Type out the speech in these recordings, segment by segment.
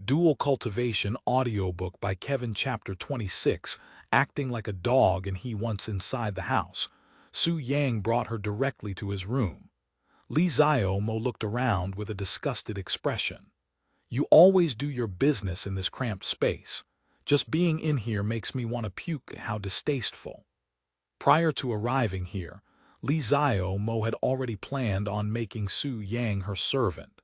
Dual Cultivation audiobook by Kevin Chapter 26, Acting Like a Dog and He Once Inside the House. Su Yang brought her directly to his room. Li Xiaomo looked around with a disgusted expression. You always do your business in this cramped space. Just being in here makes me want to puke. How distasteful. Prior to arriving here, Li Xiaomo had already planned on making Su Yang her servant.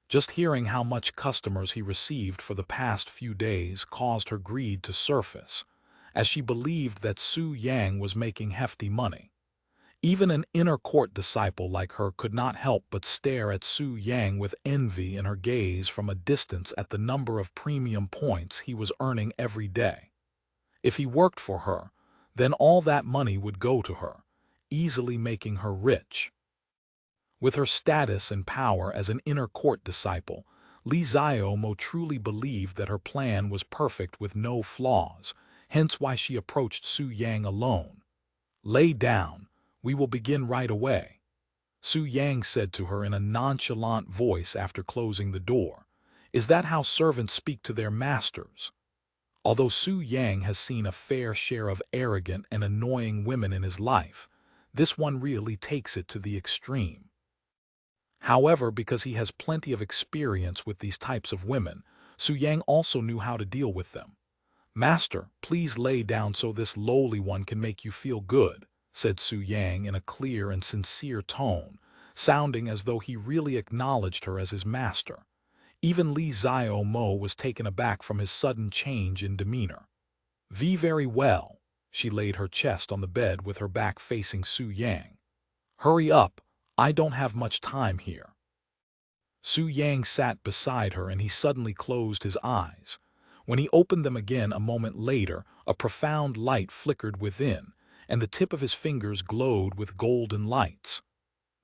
Just hearing how much customers he received for the past few days caused her greed to surface, as she believed that Su Yang was making hefty money. Even an inner court disciple like her could not help but stare at Su Yang with envy in her gaze from a distance at the number of premium points he was earning every day. If he worked for her, then all that money would go to her, easily making her rich. With her status and power as an inner court disciple, Li Xiaomo truly believed that her plan was perfect with no flaws, hence why she approached Su Yang alone. Lay down, we will begin right away, Su Yang said to her in a nonchalant voice after closing the door. Is that how servants speak to their masters? Although Su Yang has seen a fair share of arrogant and annoying women in his life, this one really takes it to the extreme. However, because he has plenty of experience with these types of women, Su Yang also knew how to deal with them. Master, please lay down so this lowly one can make you feel good, said Su Yang in a clear and sincere tone, sounding as though he really acknowledged her as his master. Even Li Xiaomo was taken aback from his sudden change in demeanor. Very well. She laid her chest on the bed with her back facing Su Yang. Hurry up. I don't have much time here. Su Yang sat beside her and he suddenly closed his eyes. When he opened them again a moment later, a profound light flickered within, and the tip of his fingers glowed with golden lights.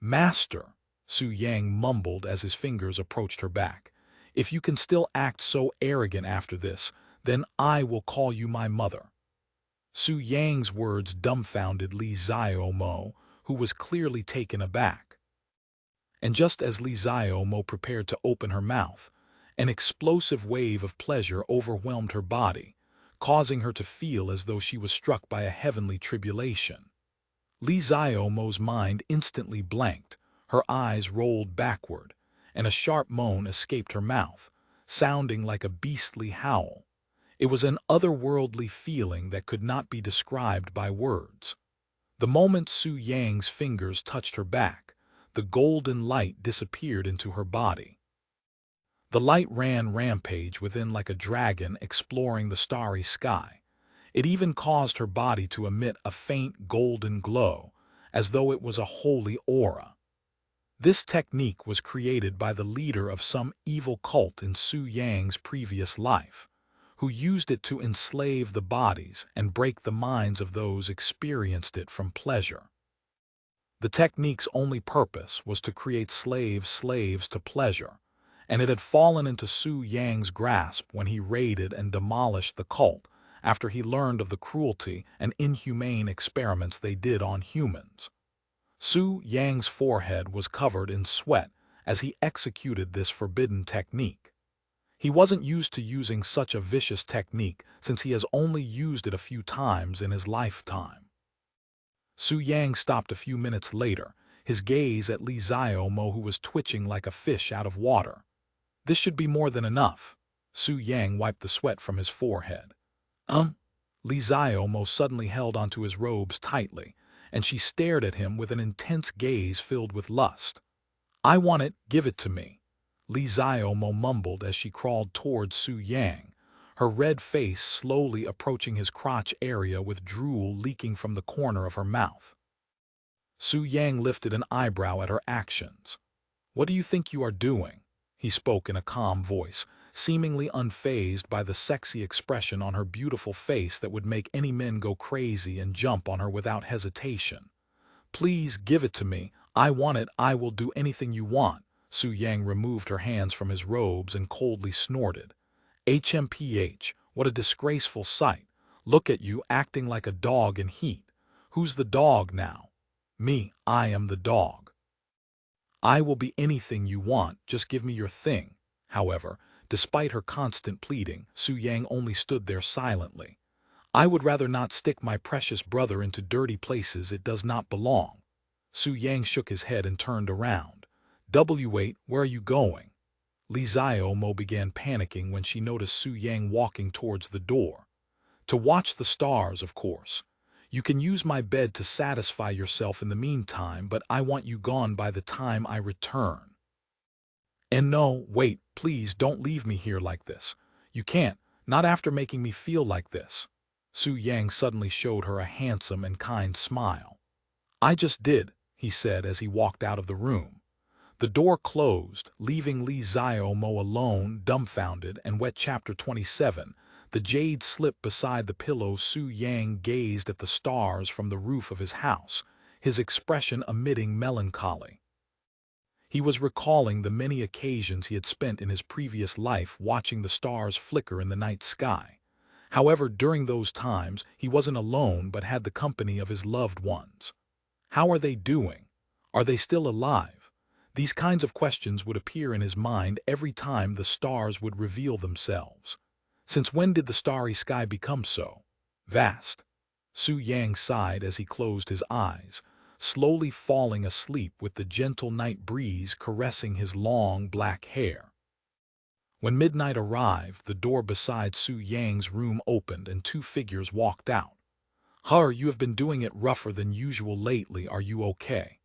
Master, Su Yang mumbled as his fingers approached her back, if you can still act so arrogant after this, then I will call you my mother. Su Yang's words dumbfounded Li Xiaomo, who was clearly taken aback. And just as Li Xiaomo prepared to open her mouth, an explosive wave of pleasure overwhelmed her body, causing her to feel as though she was struck by a heavenly tribulation. Li Xiaomo's mind instantly blanked, her eyes rolled backward, and a sharp moan escaped her mouth, sounding like a beastly howl. It was an otherworldly feeling that could not be described by words. The moment Su Yang's fingers touched her back, the golden light disappeared into her body. The light ran rampage within like a dragon exploring the starry sky. It even caused her body to emit a faint golden glow, as though it was a holy aura. This technique was created by the leader of some evil cult in Su Yang's previous life, who used it to enslave the bodies and break the minds of those experienced it from pleasure. The technique's only purpose was to create slaves to pleasure, and it had fallen into Su Yang's grasp when he raided and demolished the cult after he learned of the cruelty and inhumane experiments they did on humans. Su Yang's forehead was covered in sweat as he executed this forbidden technique. He wasn't used to using such a vicious technique since he has only used it a few times in his lifetime. Su Yang stopped a few minutes later, his gaze at Li Xiaomo, who was twitching like a fish out of water. This should be more than enough. Su Yang wiped the sweat from his forehead. Li Xiaomo suddenly held onto his robes tightly, and she stared at him with an intense gaze filled with lust. I want it, give it to me, Li Xiaomo mumbled as she crawled towards Su Yang, her red face slowly approaching his crotch area with drool leaking from the corner of her mouth. Su Yang lifted an eyebrow at her actions. What do you think you are doing? He spoke in a calm voice, seemingly unfazed by the sexy expression on her beautiful face that would make any men go crazy and jump on her without hesitation. Please give it to me, I want it, I will do anything you want. Su Yang removed her hands from his robes and coldly snorted. HMPH, what a disgraceful sight. Look at you acting like a dog in heat. Who's the dog now? Me, I am the dog. I will be anything you want, just give me your thing. However, Despite her constant pleading, Su Yang only stood there silently. "I would rather not stick my precious brother into dirty places it does not belong." Su Yang shook his head and turned around. "W8, where are you going?" Li Xiaomo began panicking when she noticed Su Yang walking towards the door. "To watch the stars, of course. You can use my bed to satisfy yourself in the meantime, but I want you gone by the time I return." "And no, wait, please don't leave me here like this. You can't, not after making me feel like this." Su Yang suddenly showed her a handsome and kind smile. "I just did," he said as he walked out of the room. The door closed, leaving Li Xiaomo alone, dumbfounded, and wet. Chapter 27. The jade slipped beside the pillow. Su Yang gazed at the stars from the roof of his house, his expression emitting melancholy. He was recalling the many occasions he had spent in his previous life watching the stars flicker in the night sky. However, during those times, he wasn't alone but had the company of his loved ones. How are they doing? Are they still alive? These kinds of questions would appear in his mind every time the stars would reveal themselves. Since when did the starry sky become so vast? Su Yang sighed as he closed his eyes, slowly falling asleep with the gentle night breeze caressing his long black hair. When midnight arrived, the door beside Su Yang's room opened and two figures walked out. You have been doing it rougher than usual lately. Are you okay?"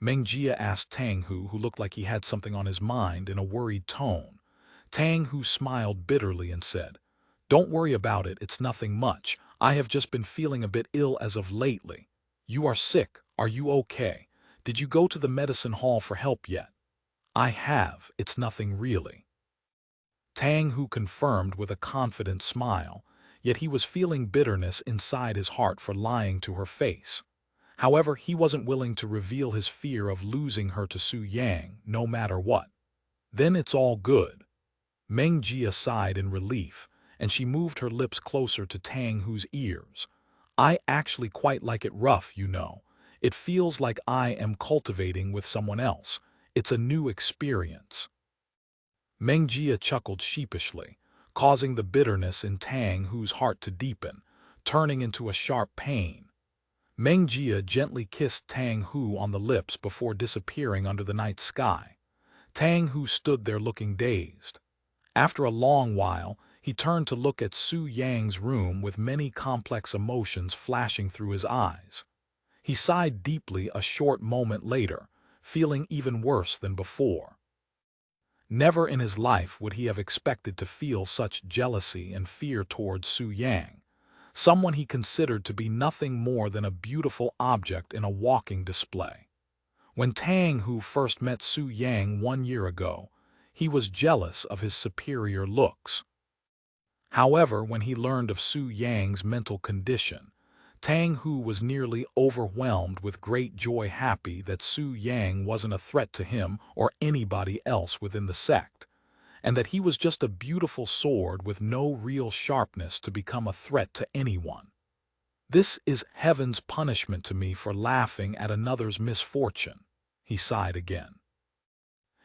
Meng Jia asked Tang Hu, who looked like he had something on his mind, in a worried tone. Tang Hu smiled bitterly and said, "Don't worry about it, it's nothing much. I have just been feeling a bit ill as of lately." "You are sick, are you okay? Did you go to the medicine hall for help yet?" "I have, it's nothing really." Tang Hu confirmed with a confident smile, yet he was feeling bitterness inside his heart for lying to her face. However, he wasn't willing to reveal his fear of losing her to Su Yang, no matter what. "Then it's all good." Meng Jia sighed in relief, and she moved her lips closer to Tang Hu's ears. "I actually quite like it rough, you know. It feels like I am cultivating with someone else. It's a new experience." Meng Jia chuckled sheepishly, causing the bitterness in Tang Hu's heart to deepen, turning into a sharp pain. Meng Jia gently kissed Tang Hu on the lips before disappearing under the night sky. Tang Hu stood there looking dazed. After a long while, he turned to look at Su Yang's room with many complex emotions flashing through his eyes. He sighed deeply a short moment later, feeling even worse than before. Never in his life would he have expected to feel such jealousy and fear towards Su Yang, someone he considered to be nothing more than a beautiful object in a walking display. When Tang Hu first met Su Yang 1 year ago, he was jealous of his superior looks. However, when he learned of Su Yang's mental condition, Tang Hu was nearly overwhelmed with great joy, happy that Su Yang wasn't a threat to him or anybody else within the sect, and that he was just a beautiful sword with no real sharpness to become a threat to anyone. "This is heaven's punishment to me for laughing at another's misfortune," he sighed again.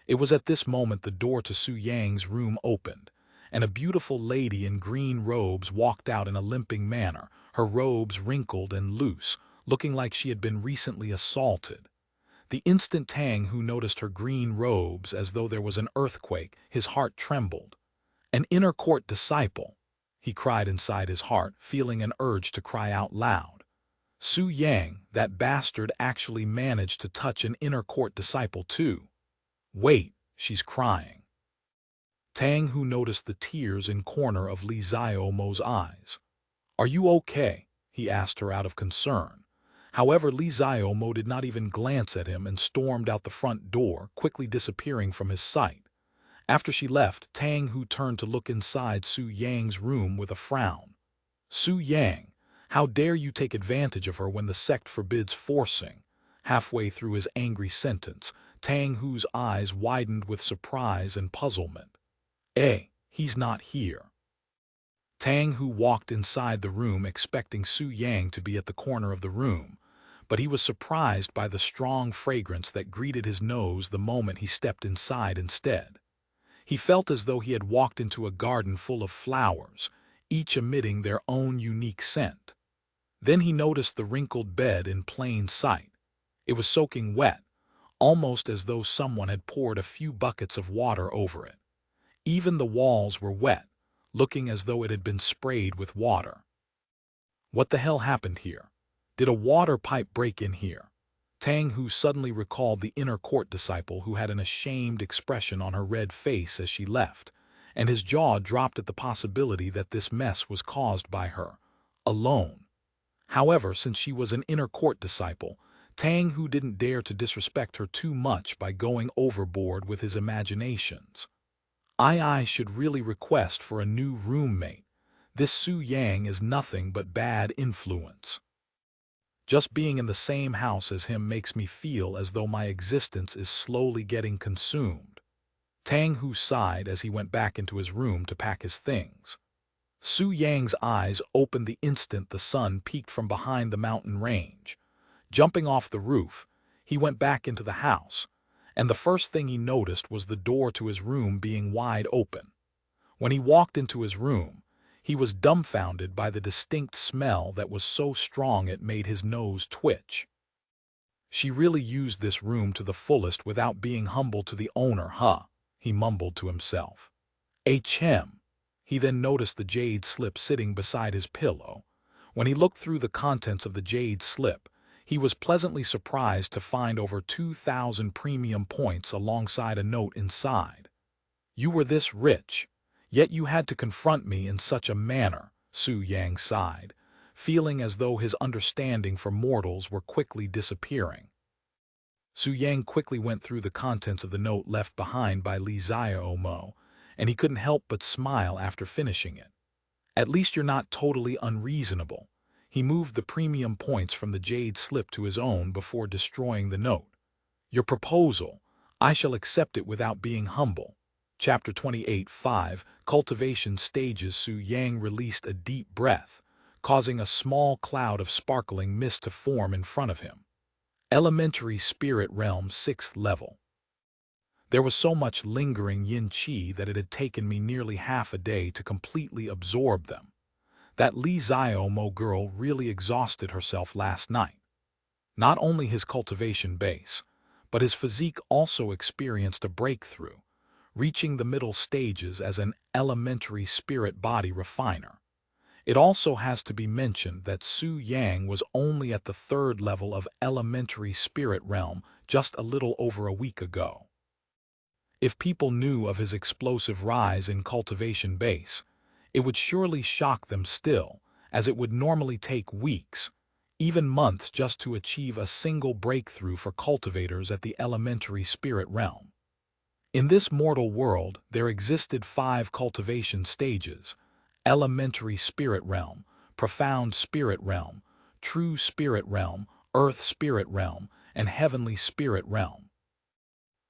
It was at this moment the door to Su Yang's room opened, and a beautiful lady in green robes walked out in a limping manner, her robes wrinkled and loose, looking like she had been recently assaulted. The instant Tang Hu noticed her green robes, as though there was an earthquake, his heart trembled. "An inner court disciple," he cried inside his heart, feeling an urge to cry out loud. Su Yang, that bastard, actually managed to touch an inner court disciple too. "Wait, she's crying." Tang Hu noticed the tears in corner of Li Xiaomo's eyes. "Are you okay?" he asked her out of concern. However, Li Xiaomo did not even glance at him and stormed out the front door, quickly disappearing from his sight. After she left, Tang Hu turned to look inside Su Yang's room with a frown. "Su Yang, how dare you take advantage of her when the sect forbids forcing?" Halfway through his angry sentence, Tang Hu's eyes widened with surprise and puzzlement. He's not here." Tang Hu walked inside the room expecting Su Yang to be at the corner of the room, but he was surprised by the strong fragrance that greeted his nose the moment he stepped inside instead. He felt as though he had walked into a garden full of flowers, each emitting their own unique scent. Then he noticed the wrinkled bed in plain sight. It was soaking wet, almost as though someone had poured a few buckets of water over it. Even the walls were wet, looking as though it had been sprayed with water. What the hell happened here? Did a water pipe break in here? Tang Hu suddenly recalled the inner court disciple who had an ashamed expression on her red face as she left, and his jaw dropped at the possibility that this mess was caused by her, alone. However, since she was an inner court disciple, Tang Hu didn't dare to disrespect her too much by going overboard with his imaginations. I should really request for a new roommate. This Su Yang is nothing but bad influence. Just being in the same house as him makes me feel as though my existence is slowly getting consumed. Tang Hu sighed as he went back into his room to pack his things. Su Yang's eyes opened the instant the sun peeked from behind the mountain range. Jumping off the roof, he went back into the house, and the first thing he noticed was the door to his room being wide open. When he walked into his room, he was dumbfounded by the distinct smell that was so strong it made his nose twitch. She really used this room to the fullest without being humble to the owner, huh? He mumbled to himself. Ahem. He then noticed the jade slip sitting beside his pillow. When he looked through the contents of the jade slip, he was pleasantly surprised to find over 2,000 premium points alongside a note inside. You were this rich, yet you had to confront me in such a manner, Su Yang sighed, feeling as though his understanding for mortals were quickly disappearing. Su Yang quickly went through the contents of the note left behind by Li Xiaomo, and he couldn't help but smile after finishing it. At least you're not totally unreasonable. He moved the premium points from the jade slip to his own before destroying the note. Your proposal, I shall accept it without being humble. Chapter 28:5 Cultivation Stages. Su Yang released a deep breath, causing a small cloud of sparkling mist to form in front of him. Elementary Spirit Realm 6th level. There was so much lingering yin qi that it had taken me nearly half a day to completely absorb them. That Li Xiaomo girl really exhausted herself last night. Not only his cultivation base, but his physique also experienced a breakthrough, reaching the middle stages as an elementary spirit body refiner. It also has to be mentioned that Su Yang was only at the 3rd level of elementary spirit realm just a little over a week ago. If people knew of his explosive rise in cultivation base, it would surely shock them still, as it would normally take weeks, even months just to achieve a single breakthrough for cultivators at the elementary spirit realm. In this mortal world, there existed 5 cultivation stages: elementary spirit realm, profound spirit realm, true spirit realm, earth spirit realm, and heavenly spirit realm.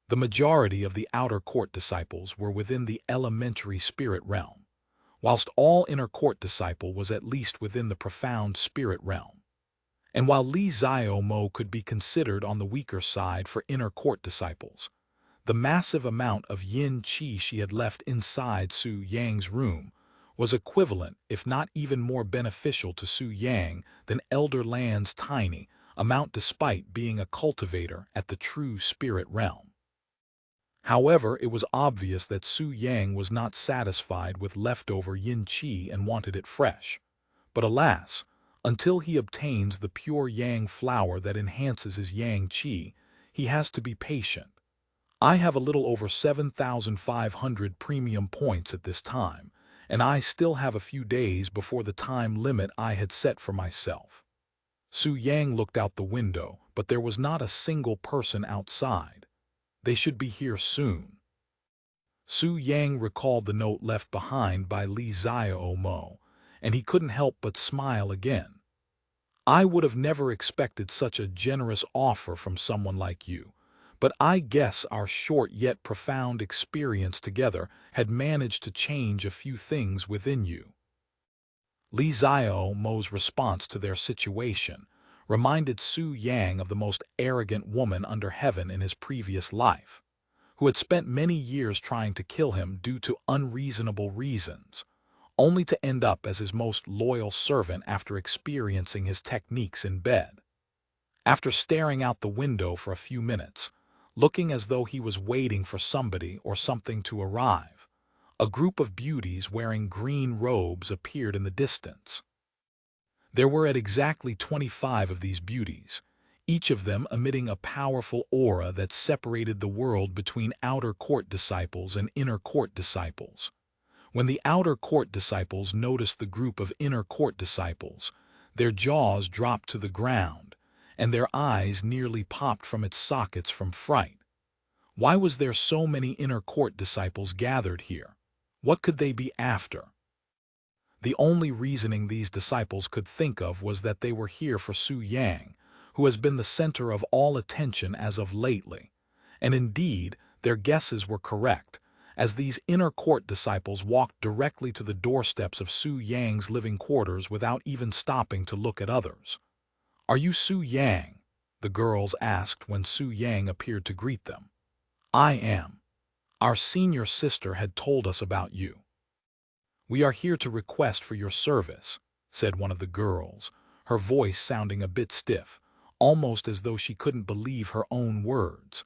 The majority of the outer court disciples were within the elementary spirit realm, whilst all inner court disciple was at least within the profound spirit realm. And while Li Xiaomo could be considered on the weaker side for inner court disciples, the massive amount of yin qi she had left inside Su Yang's room was equivalent, if not even more beneficial to Su Yang than Elder Land's tiny amount despite being a cultivator at the true spirit realm. However, it was obvious that Su Yang was not satisfied with leftover yin qi and wanted it fresh. But alas, until he obtains the pure yang flower that enhances his yang qi, he has to be patient. I have a little over 7,500 premium points at this time, and I still have a few days before the time limit I had set for myself. Su Yang looked out the window, but there was not a single person outside. They should be here soon. Su Yang recalled the note left behind by Li Xiaomo, and he couldn't help but smile again. I would have never expected such a generous offer from someone like you, but I guess our short yet profound experience together had managed to change a few things within you. Li Xiaomo's response to their situation reminded Su Yang of the most arrogant woman under heaven in his previous life, who had spent many years trying to kill him due to unreasonable reasons, only to end up as his most loyal servant after experiencing his techniques in bed. After staring out the window for a few minutes, looking as though he was waiting for somebody or something to arrive, a group of beauties wearing green robes appeared in the distance. There were at exactly 25 of these beauties, each of them emitting a powerful aura that separated the world between outer court disciples and inner court disciples. When the outer court disciples noticed the group of inner court disciples, their jaws dropped to the ground, and their eyes nearly popped from its sockets from fright. Why was there so many inner court disciples gathered here? What could they be after? The only reasoning these disciples could think of was that they were here for Su Yang, who has been the center of all attention as of lately. And indeed, their guesses were correct, as these inner court disciples walked directly to the doorsteps of Su Yang's living quarters without even stopping to look at others. "Are you Su Yang?" the girls asked when Su Yang appeared to greet them. "I am. Our senior sister had told us about you." "We are here to request for your service," said one of the girls, her voice sounding a bit stiff, almost as though she couldn't believe her own words.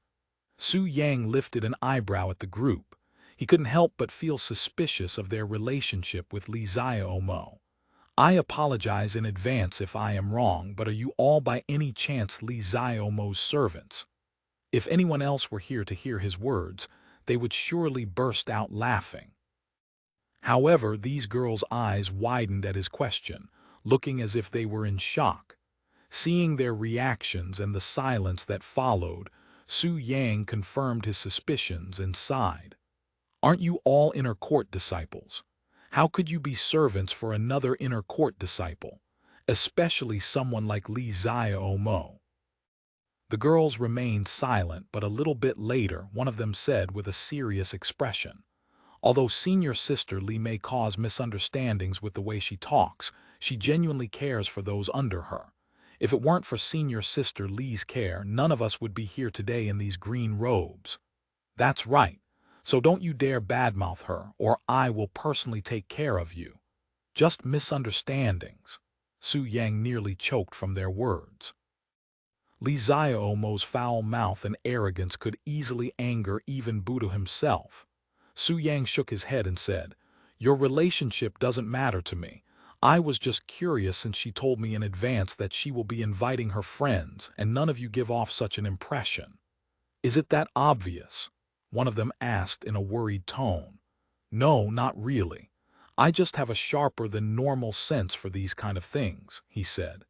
Su Yang lifted an eyebrow at the group. He couldn't help but feel suspicious of their relationship with Li Xiaomo. "I apologize in advance if I am wrong, but are you all by any chance Li Xiaomo's servants?" If anyone else were here to hear his words, they would surely burst out laughing. However, these girls' eyes widened at his question, looking as if they were in shock. Seeing their reactions and the silence that followed, Su Yang confirmed his suspicions and sighed. "Aren't you all inner court disciples? How could you be servants for another inner court disciple, especially someone like Li Xiaomo?" The girls remained silent, but a little bit later one of them said with a serious expression, "Although senior sister Li may cause misunderstandings with the way she talks, she genuinely cares for those under her. If it weren't for senior sister Li's care, none of us would be here today in these green robes." "That's right. So don't you dare badmouth her, or I will personally take care of you." "Just misunderstandings." Su Yang nearly choked from their words. Li Xiaomo's foul mouth and arrogance could easily anger even Buddha himself. Su Yang shook his head and said, "Your relationship doesn't matter to me. I was just curious since she told me in advance that she will be inviting her friends, and none of you give off such an impression." "Is it that obvious?" one of them asked in a worried tone. "No, not really. I just have a sharper than normal sense for these kind of things," he said.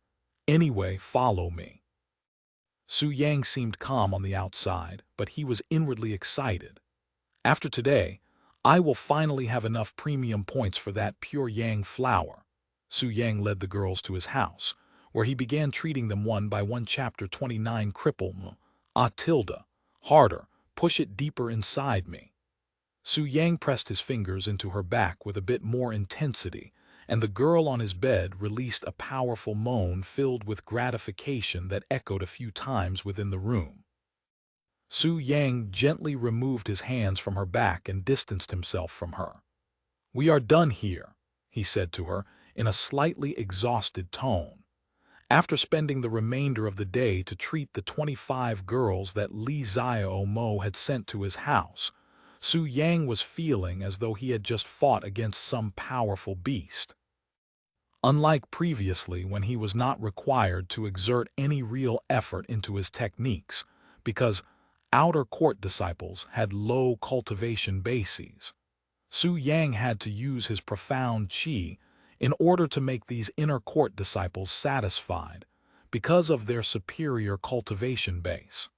"Anyway, follow me." Su Yang seemed calm on the outside, but he was inwardly excited. "After today, I will finally have enough premium points for that pure yang flower." Su Yang led the girls to his house, where he began treating them one by one. Chapter 29. Cripple. Harder, push it deeper inside me. Su Yang pressed his fingers into her back with a bit more intensity, and the girl on his bed released a powerful moan filled with gratification that echoed a few times within the room. Su Yang gently removed his hands from her back and distanced himself from her. "We are done here," he said to her in a slightly exhausted tone. After spending the remainder of the day to treat the 25 girls that Li Xiaomo had sent to his house, Su Yang was feeling as though he had just fought against some powerful beast. Unlike previously when he was not required to exert any real effort into his techniques, because outer court disciples had low cultivation bases, Su Yang had to use his profound qi in order to make these inner court disciples satisfied because of their superior cultivation base.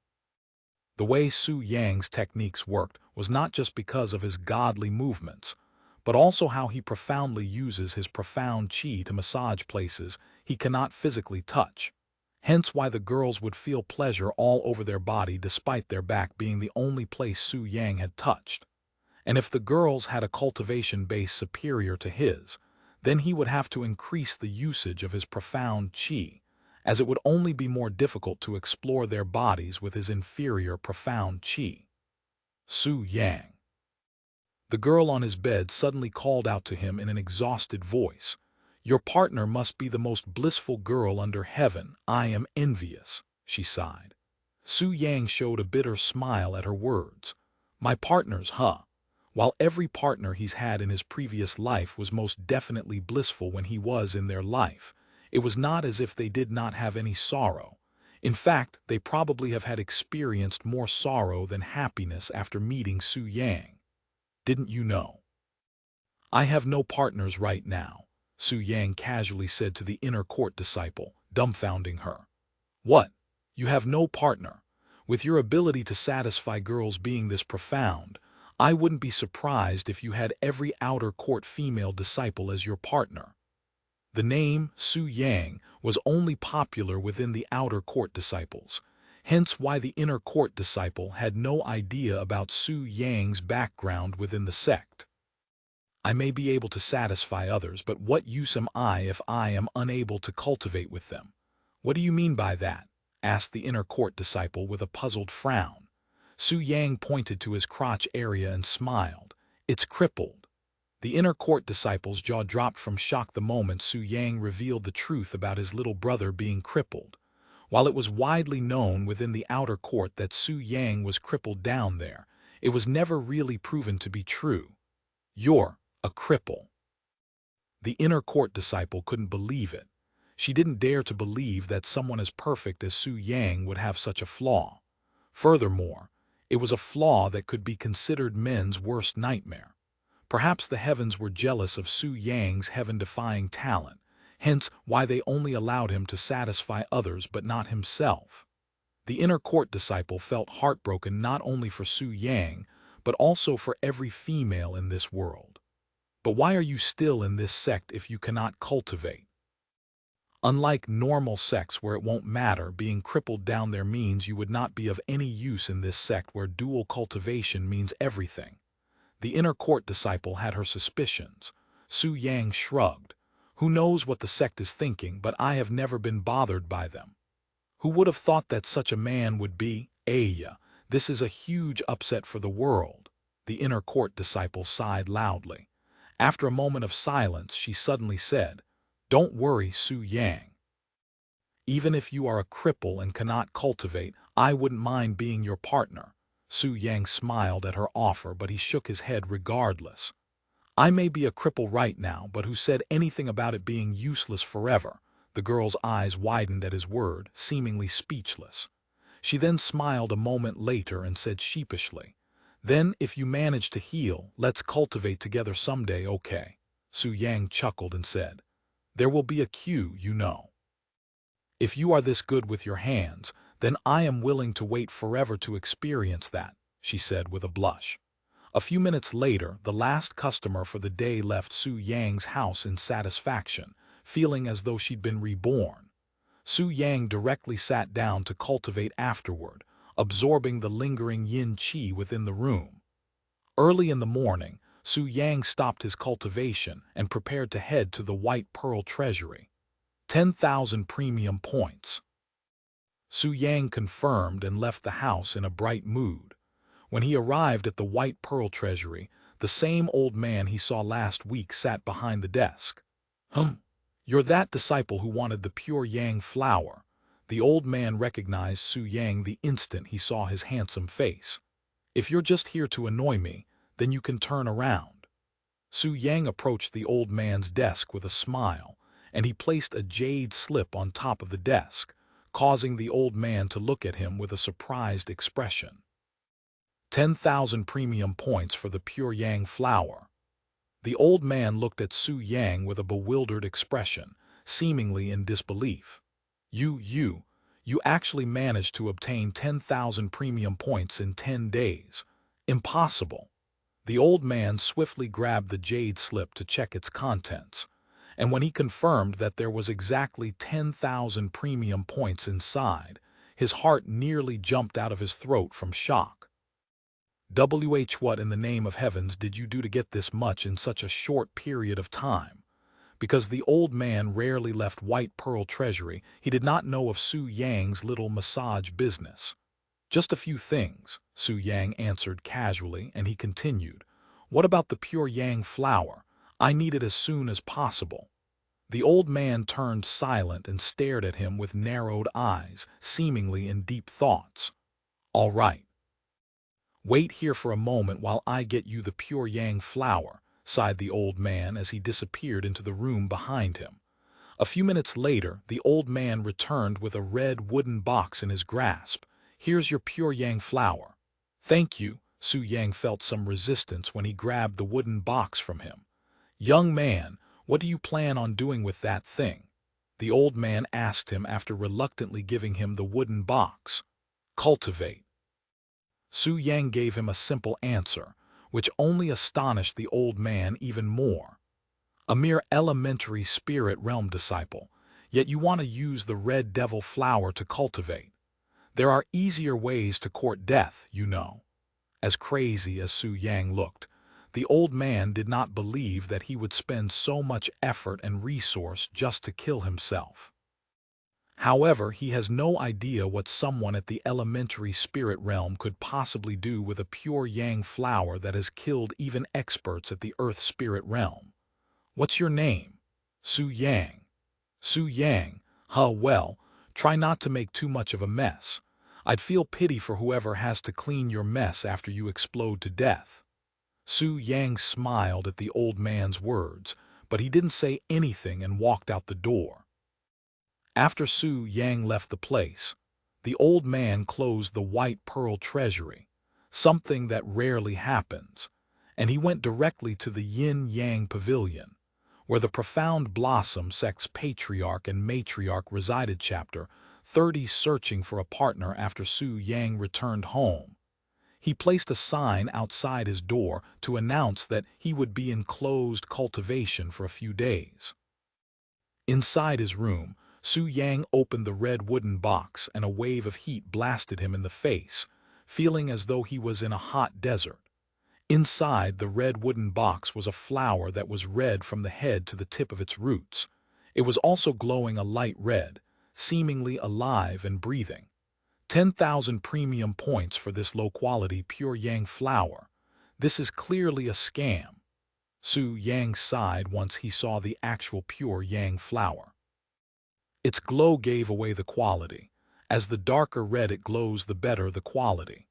The way Su Yang's techniques worked was not just because of his godly movements, but also how he profoundly uses his profound qi to massage places he cannot physically touch. Hence why the girls would feel pleasure all over their body despite their back being the only place Su Yang had touched. And if the girls had a cultivation base superior to his, then he would have to increase the usage of his profound qi, as it would only be more difficult to explore their bodies with his inferior profound qi. Su Yang. The girl on his bed suddenly called out to him in an exhausted voice. Your partner must be the most blissful girl under heaven. I am envious, she sighed. Su Yang showed a bitter smile at her words. My partners, huh? While every partner he's had in his previous life was most definitely blissful when he was in their life, it was not as if they did not have any sorrow. In fact, they probably have had experienced more sorrow than happiness after meeting Su Yang. Didn't you know? I have no partners right now, Su Yang casually said to the inner court disciple, dumbfounding her. What? You have no partner? With your ability to satisfy girls being this profound, I wouldn't be surprised if you had every outer court female disciple as your partner. The name Su Yang was only popular within the outer court disciples, hence why the inner court disciple had no idea about Su Yang's background within the sect. I may be able to satisfy others, but what use am I if I am unable to cultivate with them? What do you mean by that? Asked the inner court disciple with a puzzled frown. Su Yang pointed to his crotch area and smiled. It's crippled. The inner court disciple's jaw dropped from shock the moment Su Yang revealed the truth about his little brother being crippled. While it was widely known within the outer court that Su Yang was crippled down there, it was never really proven to be true. You're a cripple. The inner court disciple couldn't believe it. She didn't dare to believe that someone as perfect as Su Yang would have such a flaw. Furthermore, it was a flaw that could be considered men's worst nightmare. Perhaps the heavens were jealous of Su Yang's heaven-defying talent, hence why they only allowed him to satisfy others but not himself. The inner court disciple felt heartbroken not only for Su Yang, but also for every female in this world. But why are you still in this sect if you cannot cultivate? Unlike normal sects where it won't matter, being crippled down there means you would not be of any use in this sect where dual cultivation means everything. The inner court disciple had her suspicions. Su Yang shrugged. Who knows what the sect is thinking, but I have never been bothered by them. Who would have thought that such a man would be? Aya, this is a huge upset for the world. The inner court disciple sighed loudly. After a moment of silence, she suddenly said, Don't worry, Su Yang. Even if you are a cripple and cannot cultivate, I wouldn't mind being your partner. Su Yang smiled at her offer, but he shook his head regardless. I may be a cripple right now, but who said anything about it being useless forever? The girl's eyes widened at his word, seemingly speechless. She then smiled a moment later and said sheepishly, Then, if you manage to heal, let's cultivate together someday, okay? Su Yang chuckled and said, There will be a queue, you know. If you are this good with your hands, then I am willing to wait forever to experience that, she said with a blush. A few minutes later, the last customer for the day left Su Yang's house in satisfaction, feeling as though she'd been reborn. Su Yang directly sat down to cultivate afterward, absorbing the lingering yin qi within the room. Early in the morning, Su Yang stopped his cultivation and prepared to head to the White Pearl Treasury. 10,000 premium points. Su Yang confirmed and left the house in a bright mood. When he arrived at the White Pearl Treasury, the same old man he saw last week sat behind the desk. You're that disciple who wanted the pure Yang flower. The old man recognized Su Yang the instant he saw his handsome face. If you're just here to annoy me, then you can turn around. Su Yang approached the old man's desk with a smile, and he placed a jade slip on top of the desk, causing the old man to look at him with a surprised expression. 10,000 premium points for the pure Yang flower. The old man looked at Su Yang with a bewildered expression, seemingly in disbelief. You actually managed to obtain 10,000 premium points in 10 days. Impossible. The old man swiftly grabbed the jade slip to check its contents, and when he confirmed that there was exactly 10,000 premium points inside, his heart nearly jumped out of his throat from shock. What in the name of heavens did you do to get this much in such a short period of time? Because the old man rarely left White Pearl Treasury, he did not know of Su Yang's little massage business. Just a few things, Su Yang answered casually, and he continued. What about the pure yang flower? I need it as soon as possible. The old man turned silent and stared at him with narrowed eyes, seemingly in deep thoughts. All right. Wait here for a moment while I get you the pure yang flower, sighed the old man as he disappeared into the room behind him. A few minutes later, the old man returned with a red wooden box in his grasp. Here's your pure yang flower. Thank you. Su Yang felt some resistance when he grabbed the wooden box from him. Young man, what do you plan on doing with that thing? The old man asked him after reluctantly giving him the wooden box. Cultivate. Su Yang gave him a simple answer, which only astonished the old man even more. A mere elementary spirit realm disciple, yet you want to use the red devil flower to cultivate. There are easier ways to court death, you know. As crazy as Su Yang looked, the old man did not believe that he would spend so much effort and resource just to kill himself. However, he has no idea what someone at the elementary spirit realm could possibly do with a pure yang flower that has killed even experts at the earth spirit realm. What's your name? Su Yang. Su Yang. Well, try not to make too much of a mess. I'd feel pity for whoever has to clean your mess after you explode to death. Su Yang smiled at the old man's words, but he didn't say anything and walked out the door. After Su Yang left the place, the old man closed the white pearl treasury, something that rarely happens, and he went directly to the Yin-Yang Pavilion, where the Profound Blossom Sect's patriarch and matriarch resided. Chapter 30. Searching for a partner after Su Yang returned home. He placed a sign outside his door to announce that he would be in closed cultivation for a few days. Inside his room, Su Yang opened the red wooden box and a wave of heat blasted him in the face, feeling as though he was in a hot desert. Inside the red wooden box was a flower that was red from the head to the tip of its roots. It was also glowing a light red, seemingly alive and breathing. 10,000 premium points for this low-quality pure yang flower. This is clearly a scam. Su Yang sighed once he saw the actual pure yang flower. Its glow gave away the quality. As the darker red it glows, the better the quality.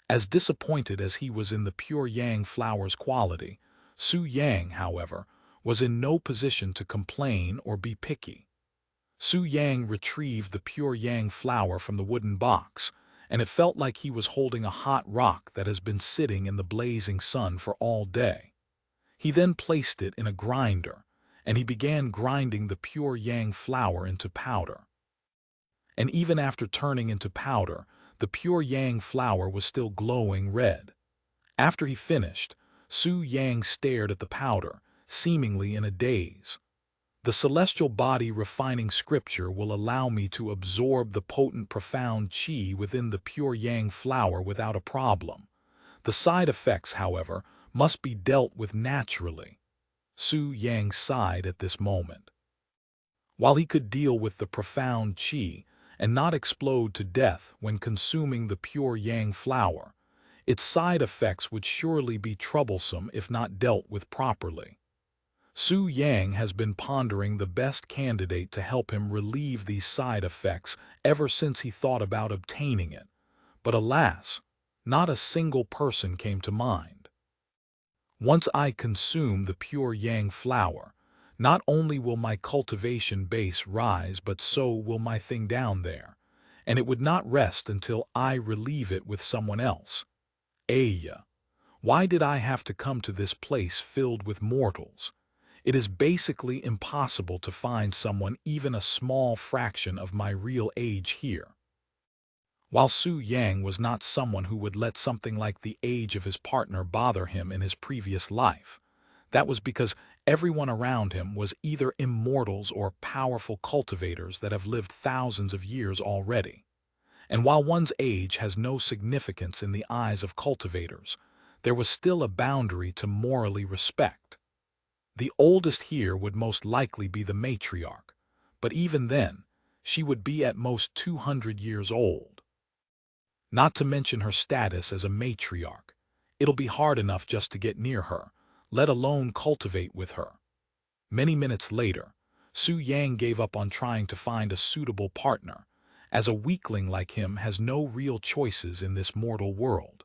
As disappointed as he was in the pure yang flower's quality, Su Yang, however, was in no position to complain or be picky. Su Yang retrieved the pure yang flower from the wooden box, and it felt like he was holding a hot rock that has been sitting in the blazing sun for all day. He then placed it in a grinder, and he began grinding the pure yang flower into powder. And even after turning into powder, the pure yang flower was still glowing red. After he finished, Su Yang stared at the powder, seemingly in a daze. The celestial body refining scripture will allow me to absorb the potent profound qi within the pure yang flower without a problem. The side effects, however, must be dealt with naturally. Su Yang sighed at this moment. While he could deal with the profound qi and not explode to death when consuming the pure yang flower, its side effects would surely be troublesome if not dealt with properly. Su Yang has been pondering the best candidate to help him relieve these side effects ever since he thought about obtaining it, but alas, not a single person came to mind. Once I consume the pure yang flower, not only will my cultivation base rise, but so will my thing down there, and it would not rest until I relieve it with someone else. Aya, why did I have to come to this place filled with mortals? It is basically impossible to find someone even a small fraction of my real age here. While Su Yang was not someone who would let something like the age of his partner bother him in his previous life, that was because everyone around him was either immortals or powerful cultivators that have lived thousands of years already. And while one's age has no significance in the eyes of cultivators, there was still a boundary to morally respect. The oldest here would most likely be the matriarch, but even then, she would be at most 200 years old. Not to mention her status as a matriarch. It'll be hard enough just to get near her, let alone cultivate with her. Many minutes later, Su Yang gave up on trying to find a suitable partner, as a weakling like him has no real choices in this mortal world.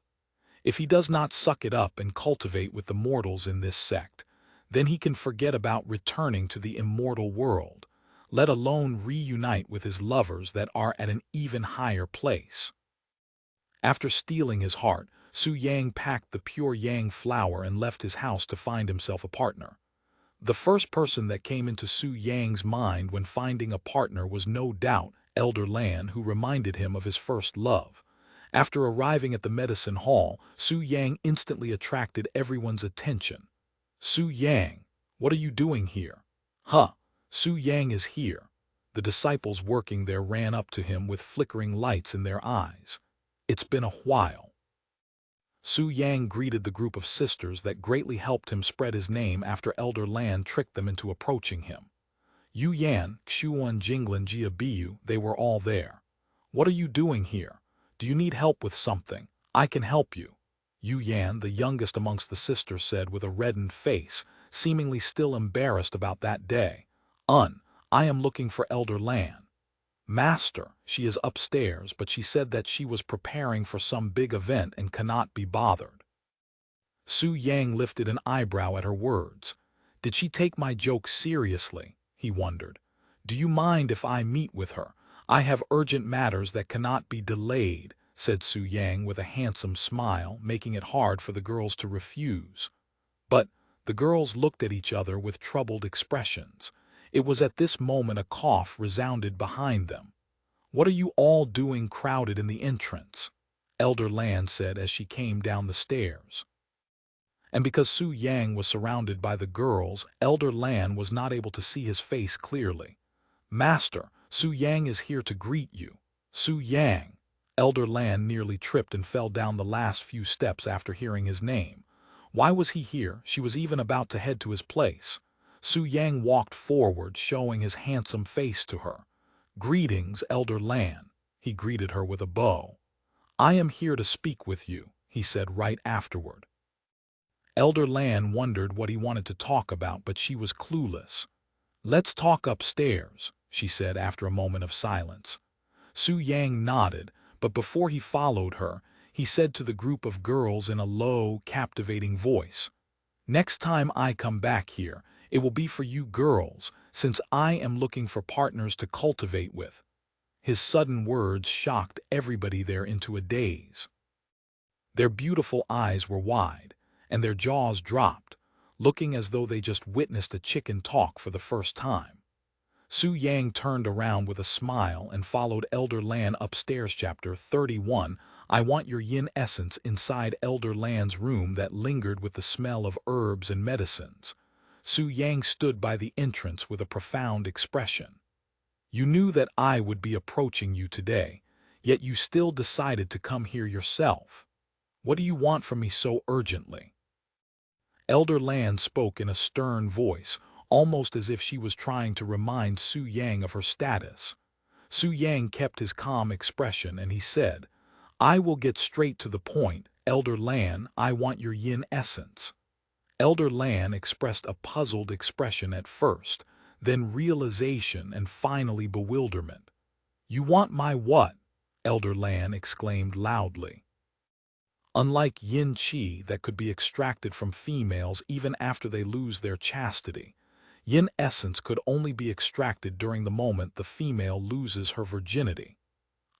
If he does not suck it up and cultivate with the mortals in this sect, then he can forget about returning to the immortal world, let alone reunite with his lovers that are at an even higher place. After stealing his heart, Su Yang packed the pure yang flower and left his house to find himself a partner. The first person that came into Su Yang's mind when finding a partner was no doubt Elder Lan, who reminded him of his first love. After arriving at the medicine hall, Su Yang instantly attracted everyone's attention. "Su Yang, what are you doing here?" "Huh, Su Yang is here." The disciples working there ran up to him with flickering lights in their eyes. "It's been a while." Su Yang greeted the group of sisters that greatly helped him spread his name after Elder Lan tricked them into approaching him. Yu Yan, Xuan Jinglan Jia Biu, they were all there. "What are you doing here? Do you need help with something? I can help you." Yu Yan, the youngest amongst the sisters, said with a reddened face, seemingly still embarrassed about that day. I am looking for Elder Lan." "Master, she is upstairs, but she said that she was preparing for some big event and cannot be bothered." Su Yang lifted an eyebrow at her words. Did she take my joke seriously? He wondered. "Do you mind if I meet with her? I have urgent matters that cannot be delayed," said Su Yang with a handsome smile, making it hard for the girls to refuse. But the girls looked at each other with troubled expressions. It was at this moment a cough resounded behind them. "What are you all doing crowded in the entrance?" Elder Lan said as she came down the stairs. And because Su Yang was surrounded by the girls, Elder Lan was not able to see his face clearly. "Master, Su Yang is here to greet you." "Su Yang." Elder Lan nearly tripped and fell down the last few steps after hearing his name. Why was he here? She was even about to head to his place. Su Yang walked forward, showing his handsome face to her. "Greetings, Elder Lan." He greeted her with a bow. "I am here to speak with you," he said right afterward. Elder Lan wondered what he wanted to talk about, but she was clueless. "Let's talk upstairs," she said after a moment of silence. Su Yang nodded, but before he followed her, he said to the group of girls in a low, captivating voice, "Next time I come back here, it will be for you girls, since I am looking for partners to cultivate with." His sudden words shocked everybody there into a daze. Their beautiful eyes were wide, and their jaws dropped, looking as though they just witnessed a chicken talk for the first time. Su Yang turned around with a smile and followed Elder Lan upstairs. Chapter 31. I want your yin essence. Inside Elder Lan's room that lingered with the smell of herbs and medicines, Su Yang stood by the entrance with a profound expression. "You knew that I would be approaching you today, yet you still decided to come here yourself. What do you want from me so urgently?" Elder Lan spoke in a stern voice, almost as if she was trying to remind Su Yang of her status. Su Yang kept his calm expression and he said, "I will get straight to the point. Elder Lan, I want your yin essence." Elder Lan expressed a puzzled expression at first, then realization and finally bewilderment. "You want my what?" Elder Lan exclaimed loudly. Unlike yin qi that could be extracted from females even after they lose their chastity, yin essence could only be extracted during the moment the female loses her virginity.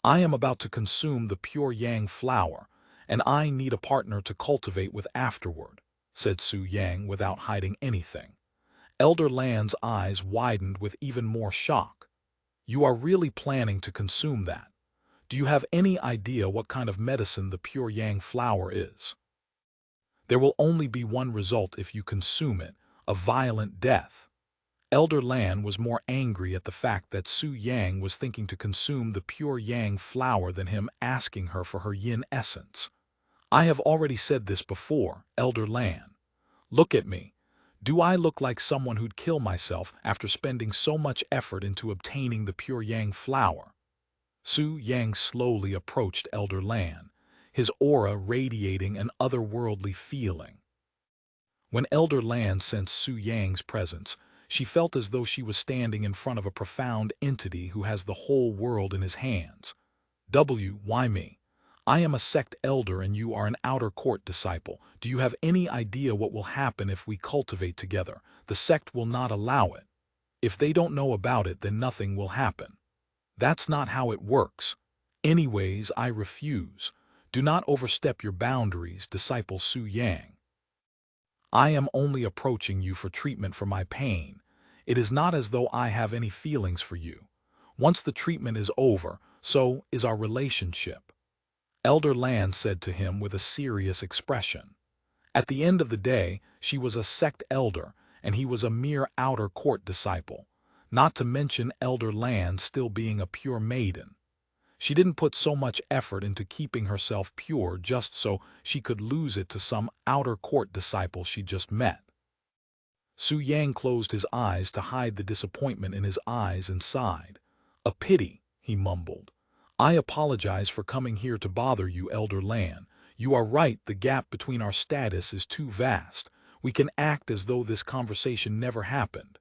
"I am about to consume the pure yang flower, and I need a partner to cultivate with afterward," said Su Yang without hiding anything. Elder Lan's eyes widened with even more shock. "You are really planning to consume that? Do you have any idea what kind of medicine the pure yang flower is?" "There will only be one result if you consume it, a violent death." Elder Lan was more angry at the fact that Su Yang was thinking to consume the pure yang flower than him asking her for her yin essence. "I have already said this before, Elder Lan. Look at me. Do I look like someone who'd kill myself after spending so much effort into obtaining the pure yang flower?" Su Yang slowly approached Elder Lan, his aura radiating an otherworldly feeling. When Elder Lan sensed Su Yang's presence, she felt as though she was standing in front of a profound entity who has the whole world in his hands. Why me? I am a sect elder and you are an outer court disciple. Do you have any idea what will happen if we cultivate together? The sect will not allow it. If they don't know about it, then nothing will happen. That's not how it works. Anyways, I refuse. Do not overstep your boundaries, disciple Su Yang. I am only approaching you for treatment for my pain. It is not as though I have any feelings for you. Once the treatment is over, so is our relationship. Elder Lan said to him with a serious expression. At the end of the day, she was a sect elder, and he was a mere outer court disciple, not to mention Elder Lan still being a pure maiden. She didn't put so much effort into keeping herself pure just so she could lose it to some outer court disciple she just met. Su Yang closed his eyes to hide the disappointment in his eyes and sighed. A pity, he mumbled. I apologize for coming here to bother you, Elder Lan. You are right, the gap between our status is too vast. We can act as though this conversation never happened.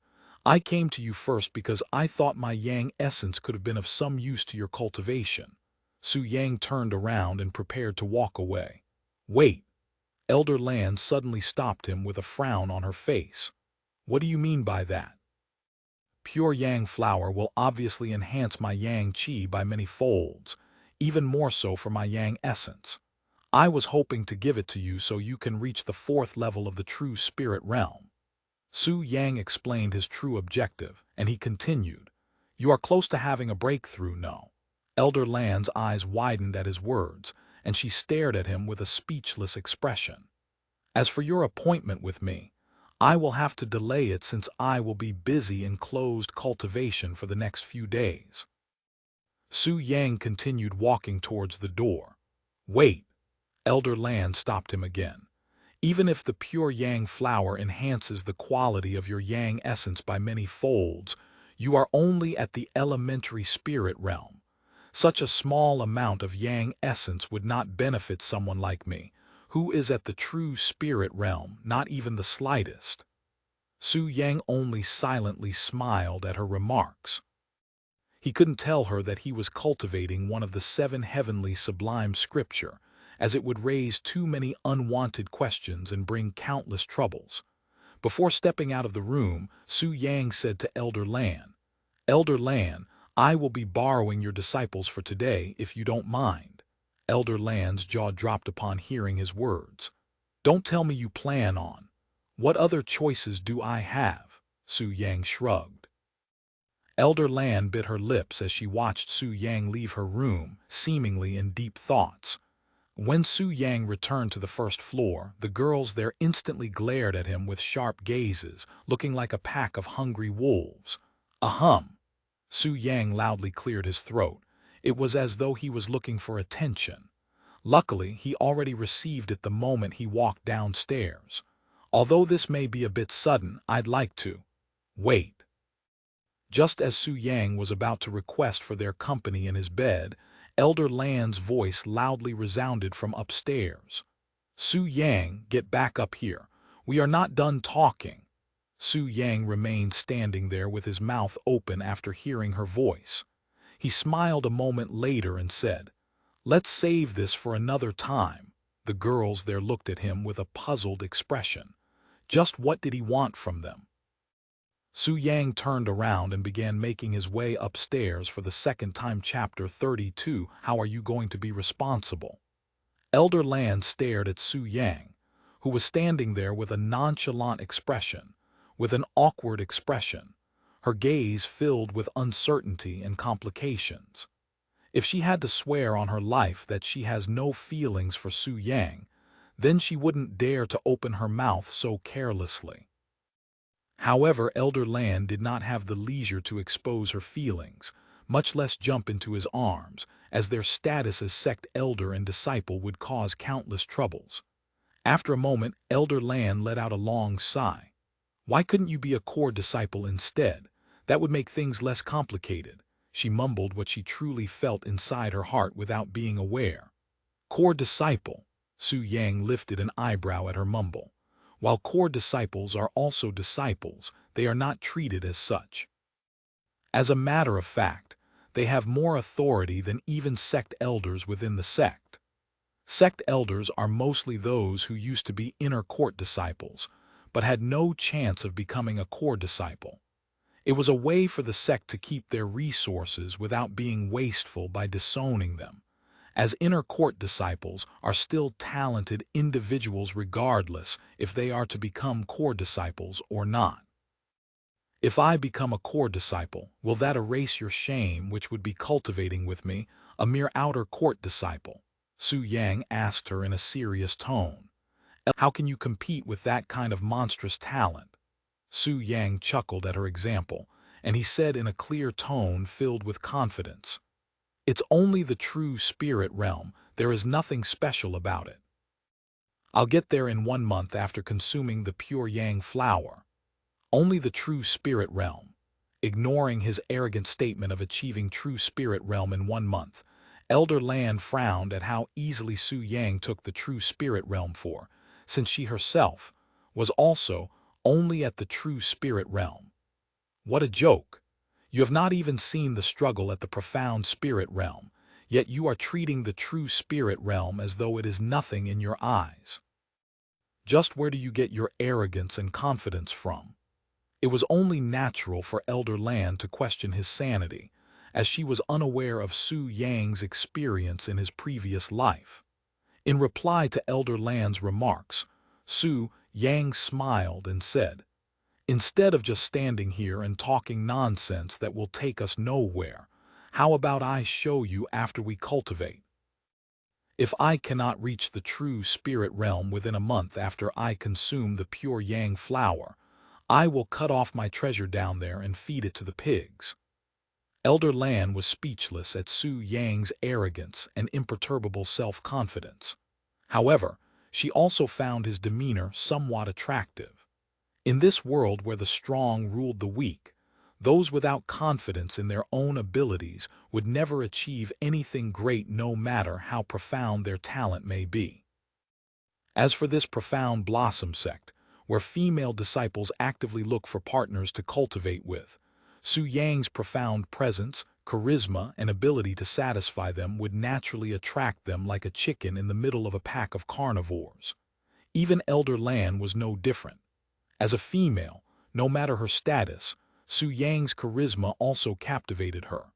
I came to you first because I thought my Yang essence could have been of some use to your cultivation. Su Yang turned around and prepared to walk away. Wait. Elder Lan suddenly stopped him with a frown on her face. What do you mean by that? Pure Yang flower will obviously enhance my Yang Qi by many folds, even more so for my Yang essence. I was hoping to give it to you so you can reach the 4th level of the true spirit realm. Su Yang explained his true objective, and he continued, You are close to having a breakthrough, no? Elder Lan's eyes widened at his words, and she stared at him with a speechless expression. As for your appointment with me, I will have to delay it since I will be busy in closed cultivation for the next few days. Su Yang continued walking towards the door. Wait. Elder Lan stopped him again. Even if the pure Yang flower enhances the quality of your Yang essence by many folds, you are only at the elementary spirit realm. Such a small amount of Yang essence would not benefit someone like me, who is at the true spirit realm, not even the slightest. Su Yang only silently smiled at her remarks. He couldn't tell her that he was cultivating one of the 7 heavenly sublime scripture, as it would raise too many unwanted questions and bring countless troubles. Before stepping out of the room, Su Yang said to Elder Lan, Elder Lan, I will be borrowing your disciples for today if you don't mind. Elder Lan's jaw dropped upon hearing his words. Don't tell me you plan on. What other choices do I have? Su Yang shrugged. Elder Lan bit her lips as she watched Su Yang leave her room, seemingly in deep thoughts. When Su Yang returned to the 1st floor, the girls there instantly glared at him with sharp gazes, looking like a pack of hungry wolves. Ahem. Su Yang loudly cleared his throat. It was as though he was looking for attention. Luckily, he already received it the moment he walked downstairs. Although this may be a bit sudden, I'd like to wait. Just as Su Yang was about to request for their company in his bed, Elder Lan's voice loudly resounded from upstairs. Su Yang, get back up here. We are not done talking. Su Yang remained standing there with his mouth open after hearing her voice. He smiled a moment later and said, Let's save this for another time. The girls there looked at him with a puzzled expression. Just what did he want from them? Su Yang turned around and began making his way upstairs for the 2nd time. Chapter 32. How are you going to be responsible? Elder Lan stared at Su Yang, who was standing there with a nonchalant expression, with an awkward expression, her gaze filled with uncertainty and complications. If she had to swear on her life that she has no feelings for Su Yang, then she wouldn't dare to open her mouth so carelessly. However, Elder Lan did not have the leisure to expose her feelings, much less jump into his arms, as their status as sect elder and disciple would cause countless troubles. After a moment, Elder Lan let out a long sigh. Why couldn't you be a core disciple instead? That would make things less complicated. she mumbled what she truly felt inside her heart without being aware. Core disciple. Su Yang lifted an eyebrow at her mumble. While core disciples are also disciples, they are not treated as such. As a matter of fact, they have more authority than even sect elders within the sect. Sect elders are mostly those who used to be inner court disciples, but had no chance of becoming a core disciple. It was a way for the sect to keep their resources without being wasteful by disowning them, as inner court disciples are still talented individuals regardless if they are to become core disciples or not. If I become a core disciple, will that erase your shame which would be cultivating with me, a mere outer court disciple? Su Yang asked her in a serious tone. How can you compete with that kind of monstrous talent? Su Yang chuckled at her example, and he said in a clear tone filled with confidence, "It's only the true spirit realm, there is nothing special about it. I'll get there in 1 month after consuming the pure yang flower. Only the true spirit realm." Ignoring his arrogant statement of achieving true spirit realm in 1 month, Elder Lan frowned at how easily Su Yang took the true spirit realm since she herself was also only at the true spirit realm. What a joke! You have not even seen the struggle at the profound spirit realm, yet you are treating the true spirit realm as though it is nothing in your eyes. Just where do you get your arrogance and confidence from? It was only natural for Elder Lan to question his sanity, as she was unaware of Su Yang's experience in his previous life. In reply to Elder Lan's remarks, Su Yang smiled and said, "Instead of just standing here and talking nonsense that will take us nowhere, how about I show you after we cultivate? If I cannot reach the true spirit realm within a month after I consume the pure yang flower, I will cut off my treasure down there and feed it to the pigs." Elder Lan was speechless at Su Yang's arrogance and imperturbable self-confidence. However, she also found his demeanor somewhat attractive. In this world where the strong ruled the weak, those without confidence in their own abilities would never achieve anything great no matter how profound their talent may be. As for this Profound Blossom Sect, where female disciples actively look for partners to cultivate with, Su Yang's profound presence, charisma, and ability to satisfy them would naturally attract them like a chicken in the middle of a pack of carnivores. Even Elder Lan was no different. As a female, no matter her status, Su Yang's charisma also captivated her.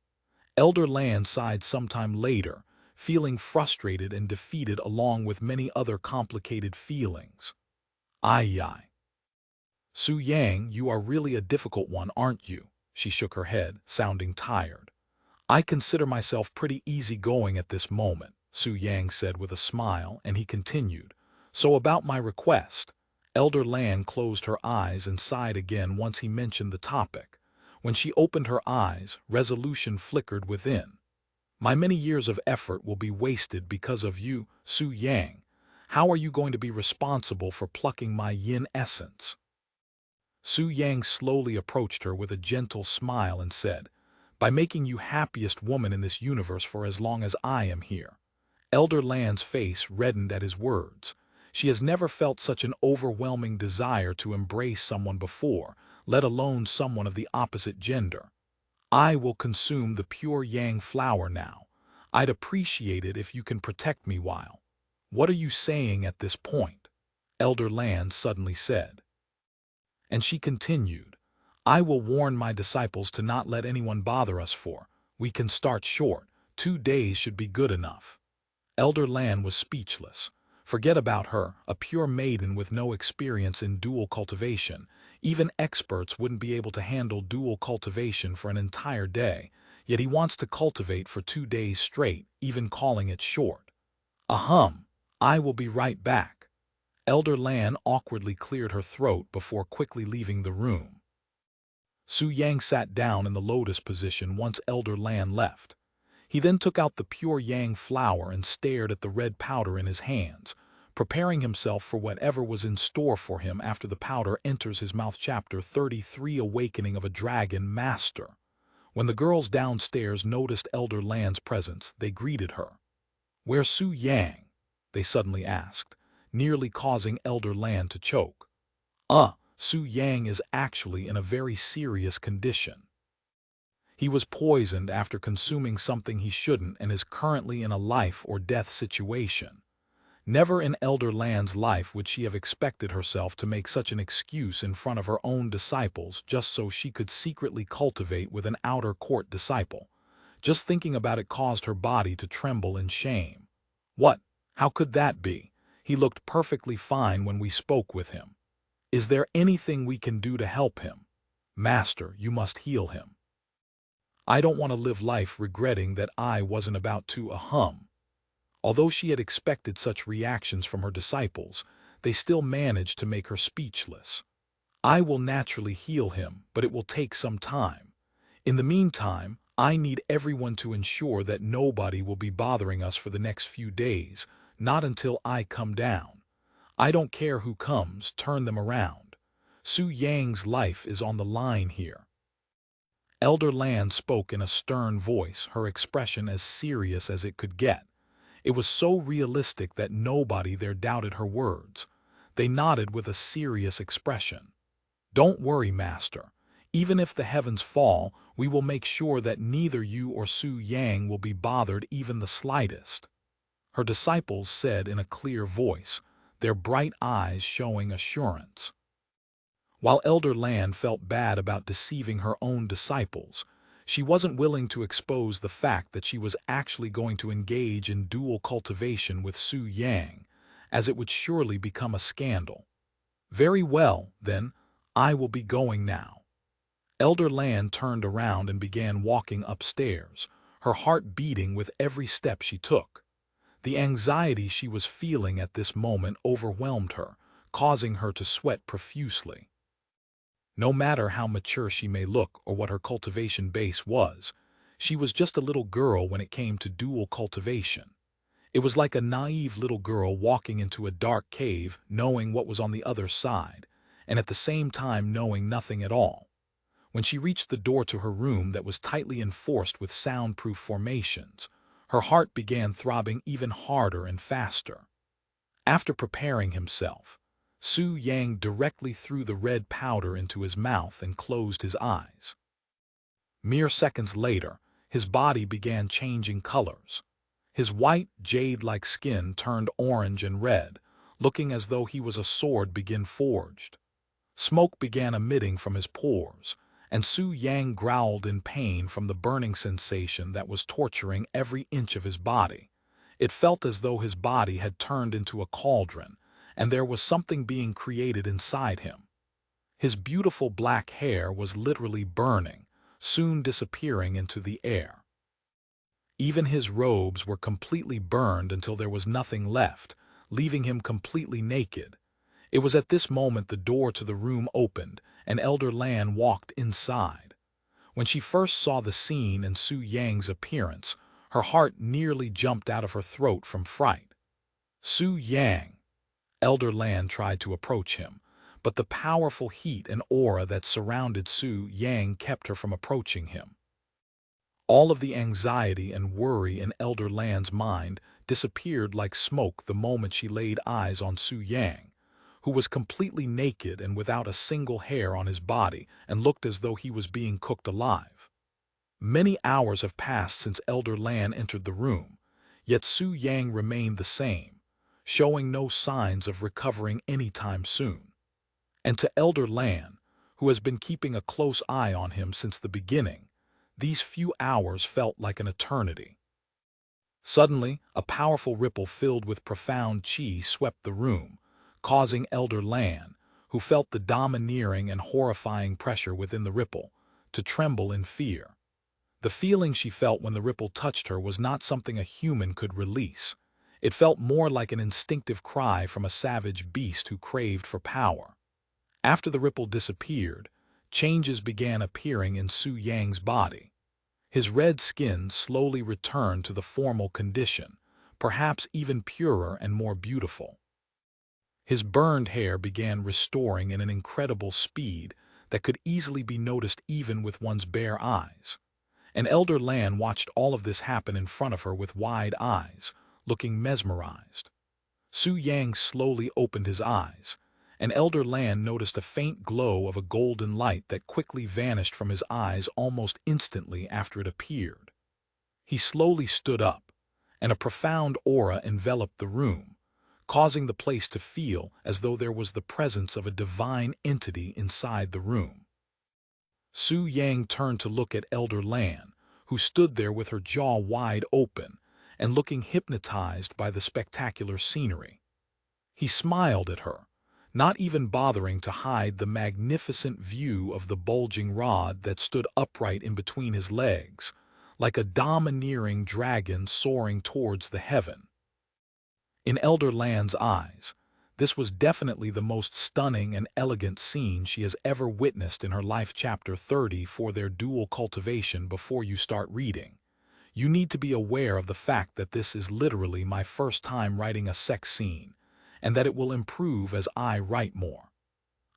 Elder Lan sighed sometime later, feeling frustrated and defeated along with many other complicated feelings. Ai. Su Yang, you are really a difficult one, aren't you? She shook her head, sounding tired. I consider myself pretty easygoing at this moment, Su Yang said with a smile, and he continued. So about my request. Elder Lan closed her eyes and sighed again once he mentioned the topic. When she opened her eyes, resolution flickered within. My many years of effort will be wasted because of you, Su Yang. How are you going to be responsible for plucking my yin essence? Su Yang slowly approached her with a gentle smile and said, by making you happiest woman in this universe for as long as I am here. Elder Lan's face reddened at his words. She has never felt such an overwhelming desire to embrace someone before, let alone someone of the opposite gender. I will consume the pure yang flower now. I'd appreciate it if you can protect me while. What are you saying at this point? Elder Lan suddenly said. And she continued, I will warn my disciples to not let anyone bother us we can start short. 2 days should be good enough. Elder Lan was speechless. Forget about her, a pure maiden with no experience in dual cultivation. Even experts wouldn't be able to handle dual cultivation for an entire day, yet he wants to cultivate for 2 days straight, even calling it short. Ahem, I will be right back. Elder Lan awkwardly cleared her throat before quickly leaving the room. Su Yang sat down in the lotus position once Elder Lan left. He then took out the pure yang flower and stared at the red powder in his hands, preparing himself for whatever was in store for him after the powder enters his mouth. Chapter 33 Awakening of a Dragon Master. When the girls downstairs noticed Elder Land's presence, they greeted her. "Where's Su Yang?" they suddenly asked, nearly causing Elder Land to choke. Su Yang is actually in a very serious condition. He was poisoned after consuming something he shouldn't and is currently in a life or death situation. Never in Elder Land's life would she have expected herself to make such an excuse in front of her own disciples just so she could secretly cultivate with an outer court disciple. Just thinking about it caused her body to tremble in shame. "What? How could that be? He looked perfectly fine when we spoke with him. Is there anything we can do to help him? Master, you must heal him. I don't want to live life regretting that I wasn't about to Although she had expected such reactions from her disciples, they still managed to make her speechless. "I will naturally heal him, but it will take some time. In the meantime, I need everyone to ensure that nobody will be bothering us for the next few days, not until I come down. I don't care who comes, turn them around. Su Yang's life is on the line here." Elder Land spoke in a stern voice, her expression as serious as it could get. It was so realistic that nobody there doubted her words. They nodded with a serious expression. "Don't worry, Master. Even if the heavens fall, we will make sure that neither you or Su Yang will be bothered even the slightest," her disciples said in a clear voice, their bright eyes showing assurance. While Elder Land felt bad about deceiving her own disciples, she wasn't willing to expose the fact that she was actually going to engage in dual cultivation with Su Yang, as it would surely become a scandal. "Very well, then, I will be going now." Elder Land turned around and began walking upstairs, her heart beating with every step she took. The anxiety she was feeling at this moment overwhelmed her, causing her to sweat profusely. No matter how mature she may look or what her cultivation base was, she was just a little girl when it came to dual cultivation. It was like a naive little girl walking into a dark cave, knowing what was on the other side, and at the same time knowing nothing at all. When she reached the door to her room that was tightly enforced with soundproof formations, her heart began throbbing even harder and faster. After preparing himself, Su Yang directly threw the red powder into his mouth and closed his eyes. Mere seconds later, his body began changing colors. His white, jade-like skin turned orange and red, looking as though he was a sword being forged. Smoke began emitting from his pores, and Su Yang growled in pain from the burning sensation that was torturing every inch of his body. It felt as though his body had turned into a cauldron, and there was something being created inside him. His beautiful black hair was literally burning, soon disappearing into the air. Even his robes were completely burned until there was nothing left, leaving him completely naked. It was at this moment the door to the room opened, and Elder Lan walked inside. When she first saw the scene and Su Yang's appearance, her heart nearly jumped out of her throat from fright. "Su Yang!" Elder Lan tried to approach him, but the powerful heat and aura that surrounded Su Yang kept her from approaching him. All of the anxiety and worry in Elder Lan's mind disappeared like smoke the moment she laid eyes on Su Yang, who was completely naked and without a single hair on his body and looked as though he was being cooked alive. Many hours have passed since Elder Lan entered the room, yet Su Yang remained the same, showing no signs of recovering anytime soon. And to Elder Lan, who has been keeping a close eye on him since the beginning, these few hours felt like an eternity. Suddenly, a powerful ripple filled with profound qi swept the room, causing Elder Lan, who felt the domineering and horrifying pressure within the ripple, to tremble in fear. The feeling she felt when the ripple touched her was not something a human could release. It felt more like an instinctive cry from a savage beast who craved for power. After the ripple disappeared, changes began appearing in Su Yang's body. His red skin slowly returned to the formal condition, perhaps even purer and more beautiful. His burned hair began restoring in an incredible speed that could easily be noticed even with one's bare eyes. And Elder Lan watched all of this happen in front of her with wide eyes, looking mesmerized. Su Yang slowly opened his eyes, and Elder Lan noticed a faint glow of a golden light that quickly vanished from his eyes almost instantly after it appeared. He slowly stood up, and a profound aura enveloped the room, causing the place to feel as though there was the presence of a divine entity inside the room. Su Yang turned to look at Elder Lan, who stood there with her jaw wide open and looking hypnotized by the spectacular scenery. He smiled at her, not even bothering to hide the magnificent view of the bulging rod that stood upright in between his legs, like a domineering dragon soaring towards the heaven. In Elder Lan's eyes, this was definitely the most stunning and elegant scene she has ever witnessed in her life. Chapter 30. For their dual cultivation. Before you start reading, you need to be aware of the fact that this is literally my first time writing a sex scene, and that it will improve as I write more.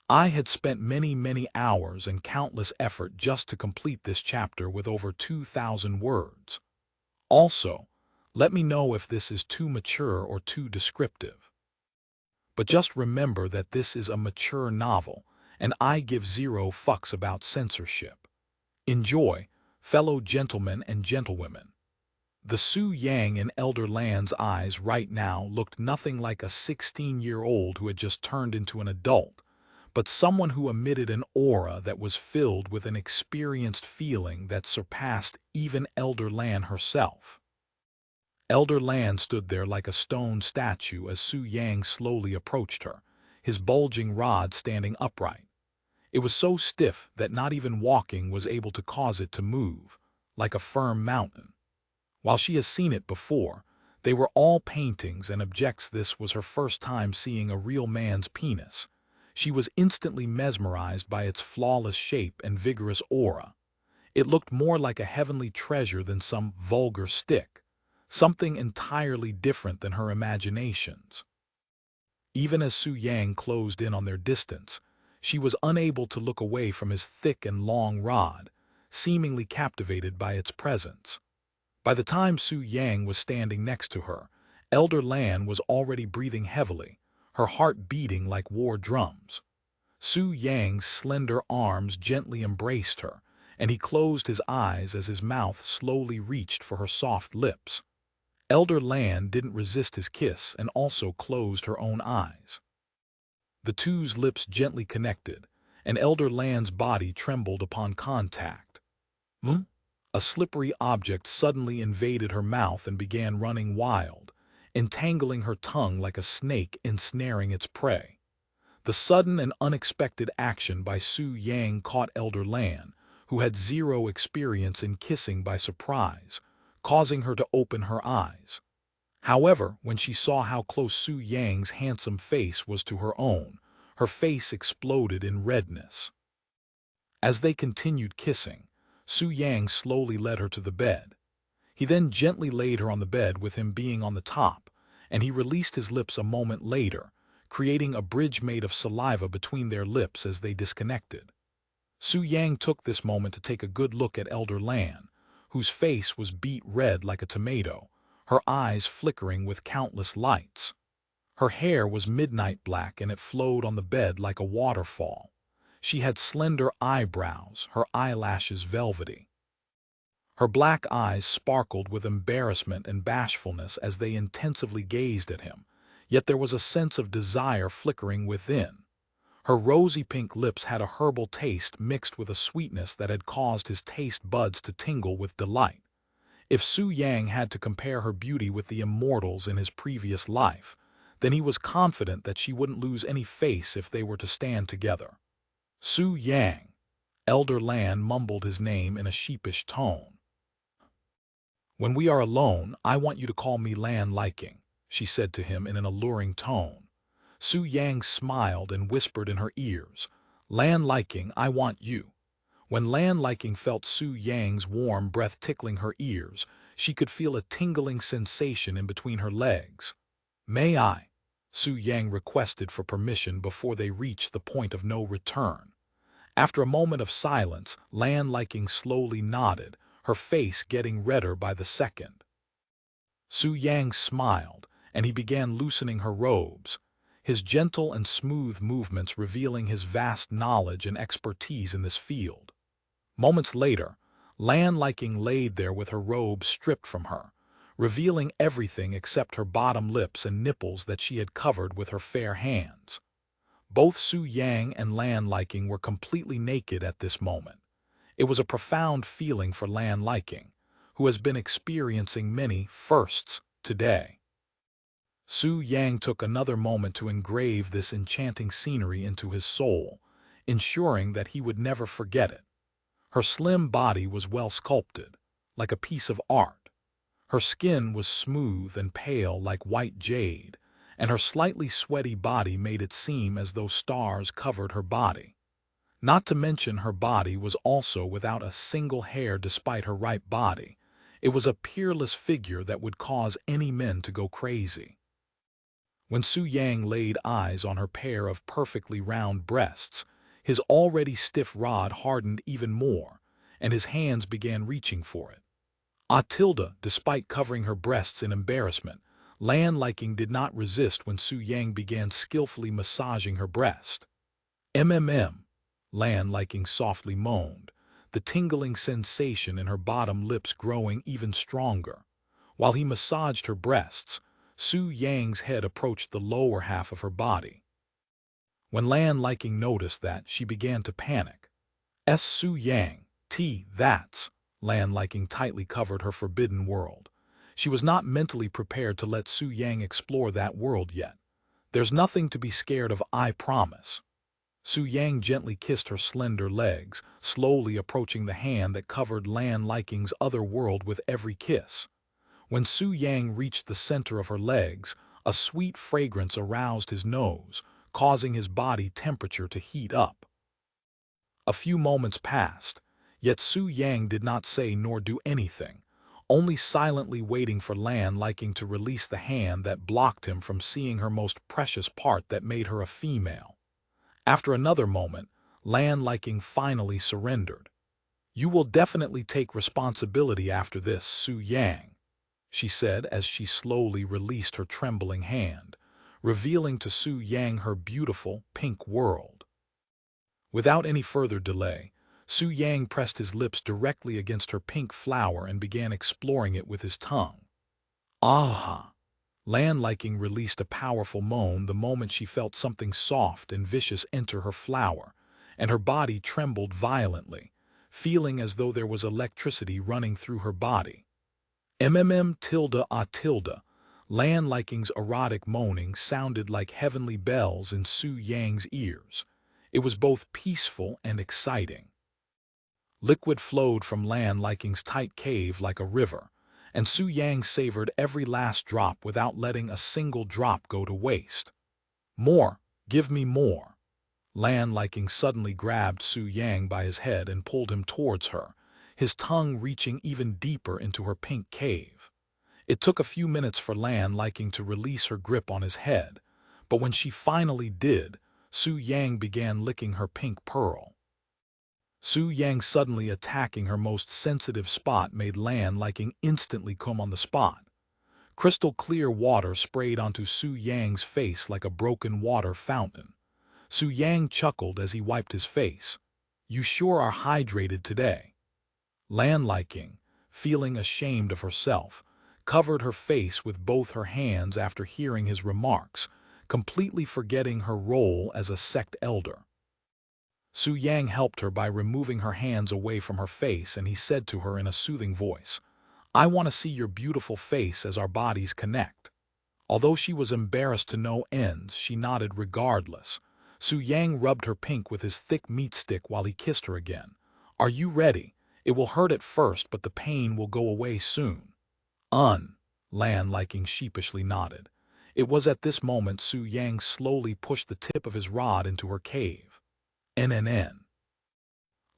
I had spent many hours and countless effort just to complete this chapter with over 2,000 words. Also, let me know if this is too mature or too descriptive. But just remember that this is a mature novel, and I give zero fucks about censorship. Enjoy, fellow gentlemen and gentlewomen. The Su Yang in Elder Lan's eyes right now looked nothing like a 16-year-old who had just turned into an adult, but someone who emitted an aura that was filled with an experienced feeling that surpassed even Elder Lan herself. Elder Lan stood there like a stone statue as Su Yang slowly approached her, his bulging rod standing upright. It was so stiff that not even walking was able to cause it to move, like a firm mountain. While she has seen it before, they were all paintings and objects. This was her first time seeing a real man's penis. She was instantly mesmerized by its flawless shape and vigorous aura. It looked more like a heavenly treasure than some vulgar stick, something entirely different than her imaginations. Even as Su Yang closed in on their distance, she was unable to look away from his thick and long rod, seemingly captivated by its presence. By the time Su Yang was standing next to her, Elder Lan was already breathing heavily, her heart beating like war drums. Su Yang's slender arms gently embraced her, and he closed his eyes as his mouth slowly reached for her soft lips. Elder Lan didn't resist his kiss and also closed her own eyes. The two's lips gently connected, and Elder Lan's body trembled upon contact. A slippery object suddenly invaded her mouth and began running wild, entangling her tongue like a snake ensnaring its prey. The sudden and unexpected action by Su Yang caught Elder Lan, who had zero experience in kissing, by surprise, causing her to open her eyes. However, when she saw how close Su Yang's handsome face was to her own, her face exploded in redness. As they continued kissing, Su Yang slowly led her to the bed. He then gently laid her on the bed with him being on the top, and he released his lips a moment later, creating a bridge made of saliva between their lips as they disconnected. Su Yang took this moment to take a good look at Elder Lan, whose face was beet red like a tomato, her eyes flickering with countless lights. Her hair was midnight black and it flowed on the bed like a waterfall. She had slender eyebrows, her eyelashes velvety. Her black eyes sparkled with embarrassment and bashfulness as they intensively gazed at him, yet there was a sense of desire flickering within. Her rosy pink lips had a herbal taste mixed with a sweetness that had caused his taste buds to tingle with delight. If Su Yang had to compare her beauty with the Immortals in his previous life, then he was confident that she wouldn't lose any face if they were to stand together. Su Yang. Elder Lan mumbled his name in a sheepish tone. "When we are alone, I want you to call me Lan Liking," she said to him in an alluring tone. Su Yang smiled and whispered in her ears, "Lan Liking, I want you." When Lan Liking felt Su Yang's warm breath tickling her ears, she could feel a tingling sensation in between her legs. "May I?" Su Yang requested for permission before they reached the point of no return. After a moment of silence, Lan Liking slowly nodded, her face getting redder by the second. Su Yang smiled, and he began loosening her robes, his gentle and smooth movements revealing his vast knowledge and expertise in this field. Moments later, Lan Liking laid there with her robes stripped from her, revealing everything except her bottom lips and nipples that she had covered with her fair hands. Both Su Yang and Lan Liking were completely naked at this moment. It was a profound feeling for Lan Liking, who has been experiencing many firsts today. Su Yang took another moment to engrave this enchanting scenery into his soul, ensuring that he would never forget it. Her slim body was well sculpted, like a piece of art. Her skin was smooth and pale like white jade, and her slightly sweaty body made it seem as though stars covered her body. Not to mention her body was also without a single hair despite her ripe body. It was a peerless figure that would cause any men to go crazy. When Su Yang laid eyes on her pair of perfectly round breasts, his already stiff rod hardened even more, and his hands began reaching for it. Atilda, despite covering her breasts in embarrassment, Lan Liking did not resist when Su Yang began skillfully massaging her breast. Lan Liking softly moaned, the tingling sensation in her bottom lips growing even stronger. While he massaged her breasts, Su Yang's head approached the lower half of her body. When Lan Liking noticed that, she began to panic. Su Yang, that's. Lan Liking tightly covered her forbidden world. She was not mentally prepared to let Su Yang explore that world yet. There's nothing to be scared of, I promise. Su Yang gently kissed her slender legs, slowly approaching the hand that covered Lan Liking's other world with every kiss. When Su Yang reached the center of her legs, a sweet fragrance aroused his nose, causing his body temperature to heat up. A few moments passed, yet Su Yang did not say nor do anything, only silently waiting for Lan Liking to release the hand that blocked him from seeing her most precious part that made her a female. After another moment, Lan Liking finally surrendered. "You will definitely take responsibility after this, Su Yang," she said as she slowly released her trembling hand, revealing to Su Yang her beautiful, pink world. Without any further delay, Su Yang pressed his lips directly against her pink flower and began exploring it with his tongue. "Aha!" Lan Liking released a powerful moan the moment she felt something soft and vicious enter her flower, and her body trembled violently, feeling as though there was electricity running through her body. Tilda. Lan Liking's erotic moaning sounded like heavenly bells in Su Yang's ears. It was both peaceful and exciting. Liquid flowed from Lan Liking's tight cave like a river, and Su Yang savored every last drop without letting a single drop go to waste. "More, give me more." Lan Liking suddenly grabbed Su Yang by his head and pulled him towards her, his tongue reaching even deeper into her pink cave. It took a few minutes for Lan Liking to release her grip on his head, but when she finally did, Su Yang began licking her pink pearl. Su Yang suddenly attacking her most sensitive spot made Lan Liking instantly come on the spot. Crystal clear water sprayed onto Su Yang's face like a broken water fountain. Su Yang chuckled as he wiped his face. "You sure are hydrated today." Lan Liking, feeling ashamed of herself, covered her face with both her hands after hearing his remarks, completely forgetting her role as a sect elder. Su Yang helped her by removing her hands away from her face, and he said to her in a soothing voice, "I want to see your beautiful face as our bodies connect." Although she was embarrassed to no ends, she nodded regardless. Su Yang rubbed her pink with his thick meat stick while he kissed her again. "Are you ready? It will hurt at first, but the pain will go away soon." Lan Liking sheepishly nodded. It was at this moment Su Yang slowly pushed the tip of his rod into her cave.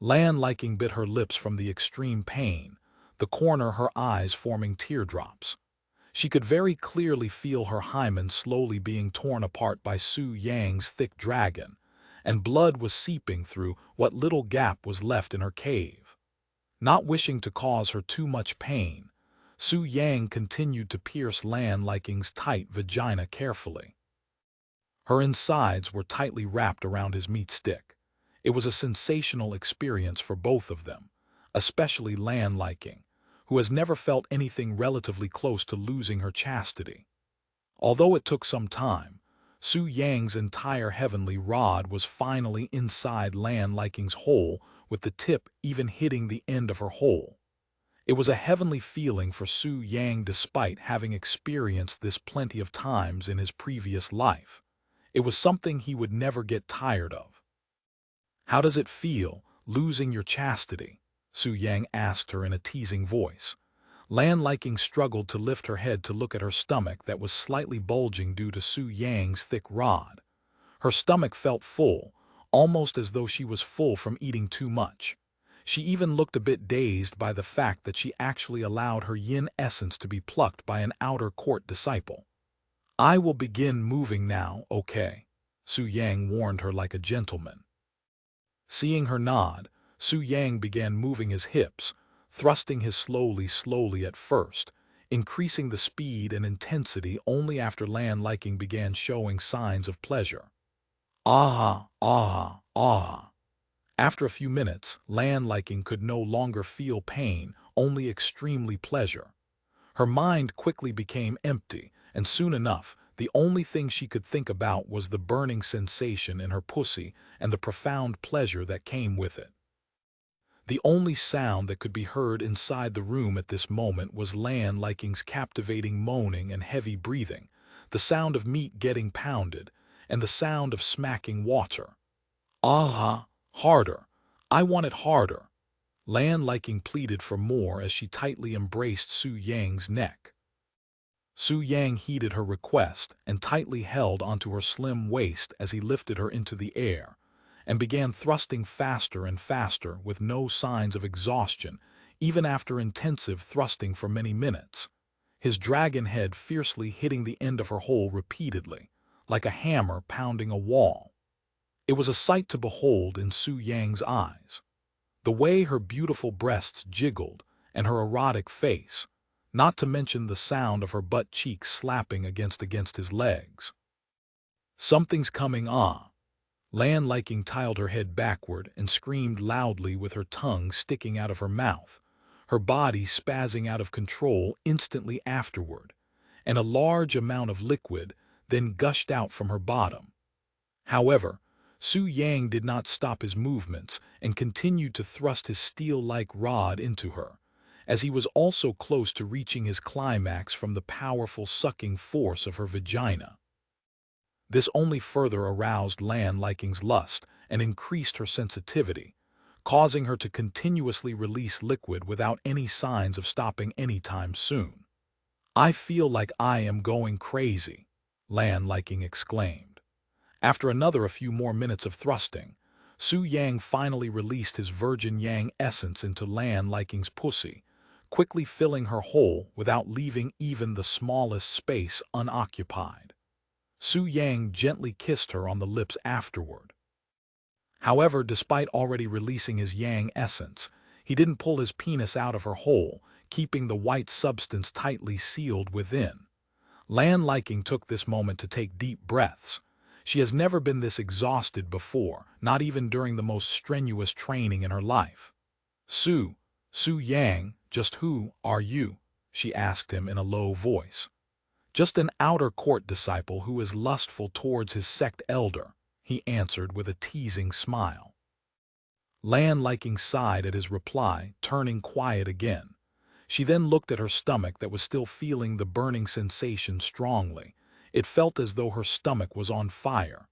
Lan Liking bit her lips from the extreme pain, the corner her eyes forming teardrops. She could very clearly feel her hymen slowly being torn apart by Su Yang's thick dragon, and blood was seeping through what little gap was left in her cave. Not wishing to cause her too much pain, Su Yang continued to pierce Lan Liking's tight vagina carefully. Her insides were tightly wrapped around his meat stick. It was a sensational experience for both of them, especially Lan Liking, who has never felt anything relatively close to losing her chastity. Although it took some time, Su Yang's entire heavenly rod was finally inside Lan Liking's hole, with the tip even hitting the end of her hole. It was a heavenly feeling for Su Yang despite having experienced this plenty of times in his previous life. It was something he would never get tired of. "How does it feel, losing your chastity?" Su Yang asked her in a teasing voice. Lan Liking struggled to lift her head to look at her stomach that was slightly bulging due to Su Yang's thick rod. Her stomach felt full, almost as though she was full from eating too much. She even looked a bit dazed by the fact that she actually allowed her yin essence to be plucked by an outer court disciple. "I will begin moving now, okay?" Su Yang warned her like a gentleman. Seeing her nod, Su Yang began moving his hips, thrusting his slowly at first, increasing the speed and intensity only after Lan Liking began showing signs of pleasure. "Ah, ah, ah." After a few minutes, Lan Liking could no longer feel pain, only extremely pleasure. Her mind quickly became empty, and soon enough, the only thing she could think about was the burning sensation in her pussy and the profound pleasure that came with it. The only sound that could be heard inside the room at this moment was Lan Liking's captivating moaning and heavy breathing, the sound of meat getting pounded, and the sound of smacking water. "Ah, harder. I want it harder." Lan Liking pleaded for more as she tightly embraced Su Yang's neck. Su Yang heeded her request and tightly held onto her slim waist as he lifted her into the air, and began thrusting faster and faster with no signs of exhaustion, even after intensive thrusting for many minutes, his dragon head fiercely hitting the end of her hole repeatedly, like a hammer pounding a wall. It was a sight to behold in Su Yang's eyes. The way her beautiful breasts jiggled, and her erotic face, not to mention the sound of her butt cheeks slapping against his legs. "Something's coming on." Lan Liking tiled her head backward and screamed loudly with her tongue sticking out of her mouth, her body spazzing out of control instantly afterward, and a large amount of liquid then gushed out from her bottom. However, Su Yang did not stop his movements and continued to thrust his steel-like rod into her, as he was also close to reaching his climax from the powerful sucking force of her vagina. This only further aroused Lan Liking's lust and increased her sensitivity, causing her to continuously release liquid without any signs of stopping anytime soon. "I feel like I am going crazy," Lan Liking exclaimed. After a few more minutes of thrusting, Su Yang finally released his virgin yang essence into Lan Liking's pussy, quickly filling her hole without leaving even the smallest space unoccupied. Su Yang gently kissed her on the lips afterward. However, despite already releasing his yang essence, he didn't pull his penis out of her hole, keeping the white substance tightly sealed within. Lan Liking took this moment to take deep breaths. She has never been this exhausted before, not even during the most strenuous training in her life. Su Yang, just who are you?" she asked him in a low voice. "Just an outer court disciple who is lustful towards his sect elder," he answered with a teasing smile. Lan Liking sighed at his reply, turning quiet again. She then looked at her stomach that was still feeling the burning sensation strongly. It felt as though her stomach was on fire.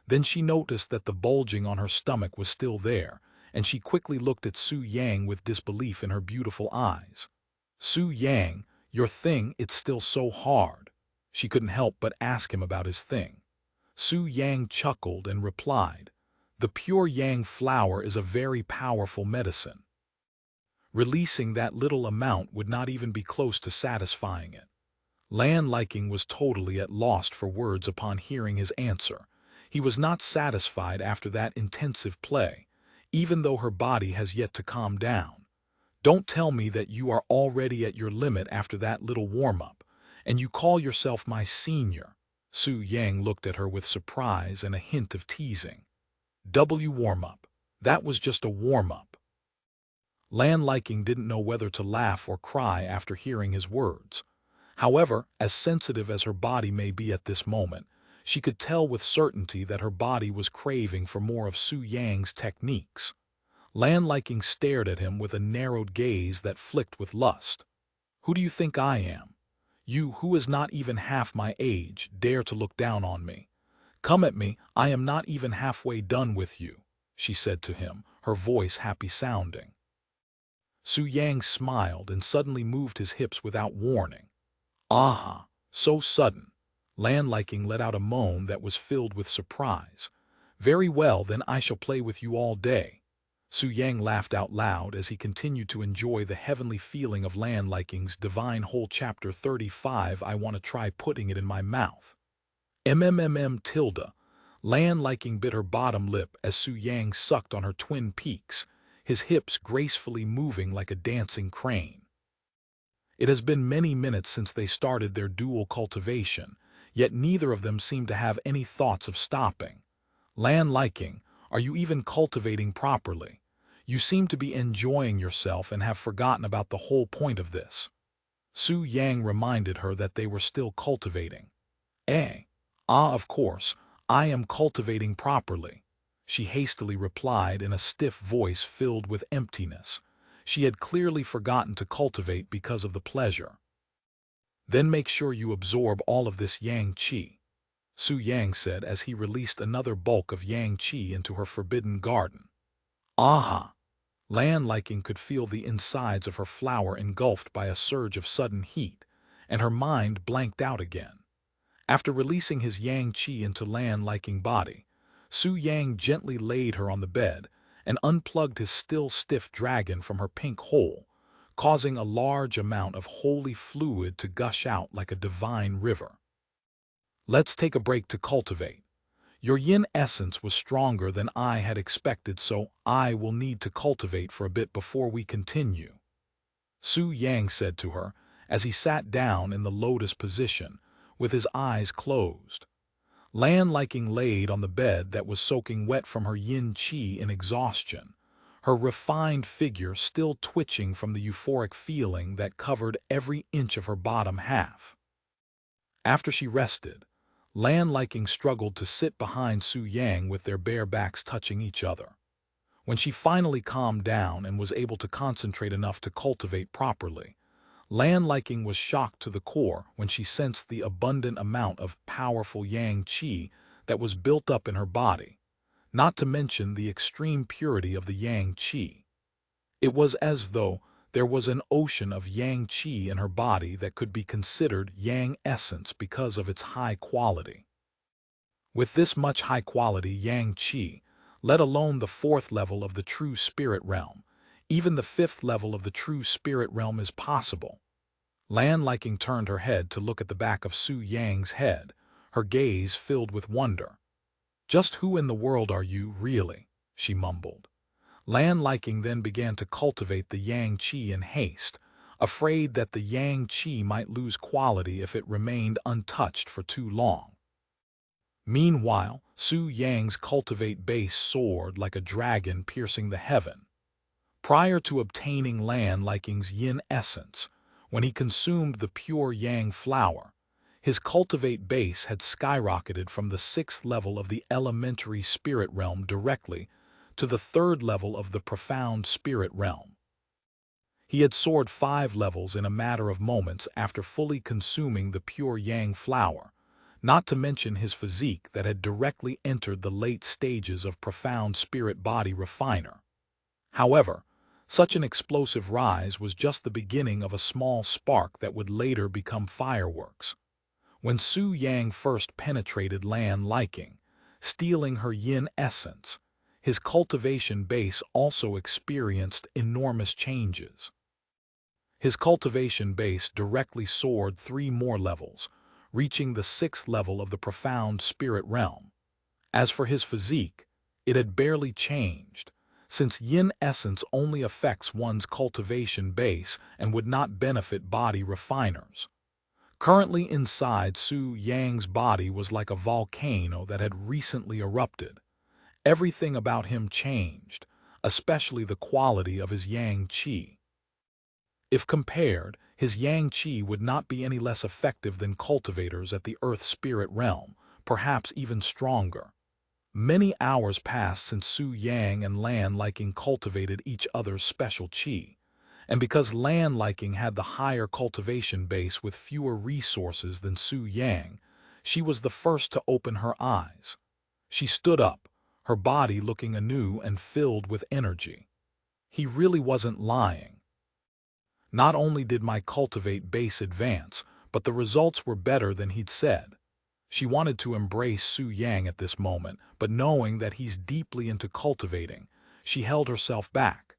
Then she noticed that the bulging on her stomach was still there, and she quickly looked at Su Yang with disbelief in her beautiful eyes. "Su Yang, your thing, it's still so hard." She couldn't help but ask him about his thing. Su Yang chuckled and replied, "The pure yang flower is a very powerful medicine. Releasing that little amount would not even be close to satisfying it." Lan Liking was totally at loss for words upon hearing his answer. He was not satisfied after that intensive play, even though her body has yet to calm down. Don't tell me that you are already at your limit after that little warm-up, and you call yourself my senior." Su Yang looked at her with surprise and a hint of teasing. Warm-up. That was just a warm-up." Lan Liking didn't know whether to laugh or cry after hearing his words. However, as sensitive as her body may be at this moment, she could tell with certainty that her body was craving for more of Su Yang's techniques. Lan Liking stared at him with a narrowed gaze that flicked with lust. "Who do you think I am? You, who is not even half my age, dare to look down on me. Come at me, I am not even halfway done with you," she said to him, her voice happy sounding. Su Yang smiled and suddenly moved his hips without warning. "Aha, so sudden." Lan Liking let out a moan that was filled with surprise. "Very well, then I shall play with you all day." Su Yang laughed out loud as he continued to enjoy the heavenly feeling of Lan Liking's divine whole chapter 35. "I want to try putting it in my mouth." Tilde. Lan Liking bit her bottom lip as Su Yang sucked on her twin peaks, his hips gracefully moving like a dancing crane. It has been many minutes since they started their dual cultivation, yet neither of them seemed to have any thoughts of stopping. "Lan Liking, are you even cultivating properly? You seem to be enjoying yourself and have forgotten about the whole point of this." Su Yang reminded her that they were still cultivating. Of course, I am cultivating properly," she hastily replied in a stiff voice filled with emptiness. She had clearly forgotten to cultivate because of the pleasure. "Then make sure you absorb all of this Yang Qi," Su Yang said as he released another bulk of Yang Qi into her forbidden garden. "Aha!" Lan Liking could feel the insides of her flower engulfed by a surge of sudden heat, and her mind blanked out again. After releasing his Yang Qi into Lan Liking body, Su Yang gently laid her on the bed and unplugged his still stiff dragon from her pink hole, causing a large amount of holy fluid to gush out like a divine river. "Let's take a break to cultivate. Your yin essence was stronger than I had expected, so I will need to cultivate for a bit before we continue," Su Yang said to her as he sat down in the lotus position, with his eyes closed. Lan Liking laid on the bed that was soaking wet from her yin qi in exhaustion, her refined figure still twitching from the euphoric feeling that covered every inch of her bottom half. After she rested, Lan Liking struggled to sit behind Su Yang with their bare backs touching each other. When she finally calmed down and was able to concentrate enough to cultivate properly, Lan Liking was shocked to the core when she sensed the abundant amount of powerful Yang Qi that was built up in her body, not to mention the extreme purity of the Yang Qi. It was as though there was an ocean of Yang Qi in her body that could be considered Yang essence because of its high quality. With this much high-quality Yang Qi, let alone the fourth level of the true spirit realm, even the fifth level of the true spirit realm is possible. Lan Liking turned her head to look at the back of Su Yang's head, her gaze filled with wonder. "Just who in the world are you, really?" she mumbled. Lan Liking then began to cultivate the Yang Qi in haste, afraid that the Yang Qi might lose quality if it remained untouched for too long. Meanwhile, Su Yang's cultivate base soared like a dragon piercing the heaven. Prior to obtaining Lan Liking's yin essence, when he consumed the pure Yang flower, his cultivate base had skyrocketed from the 6th level of the elementary spirit realm directly to the 3rd level of the profound spirit realm. He had soared 5 levels in a matter of moments after fully consuming the pure Yang flower, not to mention his physique that had directly entered the late stages of profound spirit body refiner. However, such an explosive rise was just the beginning of a small spark that would later become fireworks. When Su Yang first penetrated Lan Liking, stealing her yin essence, his cultivation base also experienced enormous changes. His cultivation base directly soared 3 more levels, reaching the 6th level of the profound spirit realm. As for his physique, it had barely changed, since yin essence only affects one's cultivation base and would not benefit body refiners. Currently inside Su Yang's body was like a volcano that had recently erupted. Everything about him changed, especially the quality of his yang qi. If compared, his yang qi would not be any less effective than cultivators at the earth spirit realm, perhaps even stronger. Many hours passed since Su Yang and Lan Liking cultivated each other's special qi, and because Lan Liking had the higher cultivation base with fewer resources than Su Yang, she was the first to open her eyes. She stood up, her body looking anew and filled with energy. He really wasn't lying. Not only did my cultivate base advance, but the results were better than he'd said. She wanted to embrace Su Yang at this moment, but knowing that he's deeply into cultivating, she held herself back.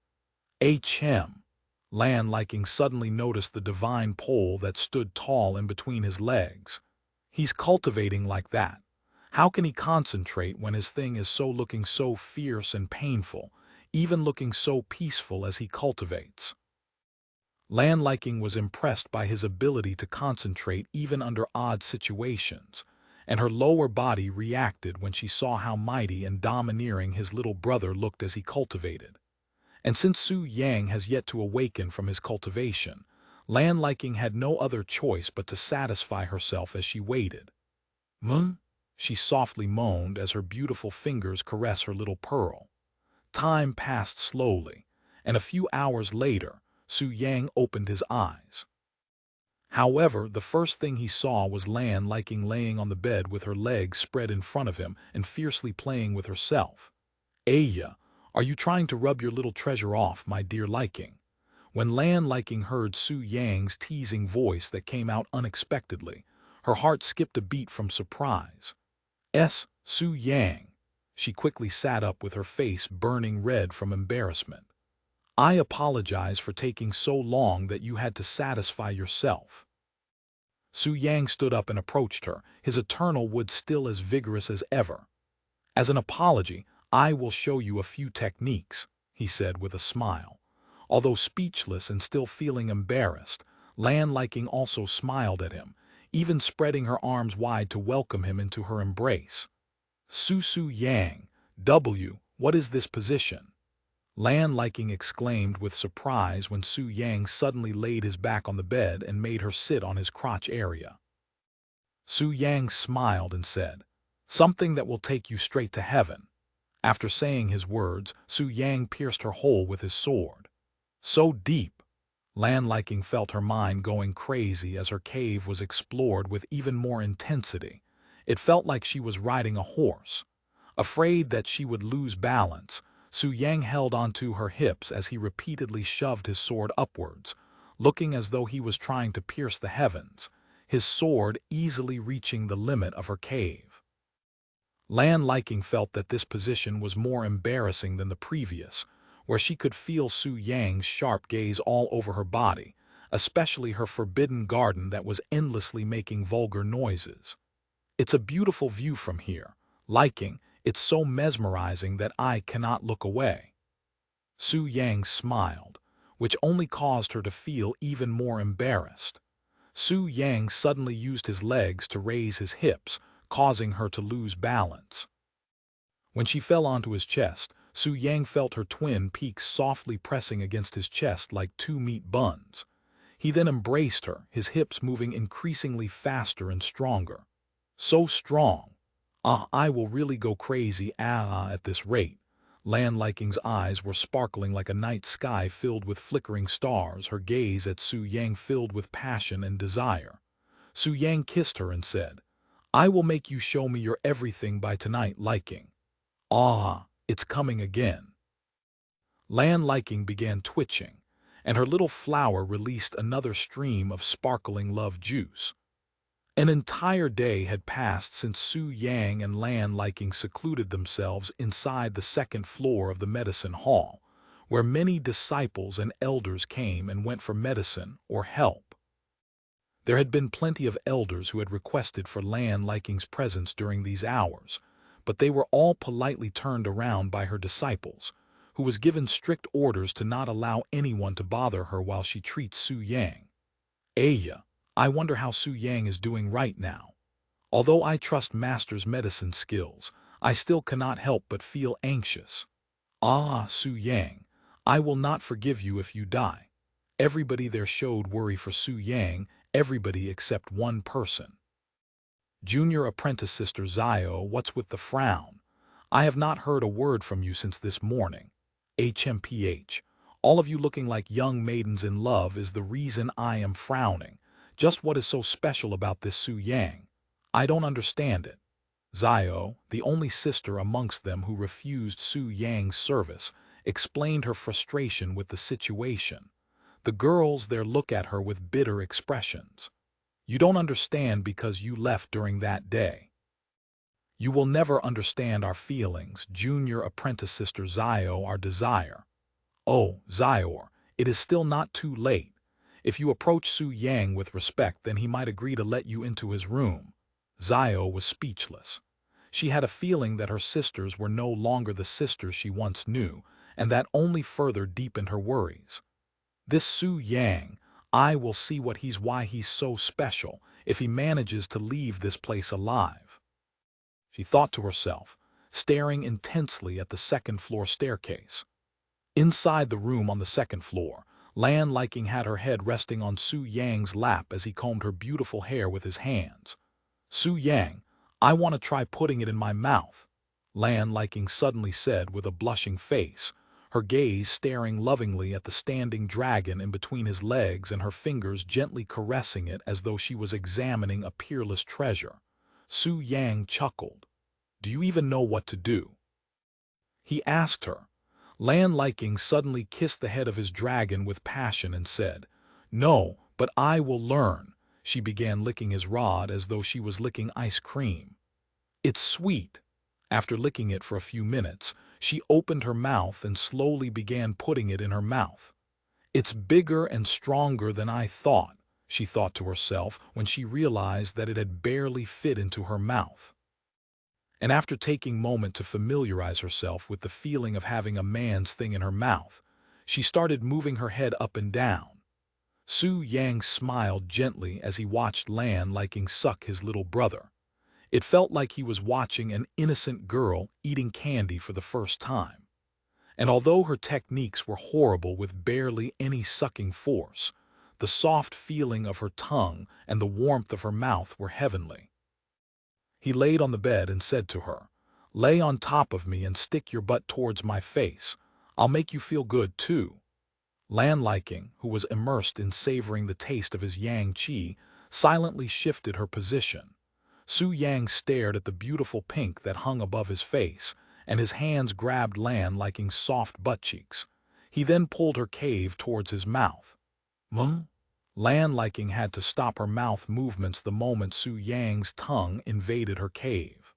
H.M. Lan Liking suddenly noticed the divine pole that stood tall in between his legs. He's cultivating like that. How can he concentrate when his thing is looking so fierce and painful, even looking so peaceful as he cultivates? Lan Liking was impressed by his ability to concentrate even under odd situations, and her lower body reacted when she saw how mighty and domineering his little brother looked as he cultivated. And since Su Yang has yet to awaken from his cultivation, Lan Liking had no other choice but to satisfy herself as she waited. She softly moaned as her beautiful fingers caressed her little pearl. Time passed slowly, and a few hours later, Su Yang opened his eyes. However, the first thing he saw was Lan Liking laying on the bed with her legs spread in front of him and fiercely playing with herself. "Aya, are you trying to rub your little treasure off, my dear Liking?" When Lan Liking heard Su Yang's teasing voice that came out unexpectedly, her heart skipped a beat from surprise. Su Yang." She quickly sat up with her face burning red from embarrassment. "I apologize for taking so long that you had to satisfy yourself." Su Yang stood up and approached her, his eternal wood still as vigorous as ever. "As an apology, I will show you a few techniques," he said with a smile. Although speechless and still feeling embarrassed, Lan Liking also smiled at him, even spreading her arms wide to welcome him into her embrace. Su Yang, what is this position?" Lan Liking exclaimed with surprise when Su Yang suddenly laid his back on the bed and made her sit on his crotch area. Su Yang smiled and said, "Something that will take you straight to heaven." After saying his words, Su Yang pierced her whole with his sword. So deep, Lan Liking felt her mind going crazy as her cave was explored with even more intensity. It felt like she was riding a horse. Afraid that she would lose balance, Su Yang held onto her hips as he repeatedly shoved his sword upwards, looking as though he was trying to pierce the heavens, his sword easily reaching the limit of her cave. Lan Liking felt that this position was more embarrassing than the previous, where she could feel Su Yang's sharp gaze all over her body, especially her forbidden garden that was endlessly making vulgar noises. "It's a beautiful view from here, Liking. It's so mesmerizing that I cannot look away." Su Yang smiled, which only caused her to feel even more embarrassed. Su Yang suddenly used his legs to raise his hips, causing her to lose balance. When she fell onto his chest, Su Yang felt her twin peaks softly pressing against his chest like two meat buns. He then embraced her, his hips moving increasingly faster and stronger. So strong. I will really go crazy at this rate." Lan Liking's eyes were sparkling like a night sky filled with flickering stars, her gaze at Su Yang filled with passion and desire. Su Yang kissed her and said, "I will make you show me your everything by tonight, Liking." It's coming again." Lan Liking began twitching, and her little flower released another stream of sparkling love juice. An entire day had passed since Su Yang and Lan Liking secluded themselves inside the second floor of the medicine hall, where many disciples and elders came and went for medicine or help. There had been plenty of elders who had requested for Lan Liking's presence during these hours, but they were all politely turned around by her disciples, who was given strict orders to not allow anyone to bother her while she treats Su Yang. Aya, I wonder how Su Yang is doing right now. Although I trust Master's medicine skills, I still cannot help but feel anxious. Ah, Su Yang, I will not forgive you if you die. Everybody there showed worry for Su Yang, everybody except one person. Junior apprentice sister Zio, what's with the frown? I have not heard a word from you since this morning. HMPH. All of you looking like young maidens in love is the reason I am frowning. Just what is so special about this Su Yang? I don't understand it. Zio, the only sister amongst them who refused Su Yang's service, explained her frustration with the situation. The girls there look at her with bitter expressions. You don't understand because you left during that day. You will never understand our feelings, junior apprentice sister Zio, our desire. Oh, Zior, it is still not too late. If you approach Su Yang with respect, then he might agree to let you into his room. Zio was speechless. She had a feeling that her sisters were no longer the sisters she once knew, and that only further deepened her worries. This Su Yang, I will see why he's so special, if he manages to leave this place alive. She thought to herself, staring intensely at the second-floor staircase. Inside the room on the second floor, Lan Liking had her head resting on Su Yang's lap as he combed her beautiful hair with his hands. Su Yang, I want to try putting it in my mouth, Lan Liking suddenly said with a blushing face, her gaze staring lovingly at the standing dragon in between his legs and her fingers gently caressing it as though she was examining a peerless treasure. Su Yang chuckled. Do you even know what to do? He asked her. Lan Liking suddenly kissed the head of his dragon with passion and said, No, but I will learn. She began licking his rod as though she was licking ice cream. It's sweet. After licking it for a few minutes, she opened her mouth and slowly began putting it in her mouth. It's bigger and stronger than I thought, she thought to herself when she realized that it had barely fit into her mouth. And after taking a moment to familiarize herself with the feeling of having a man's thing in her mouth, she started moving her head up and down. Su Yang smiled gently as he watched Lan Liking suck his little brother. It felt like he was watching an innocent girl eating candy for the first time. And although her techniques were horrible with barely any sucking force, the soft feeling of her tongue and the warmth of her mouth were heavenly. He laid on the bed and said to her, Lay on top of me and stick your butt towards my face. I'll make you feel good too. Lan Liking, who was immersed in savoring the taste of his yang qi, silently shifted her position. Su Yang stared at the beautiful pink that hung above his face, and his hands grabbed Lan Liking's soft butt cheeks. He then pulled her cave towards his mouth. Lan Liking had to stop her mouth movements the moment Su Yang's tongue invaded her cave.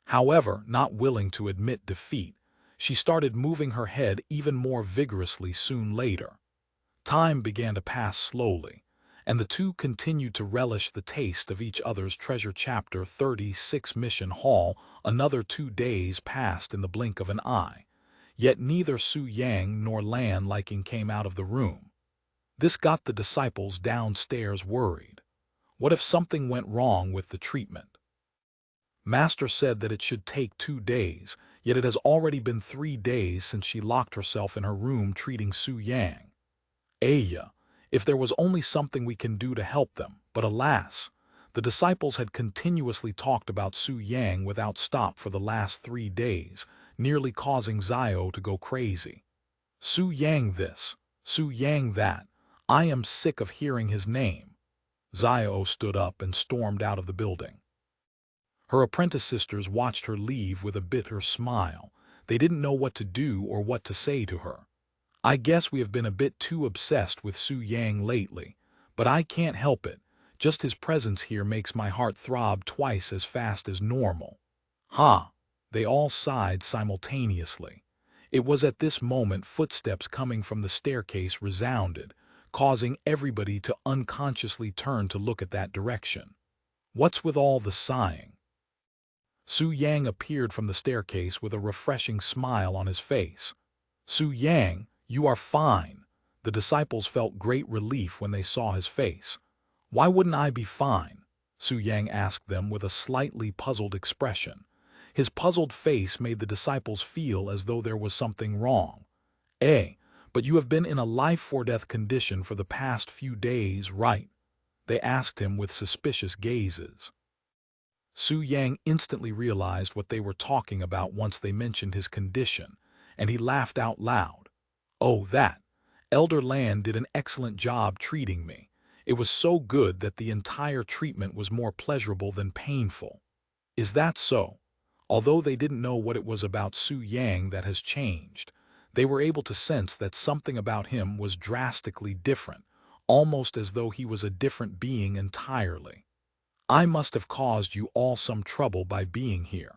However, not willing to admit defeat, she started moving her head even more vigorously soon later. Time began to pass slowly, and the two continued to relish the taste of each other's treasure. Chapter 36 Mission Hall. Another 2 days passed in the blink of an eye, yet neither Su Yang nor Lan Liking came out of the room. This got the disciples downstairs worried. What if something went wrong with the treatment? Master said that it should take 2 days, yet it has already been 3 days since she locked herself in her room treating Su Yang. Aya, if there was only something we can do to help them, but alas, the disciples had continuously talked about Su Yang without stop for the last 3 days, nearly causing Zio to go crazy. Su Yang this, Su Yang that. I am sick of hearing his name. Zio stood up and stormed out of the building. Her apprentice sisters watched her leave with a bitter smile. They didn't know what to do or what to say to her. I guess we have been a bit too obsessed with Su Yang lately, but I can't help it. Just his presence here makes my heart throb twice as fast as normal. Ha! They all sighed simultaneously. It was at this moment footsteps coming from the staircase resounded, causing everybody to unconsciously turn to look at that direction. What's with all the sighing? Su Yang appeared from the staircase with a refreshing smile on his face. Su Yang, you are fine. The disciples felt great relief when they saw his face. Why wouldn't I be fine? Su Yang asked them with a slightly puzzled expression. His puzzled face made the disciples feel as though there was something wrong. But you have been in a life-or-death condition for the past few days, right? They asked him with suspicious gazes. Su Yang instantly realized what they were talking about once they mentioned his condition, and he laughed out loud. Oh, that! Elder Lan did an excellent job treating me. It was so good that the entire treatment was more pleasurable than painful. Is that so? Although they didn't know what it was about Su Yang that has changed, they were able to sense that something about him was drastically different, almost as though he was a different being entirely. I must have caused you all some trouble by being here.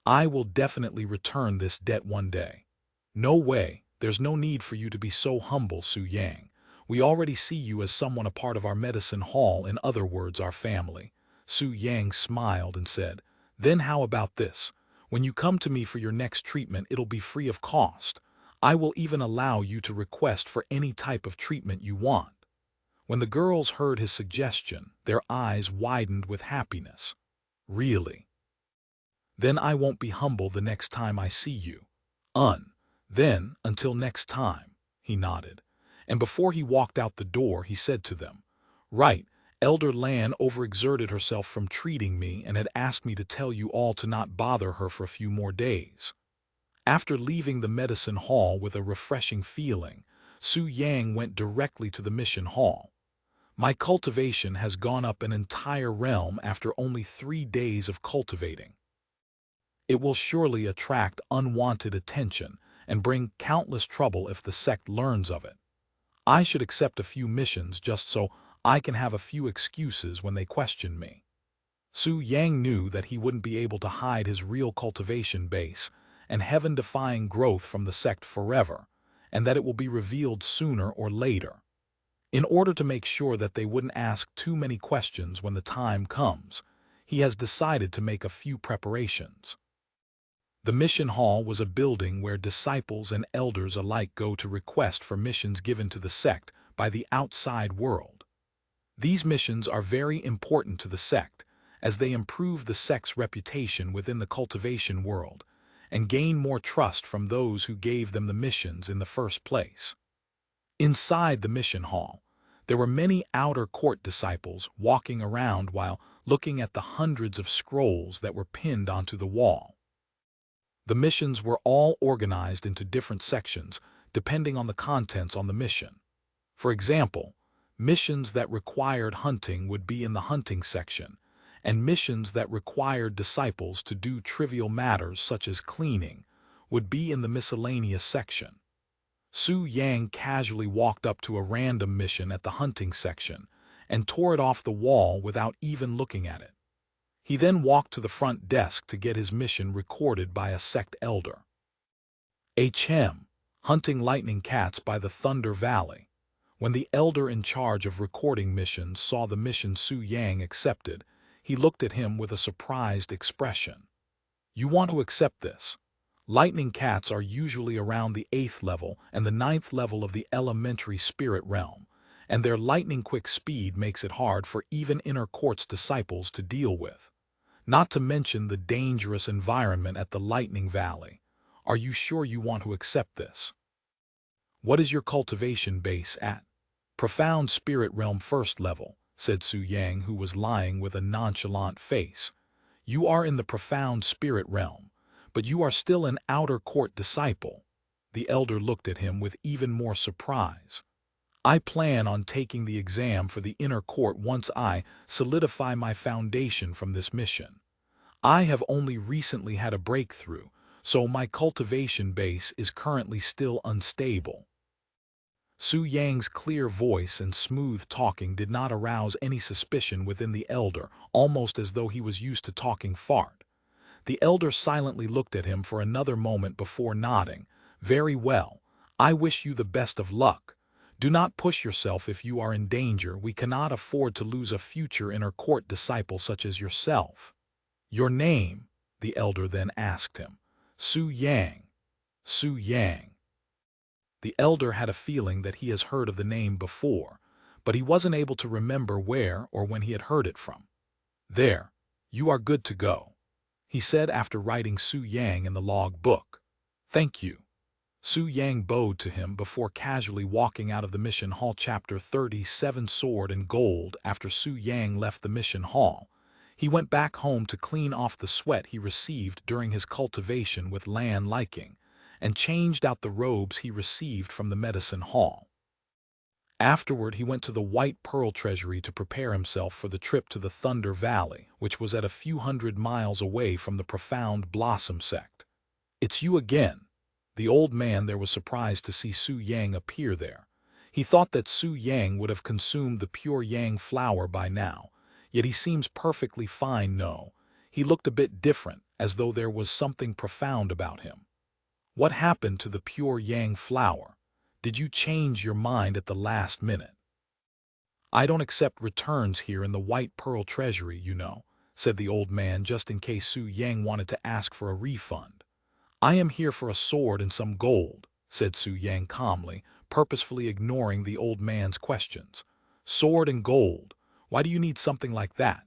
I will definitely return this debt one day. No way, there's no need for you to be so humble, Su Yang. We already see you as someone a part of our medicine hall, in other words, our family. Su Yang smiled and said, then how about this? When you come to me for your next treatment, it'll be free of cost. I will even allow you to request for any type of treatment you want. When the girls heard his suggestion, their eyes widened with happiness. Really? Then I won't be humble the next time I see you. Then, until next time, he nodded. And before he walked out the door, he said to them, right, Elder Lan overexerted herself from treating me and had asked me to tell you all to not bother her for a few more days. After leaving the medicine hall with a refreshing feeling, Su Yang went directly to the mission hall. My cultivation has gone up an entire realm after only 3 days of cultivating. It will surely attract unwanted attention and bring countless trouble if the sect learns of it. I should accept a few missions just so I can have a few excuses when they question me. Su Yang knew that he wouldn't be able to hide his real cultivation base and heaven-defying growth from the sect forever, and that it will be revealed sooner or later. In order to make sure that they wouldn't ask too many questions when the time comes, he has decided to make a few preparations. The mission hall was a building where disciples and elders alike go to request for missions given to the sect by the outside world. These missions are very important to the sect, as they improve the sect's reputation within the cultivation world and gain more trust from those who gave them the missions in the first place. Inside the mission hall, there were many outer court disciples walking around while looking at the hundreds of scrolls that were pinned onto the wall. The missions were all organized into different sections depending on the contents on the mission. For example, missions that required hunting would be in the hunting section, and missions that required disciples to do trivial matters such as cleaning would be in the miscellaneous section. Su Yang casually walked up to a random mission at the hunting section and tore it off the wall without even looking at it. He then walked to the front desk to get his mission recorded by a sect elder. Hunting lightning cats by the Thunder Valley. When the elder in charge of recording missions saw the mission Su Yang accepted, he looked at him with a surprised expression. You want to accept this? Lightning cats are usually around the 8th level and the 9th level of the elementary spirit realm, and their lightning-quick speed makes it hard for even inner court's disciples to deal with. Not to mention the dangerous environment at the Lightning Valley. Are you sure you want to accept this? What is your cultivation base at? Profound Spirit Realm 1st level, said Su Yang, who was lying with a nonchalant face. You are in the Profound Spirit Realm, but you are still an outer court disciple. The elder looked at him with even more surprise. I plan on taking the exam for the inner court once I solidify my foundation from this mission. I have only recently had a breakthrough, so my cultivation base is currently still unstable. Su Yang's clear voice and smooth talking did not arouse any suspicion within the elder, almost as though he was used to talking fart. The elder silently looked at him for another moment before nodding. Very well. I wish you the best of luck. Do not push yourself if you are in danger. We cannot afford to lose a future inner court disciple such as yourself. Your name? The elder then asked him. Su Yang. Su Yang. The elder had a feeling that he has heard of the name before, but he wasn't able to remember where or when he had heard it from. "There, you are good to go," he said after writing Su Yang in the log book. "Thank you." Su Yang bowed to him before casually walking out of the mission hall. Chapter 37 Sword and Gold. After Su Yang left the mission hall, he went back home to clean off the sweat he received during his cultivation with Lan Liking, and changed out the robes he received from the medicine hall. Afterward, he went to the White Pearl Treasury to prepare himself for the trip to the Thunder Valley, which was at a few hundred miles away from the Profound Blossom Sect. "It's you again." The old man there was surprised to see Su Yang appear there. He thought that Su Yang would have consumed the pure Yang flower by now, yet he seems perfectly fine. No, he looked a bit different, as though there was something profound about him. "What happened to the pure Yang flower? Did you change your mind at the last minute?" "I don't accept returns here in the White Pearl Treasury, you know," said the old man, just in case Su Yang wanted to ask for a refund. "I am here for a sword and some gold," said Su Yang calmly, purposefully ignoring the old man's questions. "Sword and gold? Why do you need something like that?"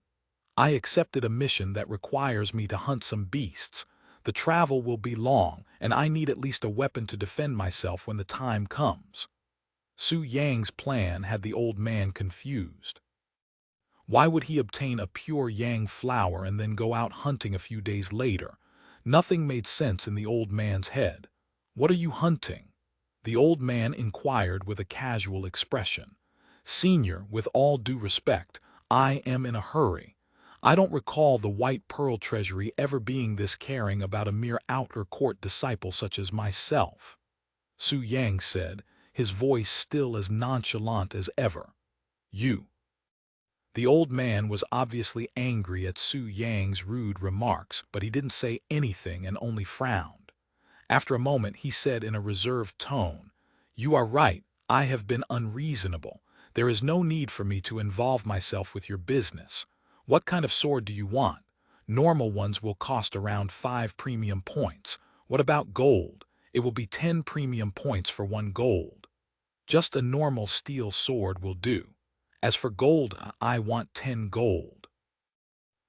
"I accepted a mission that requires me to hunt some beasts. The travel will be long, and I need at least a weapon to defend myself when the time comes." Su Yang's plan had the old man confused. Why would he obtain a pure Yang flower and then go out hunting a few days later? Nothing made sense in the old man's head. "What are you hunting?" the old man inquired with a casual expression. "Senior, with all due respect, I am in a hurry. I don't recall the White Pearl Treasury ever being this caring about a mere outer court disciple such as myself," Su Yang said, his voice still as nonchalant as ever. "You." The old man was obviously angry at Su Yang's rude remarks, but he didn't say anything and only frowned. After a moment he said in a reserved tone, "You are right, I have been unreasonable. There is no need for me to involve myself with your business. What kind of sword do you want? Normal ones will cost around 5 premium points. What about gold? It will be 10 premium points for 1 gold. Just a normal steel sword will do. As for gold, I want 10 gold."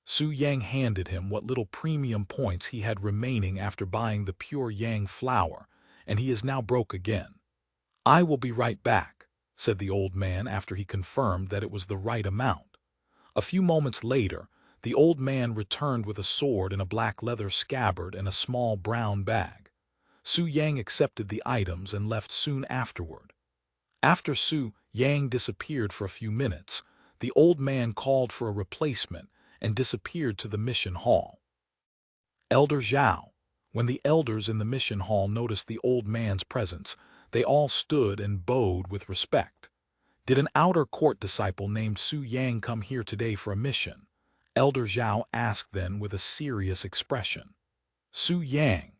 Su Yang handed him what little premium points he had remaining after buying the pure Yang flower, and he is now broke again. "I will be right back," said the old man after he confirmed that it was the right amount. A few moments later, the old man returned with a sword in a black leather scabbard and a small brown bag. Su Yang accepted the items and left soon afterward. After Su Yang disappeared for a few minutes, the old man called for a replacement and disappeared to the mission hall. Elder Zhao. When the elders in the mission hall noticed the old man's presence, they all stood and bowed with respect. "Did an outer court disciple named Su Yang come here today for a mission?" Elder Zhao asked then with a serious expression. "Su Yang.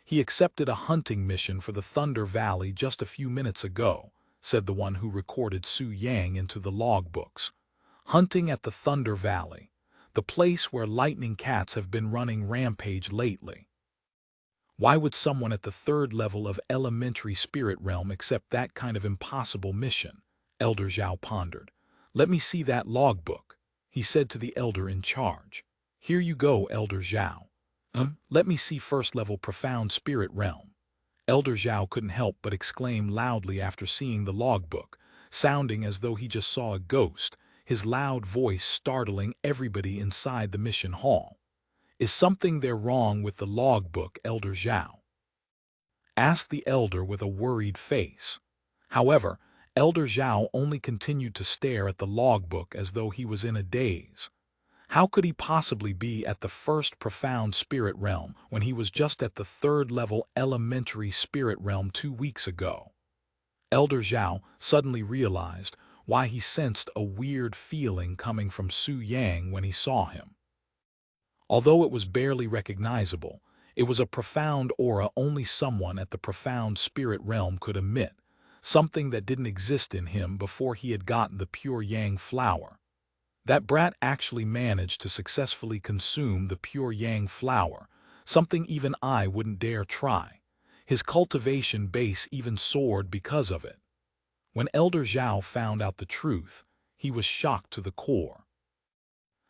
He accepted a hunting mission for the Thunder Valley just a few minutes ago," said the one who recorded Su Yang into the logbooks. "Hunting at the Thunder Valley, the place where lightning cats have been running rampage lately." Why would someone at the 3rd level of elementary spirit realm accept that kind of impossible mission? Elder Zhao pondered. "Let me see that logbook," he said to the elder in charge. "Here you go, Elder Zhao." Let me see 1st level profound spirit realm." Elder Zhao couldn't help but exclaim loudly after seeing the logbook, sounding as though he just saw a ghost, his loud voice startling everybody inside the mission hall. "Is something there wrong with the logbook, Elder Zhao?" asked the elder with a worried face. However, Elder Zhao only continued to stare at the logbook as though he was in a daze. How could he possibly be at the 1st profound spirit realm when he was just at the 3rd level elementary spirit realm 2 weeks ago? Elder Zhao suddenly realized why he sensed a weird feeling coming from Su Yang when he saw him. Although it was barely recognizable, it was a profound aura only someone at the profound spirit realm could emit, something that didn't exist in him before he had gotten the pure Yang flower. That brat actually managed to successfully consume the pure Yang flower, something even I wouldn't dare try. His cultivation base even soared because of it. When Elder Zhao found out the truth, he was shocked to the core.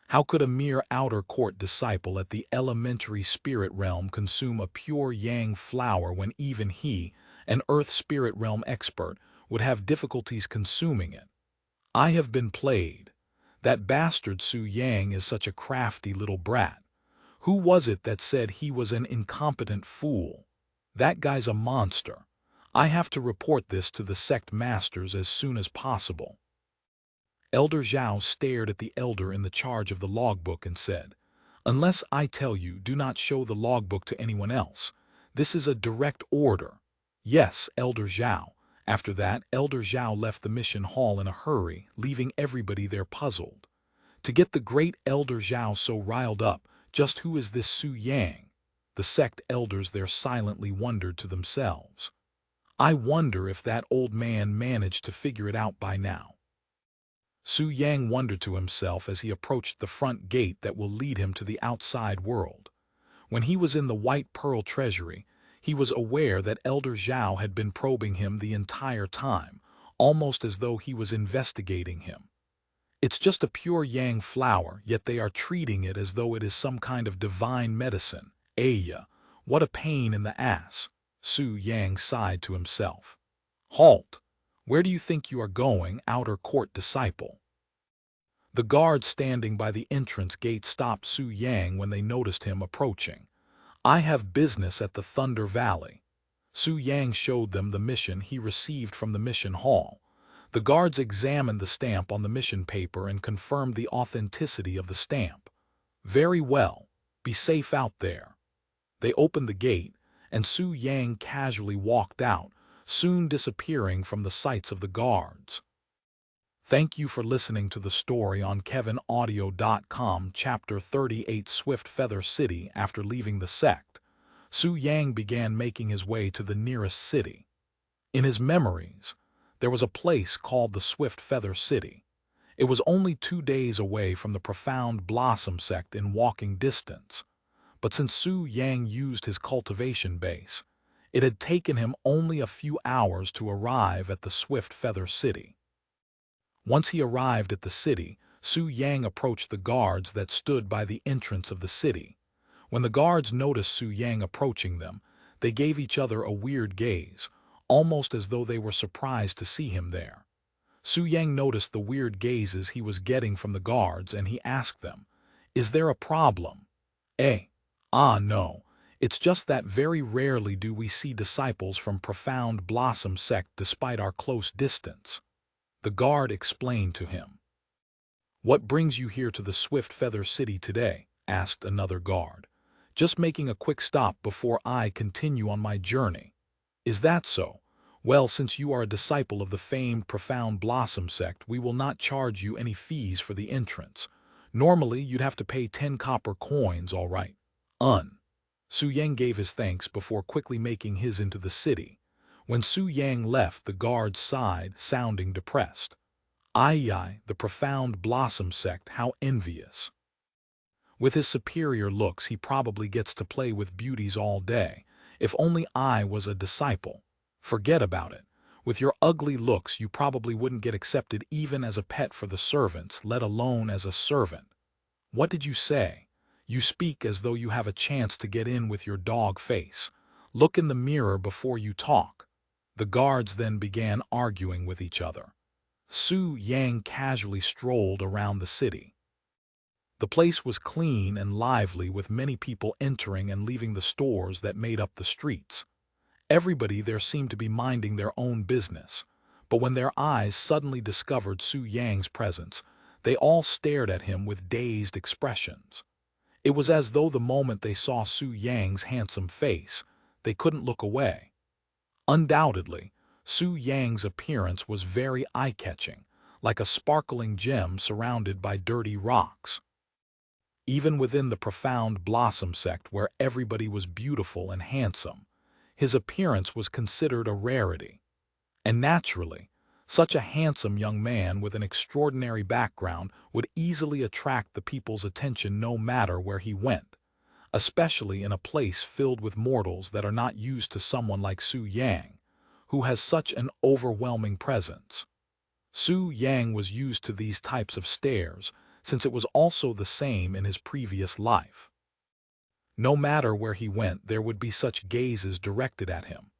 How could a mere outer court disciple at the elementary spirit realm consume a pure yang flower when even he, an earth spirit realm expert, would have difficulties consuming it? I have been played. That bastard Su Yang is such a crafty little brat. Who was it that said he was an incompetent fool? That guy's a monster. I have to report this to the sect masters as soon as possible. Elder Zhao stared at the elder in the charge of the logbook and said, "Unless I tell you, do not show the logbook to anyone else. This is a direct order." "Yes, Elder Zhao." After that, Elder Zhao left the mission hall in a hurry, leaving everybody there puzzled. To get the great Elder Zhao so riled up, just who is this Su Yang? The sect elders there silently wondered to themselves. I wonder if that old man managed to figure it out by now. Su Yang wondered to himself as he approached the front gate that will lead him to the outside world. When he was in the White Pearl Treasury, he was aware that Elder Zhao had been probing him the entire time, almost as though he was investigating him. It's just a pure yang flower, yet they are treating it as though it is some kind of divine medicine. Aya, what a pain in the ass. Su Yang sighed to himself. Halt! Where do you think you are going, outer court disciple? The guards standing by the entrance gate stopped Su Yang when they noticed him approaching. I have business at the Thunder Valley. Su Yang showed them the mission he received from the mission hall. The guards examined the stamp on the mission paper and confirmed the authenticity of the stamp. Very well. Be safe out there. They opened the gate, and Su Yang casually walked out, soon disappearing from the sights of the guards. Thank you for listening to the story on KevinAudio.com, Chapter 38, Swift Feather City. After leaving the sect, Su Yang began making his way to the nearest city. In his memories, there was a place called the Swift Feather City. It was only 2 days away from the Profound Blossom Sect in walking distance. But since Su Yang used his cultivation base, it had taken him only a few hours to arrive at the Swift Feather City. Once he arrived at the city, Su Yang approached the guards that stood by the entrance of the city. When the guards noticed Su Yang approaching them, they gave each other a weird gaze, almost as though they were surprised to see him there. Su Yang noticed the weird gazes he was getting from the guards, and he asked them, "Is there a problem?" No. It's just that very rarely do we see disciples from Profound Blossom Sect despite our close distance. The guard explained to him. "What brings you here to the Swift Feather City today?" asked another guard. "Just making a quick stop before I continue on my journey." "Is that so? Well, since you are a disciple of the famed Profound Blossom Sect, we will not charge you any fees for the entrance. Normally, you'd have to pay 10 copper coins, all right." Su Yang gave his thanks before quickly making his into the city. When Su Yang left, the guard sighed, sounding depressed. The Profound Blossom Sect, how envious. With his superior looks, he probably gets to play with beauties all day. If only I was a disciple. Forget about it. With your ugly looks, you probably wouldn't get accepted even as a pet for the servants, let alone as a servant. What did you say? You speak as though you have a chance to get in with your dog face. Look in the mirror before you talk. The guards then began arguing with each other. Su Yang casually strolled around the city. The place was clean and lively, with many people entering and leaving the stores that made up the streets. Everybody there seemed to be minding their own business, but when their eyes suddenly discovered Su Yang's presence, they all stared at him with dazed expressions. It was as though the moment they saw Su Yang's handsome face, they couldn't look away. Undoubtedly, Su Yang's appearance was very eye-catching, like a sparkling gem surrounded by dirty rocks. Even within the Profound Blossom Sect, where everybody was beautiful and handsome, his appearance was considered a rarity. And naturally, such a handsome young man with an extraordinary background would easily attract the people's attention no matter where he went. especially in a place filled with mortals that are not used to someone like Su Yang, who has such an overwhelming presence. Su Yang was used to these types of stares, since it was also the same in his previous life. No matter where he went, there would be such gazes directed at him.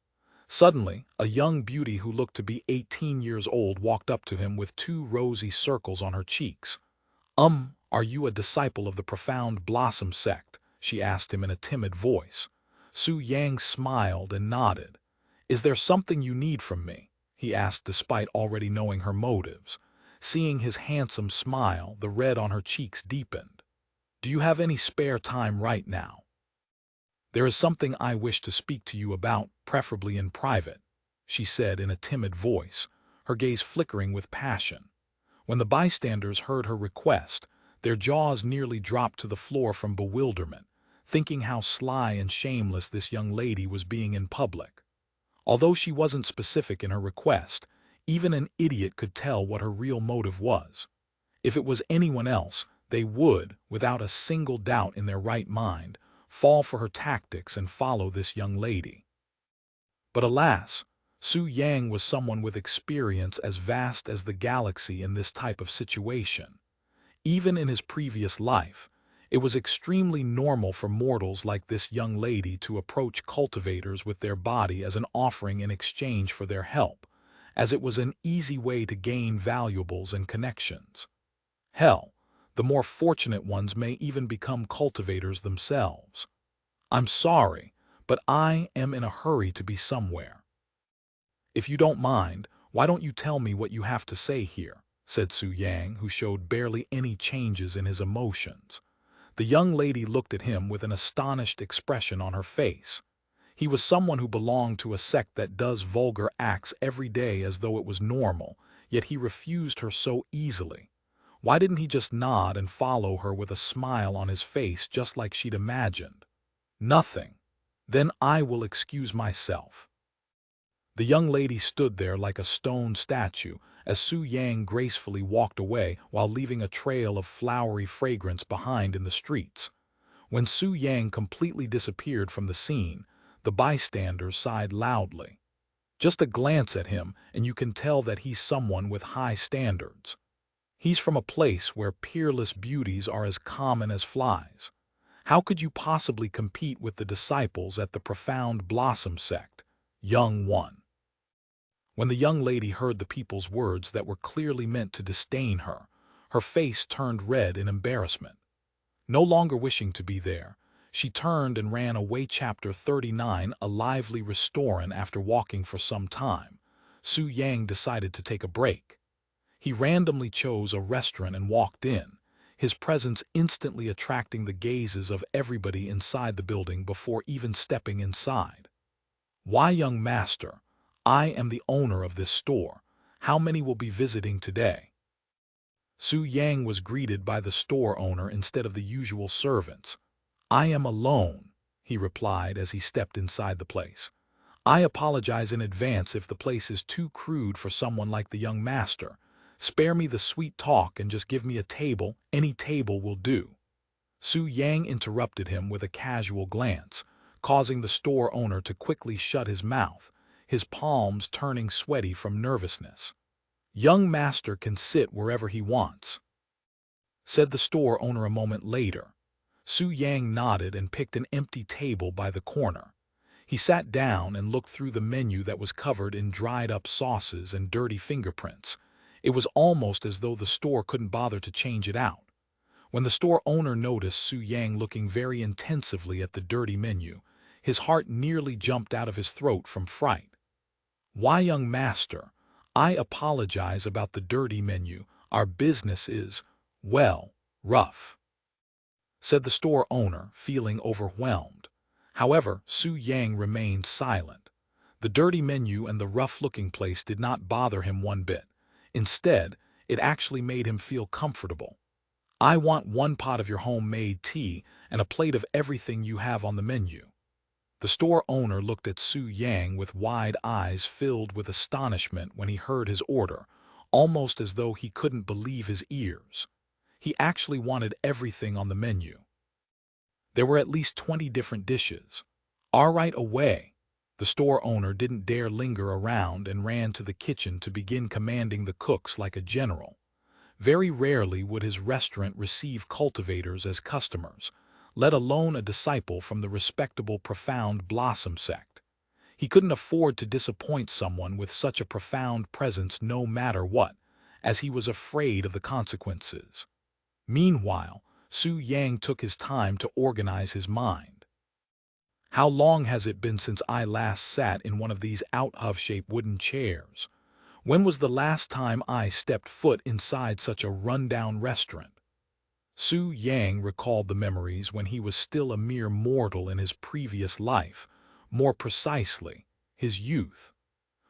Suddenly, a young beauty who looked to be 18 years old walked up to him with two rosy circles on her cheeks. Are you a disciple of the Profound Blossom Sect?" she asked him in a timid voice. Su Yang smiled and nodded. "Is there something you need from me?" he asked despite already knowing her motives. Seeing his handsome smile, the red on her cheeks deepened. "Do you have any spare time right now? There is something I wish to speak to you about, preferably in private," she said in a timid voice, her gaze flickering with passion. When the bystanders heard her request, their jaws nearly dropped to the floor from bewilderment, thinking how sly and shameless this young lady was being in public. Although she wasn't specific in her request, even an idiot could tell what her real motive was. If it was anyone else, they would, without a single doubt in their right mind, fall for her tactics and follow this young lady. But alas, Su Yang was someone with experience as vast as the galaxy in this type of situation. Even in his previous life, it was extremely normal for mortals like this young lady to approach cultivators with their body as an offering in exchange for their help, as it was an easy way to gain valuables and connections. Hell, the more fortunate ones may even become cultivators themselves. "I'm sorry, but I am in a hurry to be somewhere. If you don't mind, why don't you tell me what you have to say here?" said Su Yang, who showed barely any changes in his emotions. The young lady looked at him with an astonished expression on her face. He was someone who belonged to a sect that does vulgar acts every day as though it was normal, yet he refused her so easily. Why didn't he just nod and follow her with a smile on his face just like she'd imagined? "Nothing. Then I will excuse myself." The young lady stood there like a stone statue as Su Yang gracefully walked away while leaving a trail of flowery fragrance behind in the streets. When Su Yang completely disappeared from the scene, the bystanders sighed loudly. Just a glance at him and you can tell that he's someone with high standards. He's from a place where peerless beauties are as common as flies. How could you possibly compete with the disciples at the Profound Blossom Sect, young one? When the young lady heard the people's words that were clearly meant to disdain her, her face turned red in embarrassment. No longer wishing to be there, she turned and ran away. Chapter 39. A lively restaurant. After walking for some time, Su Yang decided to take a break. He randomly chose a restaurant and walked in, his presence instantly attracting the gazes of everybody inside the building before even stepping inside. "Why, young master, I am the owner of this store. How many will be visiting today?" Su Yang was greeted by the store owner instead of the usual servants. "I am alone," he replied as he stepped inside the place. "I apologize in advance if the place is too crude for someone like the young master. Spare me the sweet talk and just give me a table. Any table will do." Su Yang interrupted him with a casual glance, causing the store owner to quickly shut his mouth, his palms turning sweaty from nervousness. "Young master can sit wherever he wants," said the store owner a moment later. Su Yang nodded and picked an empty table by the corner. He sat down and looked through the menu that was covered in dried-up sauces and dirty fingerprints. It was almost as though the store couldn't bother to change it out. When the store owner noticed Su Yang looking very intensively at the dirty menu, his heart nearly jumped out of his throat from fright. "Why, young master, I apologize about the dirty menu. Our business is, well, rough," said the store owner, feeling overwhelmed. However, Su Yang remained silent. The dirty menu and the rough-looking place did not bother him one bit. Instead, it actually made him feel comfortable. "I want 1 pot of your homemade tea and a plate of everything you have on the menu." The store owner looked at Su Yang with wide eyes filled with astonishment when he heard his order, almost as though he couldn't believe his ears. He actually wanted everything on the menu. There were at least 20 different dishes. All right, away. The store owner didn't dare linger around and ran to the kitchen to begin commanding the cooks like a general. Very rarely would his restaurant receive cultivators as customers, let alone a disciple from the respectable Profound Blossom Sect. He couldn't afford to disappoint someone with such a profound presence no matter what, as he was afraid of the consequences. Meanwhile, Su Yang took his time to organize his mind. How long has it been since I last sat in one of these out-of-shape wooden chairs? When was the last time I stepped foot inside such a rundown restaurant? Su Yang recalled the memories when he was still a mere mortal in his previous life, more precisely, his youth.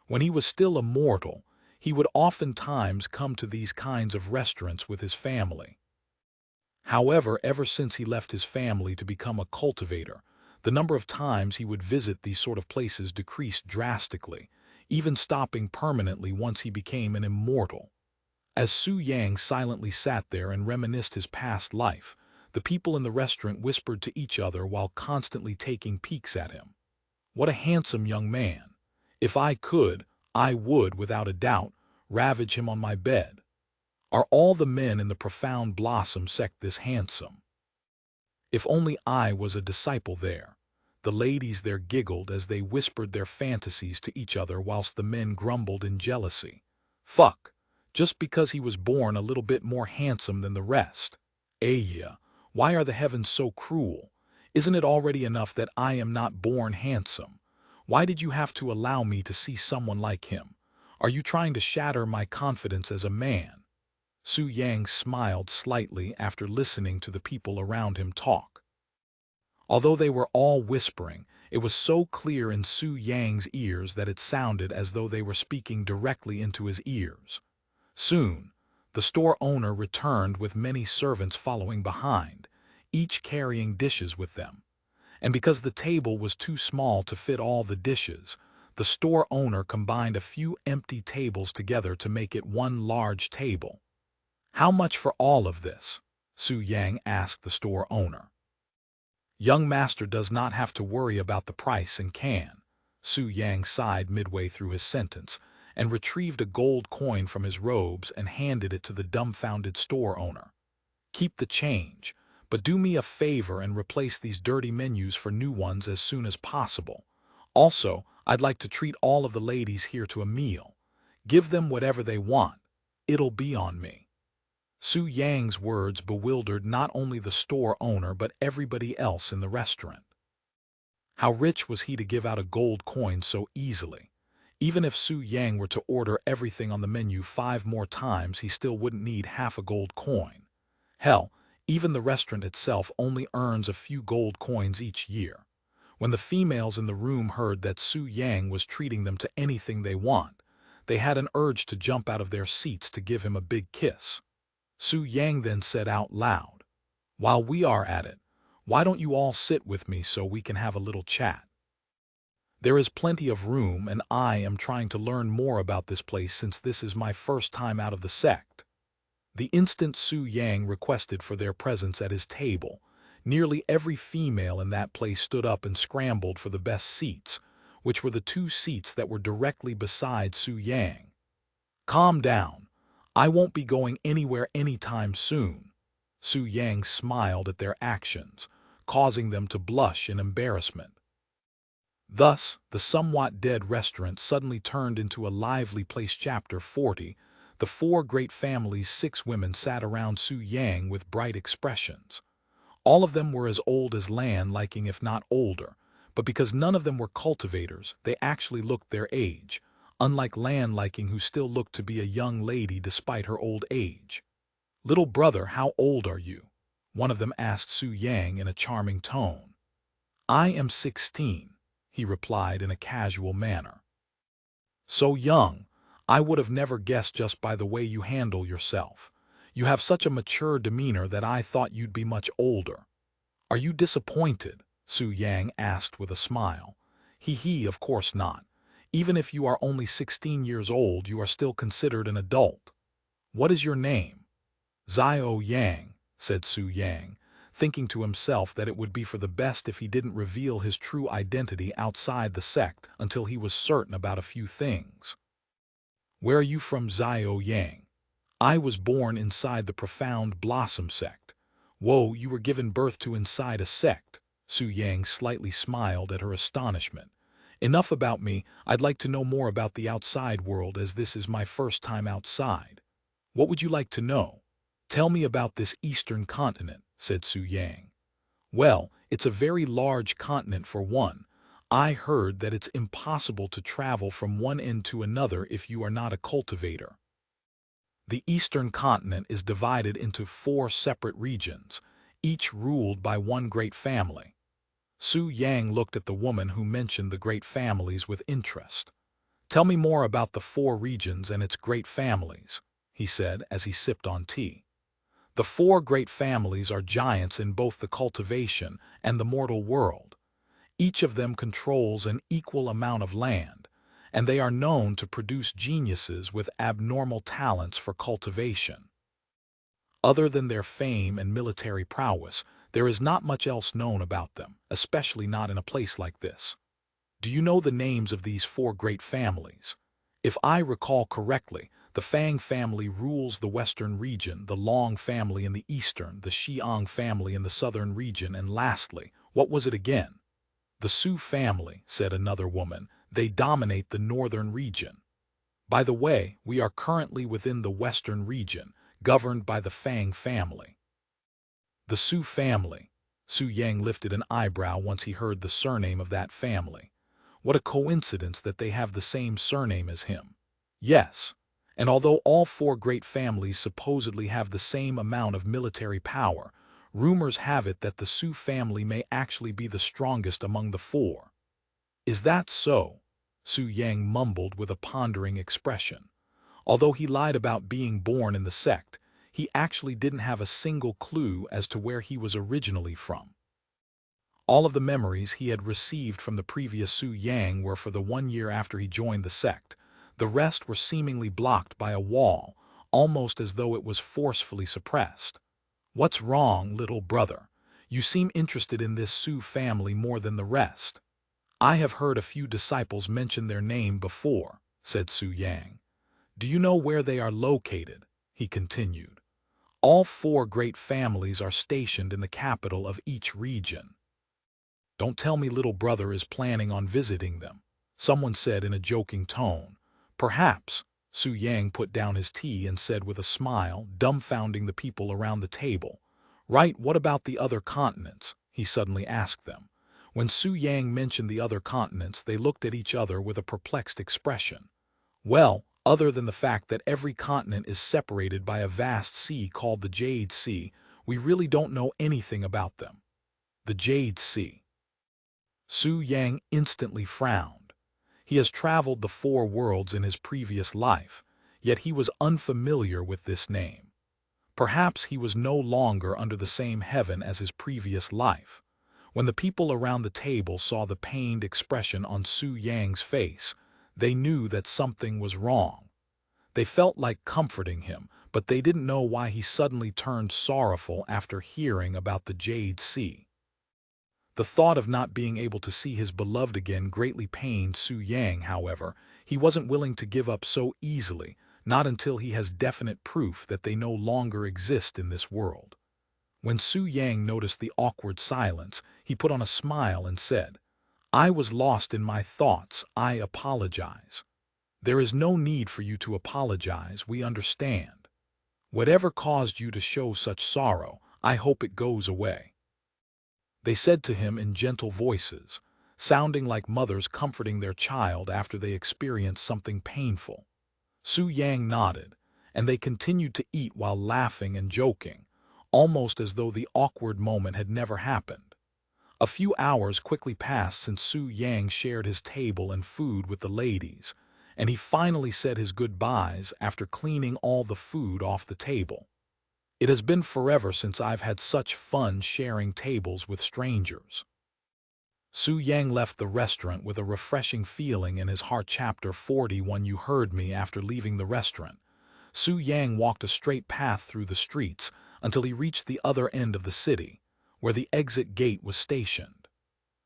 When he was still a mortal, he would oftentimes come to these kinds of restaurants with his family. However, ever since he left his family to become a cultivator, the number of times he would visit these sort of places decreased drastically, even stopping permanently once he became an immortal. As Su Yang silently sat there and reminisced his past life, the people in the restaurant whispered to each other while constantly taking peeks at him. What a handsome young man! If I could, I would, without a doubt, ravage him on my bed. Are all the men in the Profound Blossom Sect this handsome? If only I was a disciple there. The ladies there giggled as they whispered their fantasies to each other whilst the men grumbled in jealousy. Fuck, just because he was born a little bit more handsome than the rest. Yeah, why are the heavens so cruel? Isn't it already enough that I am not born handsome? Why did you have to allow me to see someone like him? Are you trying to shatter my confidence as a man? Su Yang smiled slightly after listening to the people around him talk. Although they were all whispering, it was so clear in Su Yang's ears that it sounded as though they were speaking directly into his ears. Soon, the store owner returned with many servants following behind, each carrying dishes with them. And because the table was too small to fit all the dishes, the store owner combined a few empty tables together to make it one large table. How much for all of this? Su Yang asked the store owner. Young master does not have to worry about the price and can. Su Yang sighed midway through his sentence and retrieved a gold coin from his robes and handed it to the dumbfounded store owner. Keep the change, but do me a favor and replace these dirty menus for new ones as soon as possible. Also, I'd like to treat all of the ladies here to a meal. Give them whatever they want. It'll be on me. Su Yang's words bewildered not only the store owner but everybody else in the restaurant. How rich was he to give out a gold coin so easily? Even if Su Yang were to order everything on the menu 5 more times, he still wouldn't need half a gold coin. Hell, even the restaurant itself only earns a few gold coins each year. When the females in the room heard that Su Yang was treating them to anything they want, they had an urge to jump out of their seats to give him a big kiss. Su Yang then said out loud, "While we are at it, why don't you all sit with me so we can have a little chat? There is plenty of room and I am trying to learn more about this place since this is my first time out of the sect." The instant Su Yang requested for their presence at his table, nearly every female in that place stood up and scrambled for the best seats, which were the 2 seats that were directly beside Su Yang. Calm down. I won't be going anywhere anytime soon. Su Yang smiled at their actions, causing them to blush in embarrassment. Thus, the somewhat dead restaurant suddenly turned into a lively place. Chapter 40. The 4 great families. 6 women sat around Su Yang with bright expressions. All of them were as old as Lan Liking, if not older, but because none of them were cultivators, they actually looked their age, unlike Lan Liking, who still looked to be a young lady despite her old age. "Little brother, how old are you?" one of them asked Su Yang in a charming tone. "I am 16, he replied in a casual manner. "So young, I would have never guessed just by the way you handle yourself. You have such a mature demeanor that I thought you'd be much older." "Are you disappointed?" Su Yang asked with a smile. He, of course not. Even if you are only 16 years old, you are still considered an adult. "What is your name?" "Xiao Yang," said Su Yang. thinking to himself that it would be for the best if he didn't reveal his true identity outside the sect until he was certain about a few things. Where are you from, Xiao Yang? I was born inside the Profound Blossom Sect. Whoa, you were given birth to inside a sect? Su Yang slightly smiled at her astonishment. Enough about me, I'd like to know more about the outside world as this is my first time outside. What would you like to know? Tell me about this eastern continent, said Su Yang. Well, it's a very large continent for one. I heard that it's impossible to travel from one end to another if you are not a cultivator. The eastern continent is divided into 4 separate regions, each ruled by one great family. Su Yang looked at the woman who mentioned the great families with interest. Tell me more about the 4 regions and its great families, he said as he sipped on tea. The 4 great families are giants in both the cultivation and the mortal world. Each of them controls an equal amount of land, and they are known to produce geniuses with abnormal talents for cultivation. Other than their fame and military prowess, there is not much else known about them, especially not in a place like this. Do you know the names of these 4 great families? If I recall correctly, the Fang family rules the western region, the Long family in the eastern, the Xiang family in the southern region, and lastly, what was it again? The Su family, said another woman, they dominate the northern region. By the way, we are currently within the western region, governed by the Fang family. The Su family. Su Yang lifted an eyebrow once he heard the surname of that family. What a coincidence that they have the same surname as him. Yes, and although all 4 great families supposedly have the same amount of military power, rumors have it that the Su family may actually be the strongest among the 4. Is that so? Su Yang mumbled with a pondering expression. Although he lied about being born in the sect, he actually didn't have a single clue as to where he was originally from. All of the memories he had received from the previous Su Yang were for the 1 year after he joined the sect. The rest were seemingly blocked by a wall, almost as though it was forcefully suppressed. What's wrong, little brother? You seem interested in this Su family more than the rest. I have heard a few disciples mention their name before, said Su Yang. Do you know where they are located? He continued. All 4 great families are stationed in the capital of each region. Don't tell me little brother is planning on visiting them, someone said in a joking tone. Perhaps. Su Yang put down his tea and said with a smile, dumbfounding the people around the table. Right, what about the other continents? He suddenly asked them. When Su Yang mentioned the other continents, they looked at each other with a perplexed expression. Well, other than the fact that every continent is separated by a vast sea called the Jade Sea, we really don't know anything about them. The Jade Sea. Su Yang instantly frowned. He has traveled the 4 worlds in his previous life, yet he was unfamiliar with this name. Perhaps he was no longer under the same heaven as his previous life. When the people around the table saw the pained expression on Su Yang's face, they knew that something was wrong. They felt like comforting him, but they didn't know why he suddenly turned sorrowful after hearing about the Jade Sea. The thought of not being able to see his beloved again greatly pained Su Yang, however. He wasn't willing to give up so easily, not until he has definite proof that they no longer exist in this world. When Su Yang noticed the awkward silence, he put on a smile and said, I was lost in my thoughts, I apologize. There is no need for you to apologize, we understand. Whatever caused you to show such sorrow, I hope it goes away. They said to him in gentle voices, sounding like mothers comforting their child after they experience something painful. Su Yang nodded, and they continued to eat while laughing and joking, almost as though the awkward moment had never happened. A few hours quickly passed since Su Yang shared his table and food with the ladies, and he finally said his goodbyes after cleaning all the food off the table. It has been forever since I've had such fun sharing tables with strangers. Su Yang left the restaurant with a refreshing feeling in his heart. Chapter 41. You heard me. After leaving the restaurant, Su Yang walked a straight path through the streets until he reached the other end of the city. where the exit gate was stationed.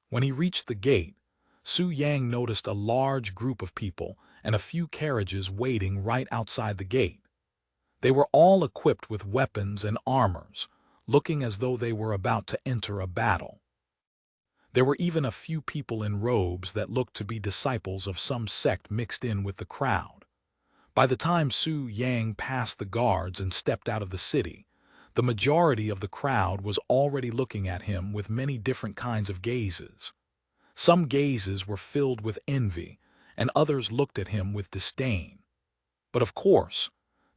When he reached the gate, Su Yang noticed a large group of people and a few carriages waiting right outside the gate. They were all equipped with weapons and armors, looking as though they were about to enter a battle. There were even a few people in robes that looked to be disciples of some sect mixed in with the crowd. By the time Su Yang passed the guards and stepped out of the city, the majority of the crowd was already looking at him with many different kinds of gazes. Some gazes were filled with envy, and others looked at him with disdain. But of course,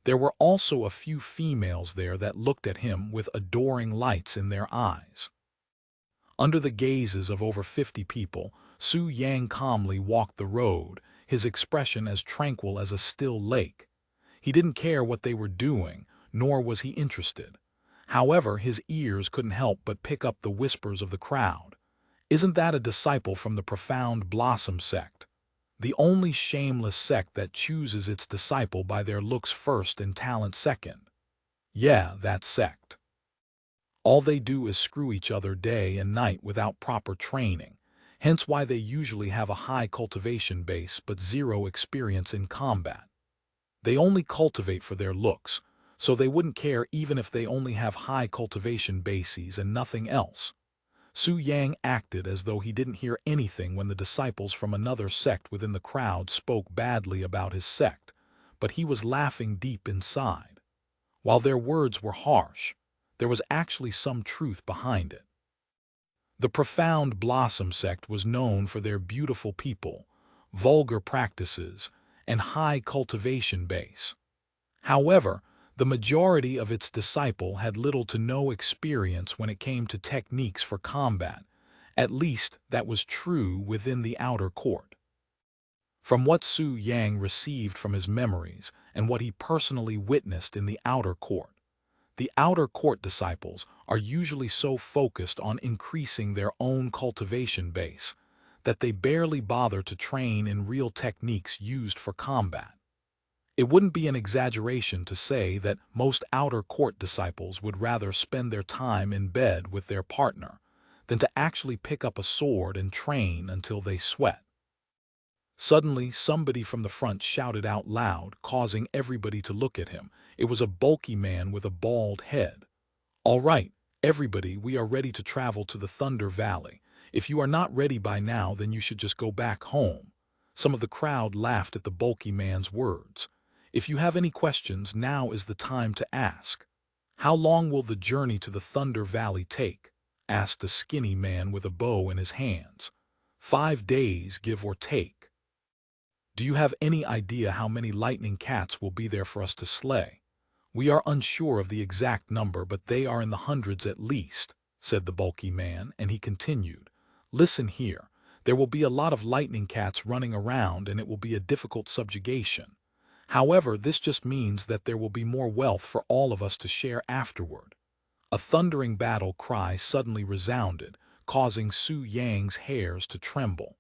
there were also a few females there that looked at him with adoring lights in their eyes. Under the gazes of over 50 people, Su Yang calmly walked the road, his expression as tranquil as a still lake. He didn't care what they were doing, nor was he interested. However, his ears couldn't help but pick up the whispers of the crowd. Isn't that a disciple from the Profound Blossom Sect? The only shameless sect that chooses its disciple by their looks first and talent second. Yeah, that sect. All they do is screw each other day and night without proper training, hence why they usually have a high cultivation base but zero experience in combat. They only cultivate for their looks, so they wouldn't care even if they only have high cultivation bases and nothing else. Su Yang acted as though he didn't hear anything when the disciples from another sect within the crowd spoke badly about his sect, but he was laughing deep inside. While their words were harsh, there was actually some truth behind it. The Profound Blossom Sect was known for their beautiful people, vulgar practices, and high cultivation base. However, the majority of its disciple had little to no experience when it came to techniques for combat. At least that was true within the outer court. From what Su Yang received from his memories and what he personally witnessed in the outer court disciples are usually so focused on increasing their own cultivation base that they barely bother to train in real techniques used for combat. It wouldn't be an exaggeration to say that most outer court disciples would rather spend their time in bed with their partner than to actually pick up a sword and train until they sweat. Suddenly, somebody from the front shouted out loud, causing everybody to look at him. It was a bulky man with a bald head. "All right, everybody, we are ready to travel to the Thunder Valley. If you are not ready by now, then you should just go back home." Some of the crowd laughed at the bulky man's words. "If you have any questions, now is the time to ask." "How long will the journey to the Thunder Valley take?" asked a skinny man with a bow in his hands. 5 days, give or take." "Do you have any idea how many lightning cats will be there for us to slay?" "We are unsure of the exact number, but they are in the hundreds at least," said the bulky man, and he continued, "Listen here, there will be a lot of lightning cats running around and it will be a difficult subjugation. However, this just means that there will be more wealth for all of us to share afterward." A thundering battle cry suddenly resounded, causing Su Yang's hairs to tremble.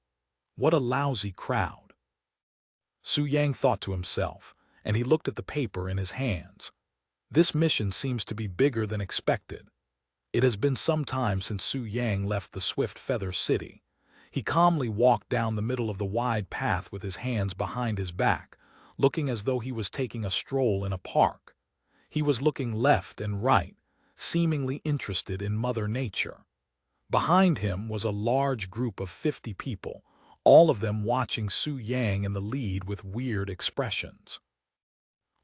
What a lousy crowd! Su Yang thought to himself, and he looked at the paper in his hands. This mission seems to be bigger than expected. It has been some time since Su Yang left the Swift Feather City. He calmly walked down the middle of the wide path with his hands behind his back, looking as though he was taking a stroll in a park. He was looking left and right, seemingly interested in Mother Nature. Behind him was a large group of 50 people, all of them watching Su Yang in the lead with weird expressions.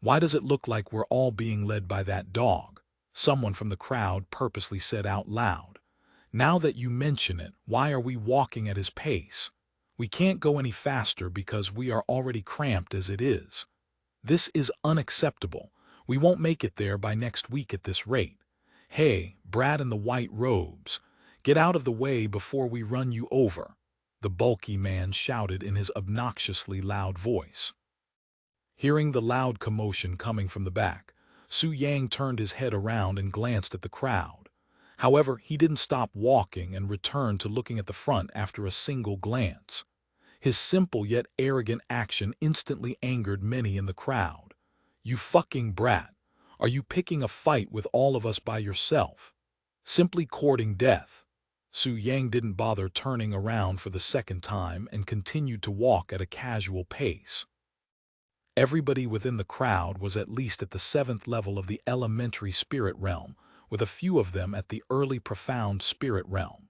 "Why does it look like we're all being led by that dog?" someone from the crowd purposely said out loud. "Now that you mention it, why are we walking at his pace? We can't go any faster because we are already cramped as it is. This is unacceptable. We won't make it there by next week at this rate. Hey, Brad in the white robes, get out of the way before we run you over," the bulky man shouted in his obnoxiously loud voice. Hearing the loud commotion coming from the back, Su Yang turned his head around and glanced at the crowd. However, he didn't stop walking and returned to looking at the front after a single glance. His simple yet arrogant action instantly angered many in the crowd. "You fucking brat! Are you picking a fight with all of us by yourself?" Simply courting death. Su Yang didn't bother turning around for the second time and continued to walk at a casual pace. Everybody within the crowd was at least at the 7th level of the elementary spirit realm, with a few of them at the early profound spirit realm.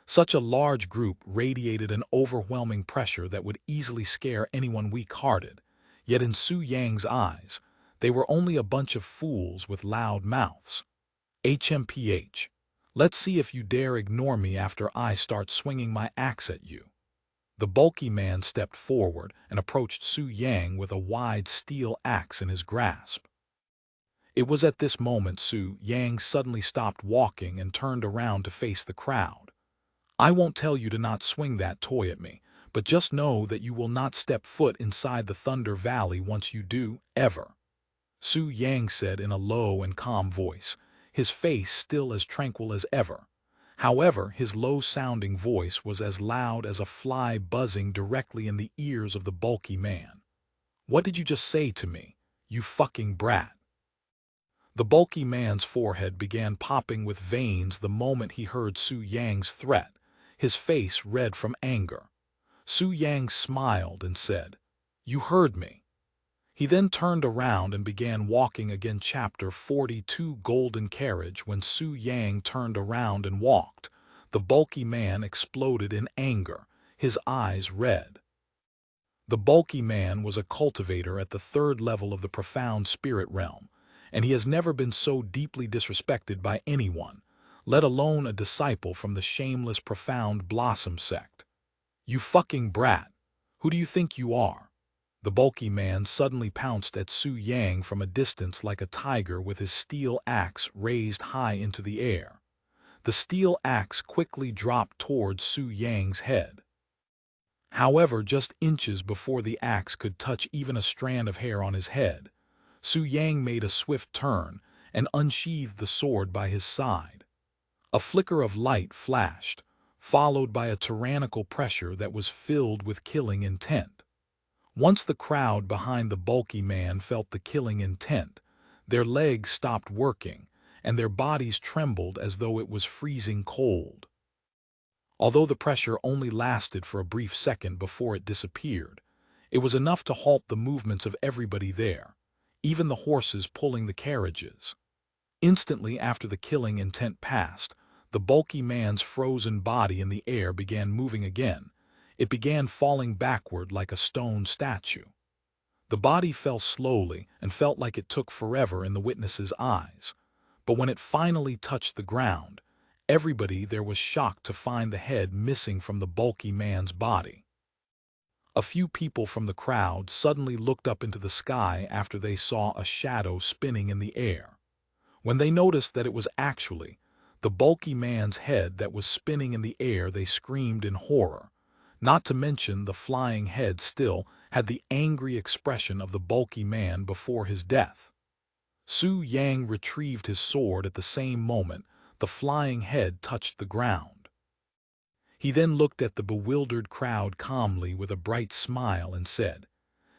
Such a large group radiated an overwhelming pressure that would easily scare anyone weak-hearted, yet in Su Yang's eyes, they were only a bunch of fools with loud mouths. HMPH. Let's see if you dare ignore me after I start swinging my axe at you. The bulky man stepped forward and approached Su Yang with a wide steel axe in his grasp. It was at this moment Su Yang suddenly stopped walking and turned around to face the crowd. I won't tell you to not swing that toy at me, but just know that you will not step foot inside the Thunder Valley once you do, ever. Su Yang said in a low and calm voice, his face still as tranquil as ever. However, his low-sounding voice was as loud as a fly buzzing directly in the ears of the bulky man. What did you just say to me, you fucking brat? The bulky man's forehead began popping with veins the moment he heard Su Yang's threat, his face red from anger. Su Yang smiled and said, "You heard me." He then turned around and began walking again. Chapter 42 Golden Carriage. When Su Yang turned around and walked, the bulky man exploded in anger, his eyes red. The bulky man was a cultivator at the 3rd level of the profound spirit realm, and he has never been so deeply disrespected by anyone, let alone a disciple from the shameless Profound Blossom Sect. You fucking brat! Who do you think you are? The bulky man suddenly pounced at Su Yang from a distance like a tiger with his steel axe raised high into the air. The steel axe quickly dropped towards Su Yang's head. However, just inches before the axe could touch even a strand of hair on his head, Su Yang made a swift turn and unsheathed the sword by his side. A flicker of light flashed, followed by a tyrannical pressure that was filled with killing intent. Once the crowd behind the bulky man felt the killing intent, their legs stopped working, and their bodies trembled as though it was freezing cold. Although the pressure only lasted for a brief second before it disappeared, it was enough to halt the movements of everybody there, even the horses pulling the carriages. Instantly after the killing intent passed, the bulky man's frozen body in the air began moving again. It began falling backward like a stone statue. The body fell slowly and felt like it took forever in the witness's eyes. But when it finally touched the ground, everybody there was shocked to find the head missing from the bulky man's body. A few people from the crowd suddenly looked up into the sky after they saw a shadow spinning in the air. When they noticed that it was actually the bulky man's head that was spinning in the air, they screamed in horror. Not to mention the flying head still had the angry expression of the bulky man before his death. Su Yang retrieved his sword at the same moment the flying head touched the ground. He then looked at the bewildered crowd calmly with a bright smile and said,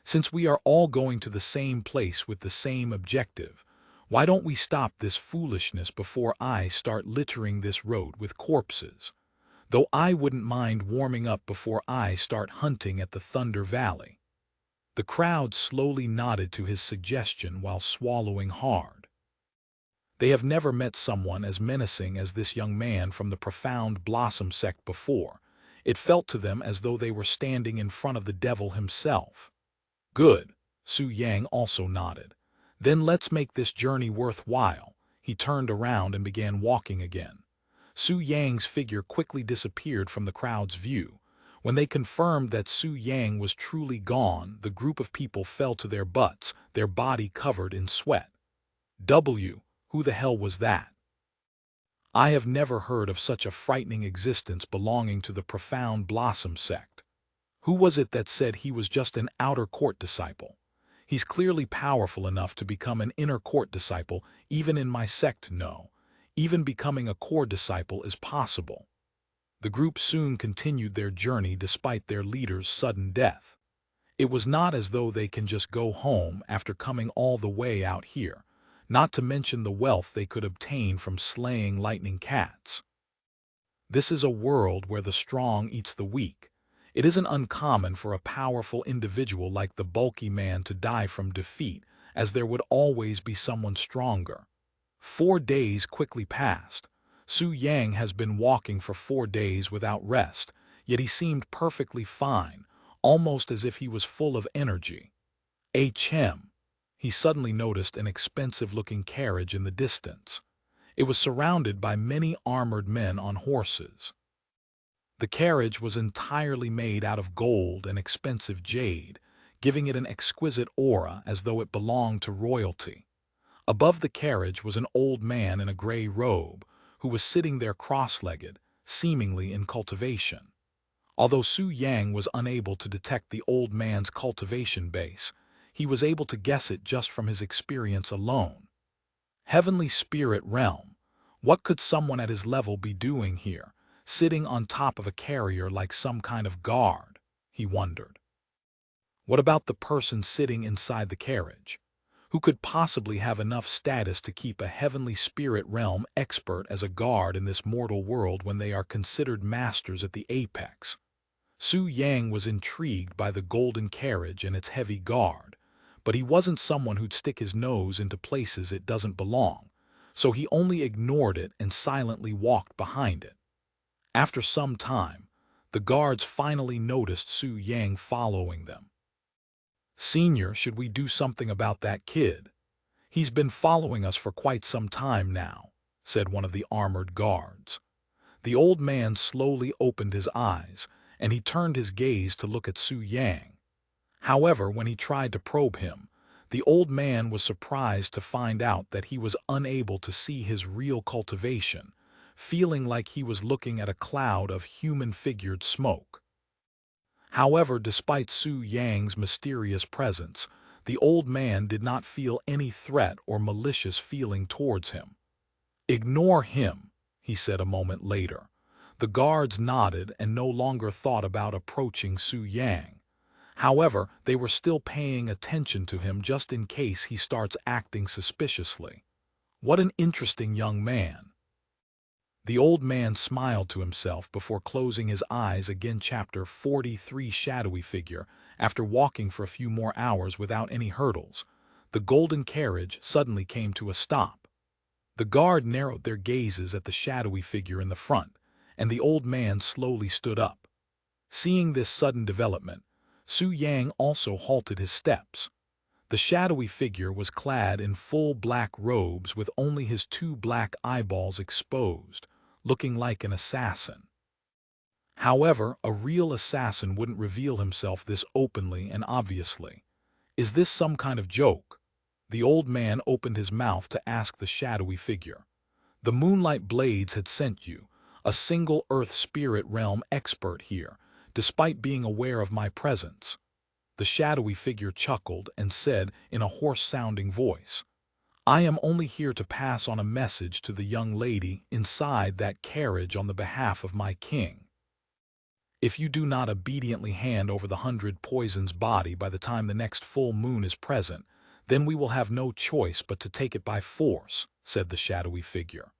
"Since we are all going to the same place with the same objective, why don't we stop this foolishness before I start littering this road with corpses? Though I wouldn't mind warming up before I start hunting at the Thunder Valley." The crowd slowly nodded to his suggestion while swallowing hard. They have never met someone as menacing as this young man from the Profound Blossom Sect before. It felt to them as though they were standing in front of the devil himself. Good. Su Yang also nodded. Then let's make this journey worthwhile. He turned around and began walking again. Su Yang's figure quickly disappeared from the crowd's view. When they confirmed that Su Yang was truly gone, the group of people fell to their butts, their body covered in sweat. Who the hell was that? I have never heard of such a frightening existence belonging to the Profound Blossom Sect. Who was it that said he was just an outer court disciple? He's clearly powerful enough to become an inner court disciple, even in my sect. No. Even becoming a core disciple is possible. The group soon continued their journey despite their leader's sudden death. It was not as though they can just go home after coming all the way out here. not to mention the wealth they could obtain from slaying lightning cats. This is a world where the strong eats the weak. It isn't uncommon for a powerful individual like the bulky man to die from defeat, as there would always be someone stronger. 4 days quickly passed. Su Yang has been walking for 4 days without rest, yet he seemed perfectly fine, almost as if he was full of energy. Chem. He suddenly noticed an expensive-looking carriage in the distance. It was surrounded by many armored men on horses. The carriage was entirely made out of gold and expensive jade, giving it an exquisite aura as though it belonged to royalty. Above the carriage was an old man in a gray robe, who was sitting there cross-legged, seemingly in cultivation. Although Su Yang was unable to detect the old man's cultivation base, he was able to guess it just from his experience alone. Heavenly spirit realm. What could someone at his level be doing here, sitting on top of a carrier like some kind of guard? He wondered. What about the person sitting inside the carriage? Who could possibly have enough status to keep a heavenly spirit realm expert as a guard in this mortal world when they are considered masters at the apex? Su Yang was intrigued by the golden carriage and its heavy guard, but he wasn't someone who'd stick his nose into places it doesn't belong, so he only ignored it and silently walked behind it. After some time, the guards finally noticed Su Yang following them. "Senior, should we do something about that kid? He's been following us for quite some time now," said one of the armored guards. The old man slowly opened his eyes, and he turned his gaze to look at Su Yang. However, when he tried to probe him, the old man was surprised to find out that he was unable to see his real cultivation, feeling like he was looking at a cloud of human-figured smoke. However, despite Su Yang's mysterious presence, the old man did not feel any threat or malicious feeling towards him. "Ignore him," he said a moment later. The guards nodded and no longer thought about approaching Su Yang. However, they were still paying attention to him just in case he starts acting suspiciously. What an interesting young man. The old man smiled to himself before closing his eyes again. Chapter 43. Shadowy figure. After walking for a few more hours without any hurdles, the golden carriage suddenly came to a stop. The guard narrowed their gazes at the shadowy figure in the front, and the old man slowly stood up. Seeing this sudden development, Su Yang also halted his steps. The shadowy figure was clad in full black robes with only his 2 black eyeballs exposed, looking like an assassin. However, a real assassin wouldn't reveal himself this openly and obviously. Is this some kind of joke? The old man opened his mouth to ask the shadowy figure. "The Moonlight Blades had sent you, a single Earth Spirit Realm expert here, despite being aware of my presence." The shadowy figure chuckled and said in a hoarse-sounding voice, "I am only here to pass on a message to the young lady inside that carriage on the behalf of my king. If you do not obediently hand over the 100 Poison's body by the time the next full moon is present, then we will have no choice but to take it by force," said the shadowy figure.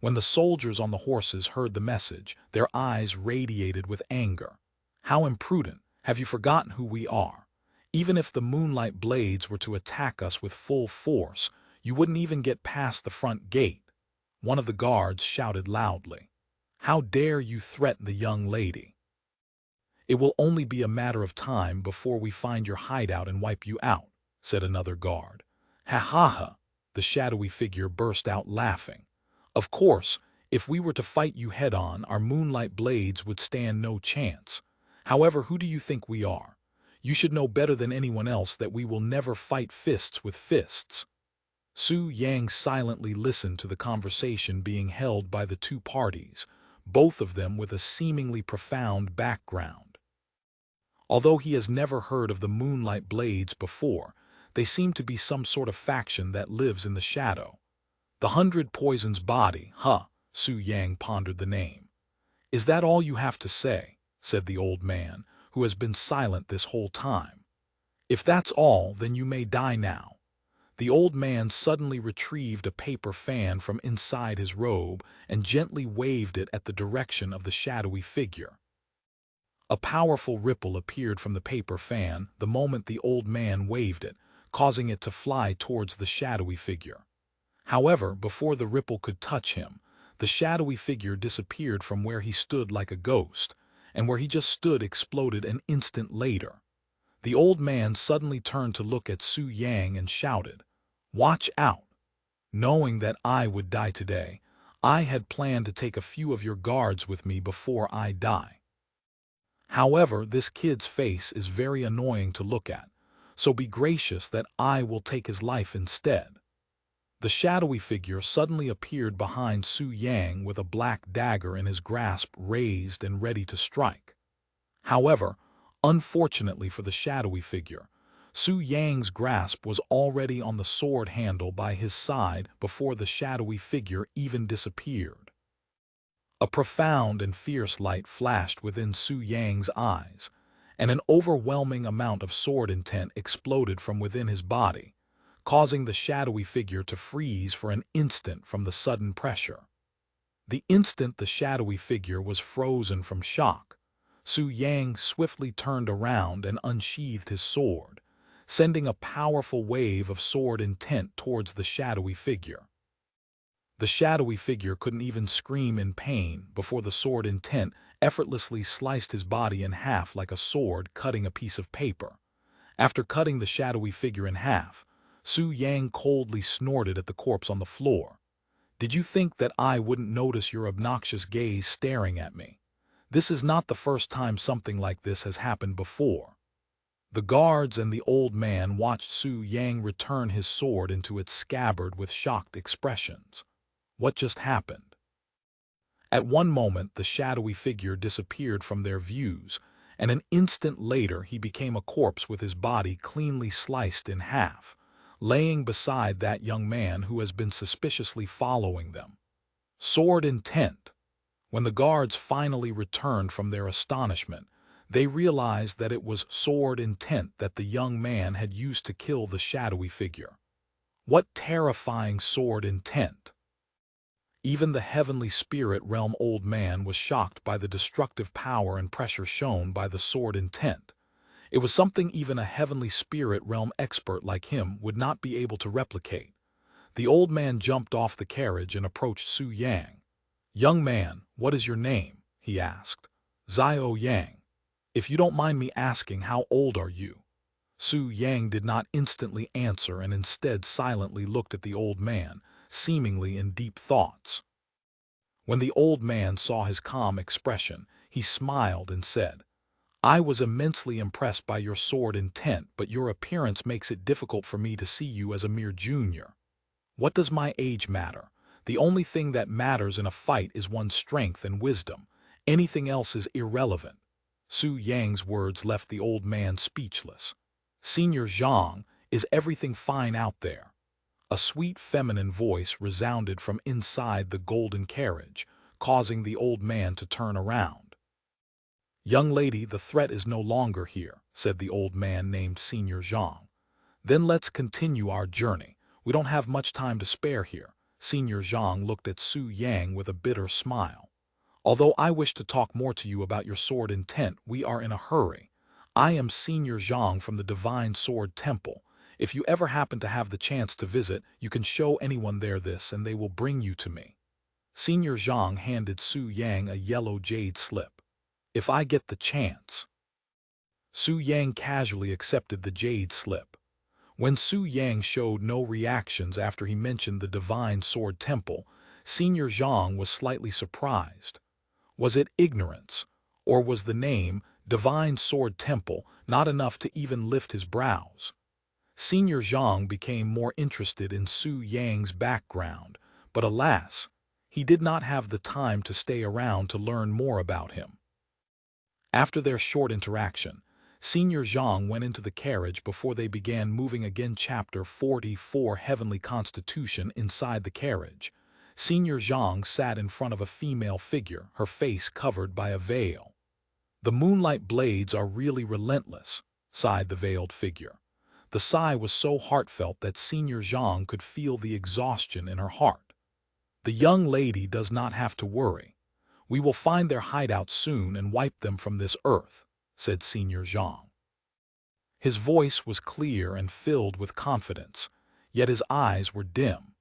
When the soldiers on the horses heard the message, their eyes radiated with anger. "How imprudent! Have you forgotten who we are? Even if the Moonlight Blades were to attack us with full force, you wouldn't even get past the front gate." One of the guards shouted loudly. "How dare you threaten the young lady? It will only be a matter of time before we find your hideout and wipe you out," said another guard. "Ha ha ha!" The shadowy figure burst out laughing. "Of course, if we were to fight you head-on, our Moonlight Blades would stand no chance. However, who do you think we are? You should know better than anyone else that we will never fight fists with fists." Su Yang silently listened to the conversation being held by the 2 parties, both of them with a seemingly profound background. Although he has never heard of the Moonlight Blades before, they seem to be some sort of faction that lives in the shadow. "The 100 Poison's body, huh?" Su Yang pondered the name. "Is that all you have to say?" said the old man, who has been silent this whole time. "If that's all, then you may die now." The old man suddenly retrieved a paper fan from inside his robe and gently waved it at the direction of the shadowy figure. A powerful ripple appeared from the paper fan the moment the old man waved it, causing it to fly towards the shadowy figure. However, before the ripple could touch him, the shadowy figure disappeared from where he stood like a ghost, and where he just stood exploded an instant later. The old man suddenly turned to look at Su Yang and shouted, "Watch out!" Knowing that I would die today, I had planned to take a few of your guards with me before I die. However, this kid's face is very annoying to look at, so be gracious that I will take his life instead. The shadowy figure suddenly appeared behind Su Yang with a black dagger in his grasp, raised and ready to strike. However, unfortunately for the shadowy figure, Su Yang's grasp was already on the sword handle by his side before the shadowy figure even disappeared. A profound and fierce light flashed within Su Yang's eyes, and an overwhelming amount of sword intent exploded from within his body, causing the shadowy figure to freeze for an instant from the sudden pressure. The instant the shadowy figure was frozen from shock, Su Yang swiftly turned around and unsheathed his sword, sending a powerful wave of sword intent towards the shadowy figure. The shadowy figure couldn't even scream in pain before the sword intent effortlessly sliced his body in half like a sword cutting a piece of paper. After cutting the shadowy figure in half, Su Yang coldly snorted at the corpse on the floor. "Did you think that I wouldn't notice your obnoxious gaze staring at me? This is not the first time something like this has happened before." The guards and the old man watched Su Yang return his sword into its scabbard with shocked expressions. What just happened? At one moment, the shadowy figure disappeared from their views, and an instant later he became a corpse with his body cleanly sliced in half, laying beside that young man who has been suspiciously following them. Sword intent. When the guards finally returned from their astonishment, they realized that it was sword intent that the young man had used to kill the shadowy figure. What terrifying sword intent! Even the heavenly spirit realm old man was shocked by the destructive power and pressure shown by the sword intent. It was something even a heavenly spirit realm expert like him would not be able to replicate. The old man jumped off the carriage and approached Su Yang. "Young man, what is your name?" he asked. "Xiao Yang. If you don't mind me asking, how old are you?" Su Yang did not instantly answer and instead silently looked at the old man, seemingly in deep thoughts. When the old man saw his calm expression, he smiled and said, "I was immensely impressed by your sword intent, but your appearance makes it difficult for me to see you as a mere junior. What does my age matter? The only thing that matters in a fight is one's strength and wisdom. Anything else is irrelevant." Su Yang's words left the old man speechless. "Senior Zhang, is everything fine out there?" A sweet feminine voice resounded from inside the golden carriage, causing the old man to turn around. "Young lady, the threat is no longer here," said the old man named Senior Zhang. "Then let's continue our journey. We don't have much time to spare here." Senior Zhang looked at Su Yang with a bitter smile. "Although I wish to talk more to you about your sword intent, we are in a hurry. I am Senior Zhang from the Divine Sword Temple. If you ever happen to have the chance to visit, you can show anyone there this and they will bring you to me." Senior Zhang handed Su Yang a yellow jade slip. "If I get the chance." Su Yang casually accepted the jade slip. When Su Yang showed no reactions after he mentioned the Divine Sword Temple, Senior Zhang was slightly surprised. Was it ignorance, or was the name, Divine Sword Temple, not enough to even lift his brows? Senior Zhang became more interested in Su Yang's background, but alas, he did not have the time to stay around to learn more about him. After their short interaction, Senior Zhang went into the carriage before they began moving again. Chapter 44 Heavenly Constitution. Inside the carriage, Senior Zhang sat in front of a female figure, her face covered by a veil. "The moonlight blades are really relentless," sighed the veiled figure. The sigh was so heartfelt that Senior Zhang could feel the exhaustion in her heart. "The young lady does not have to worry. We will find their hideout soon and wipe them from this earth," said Senior Zhang. His voice was clear and filled with confidence, yet his eyes were dim.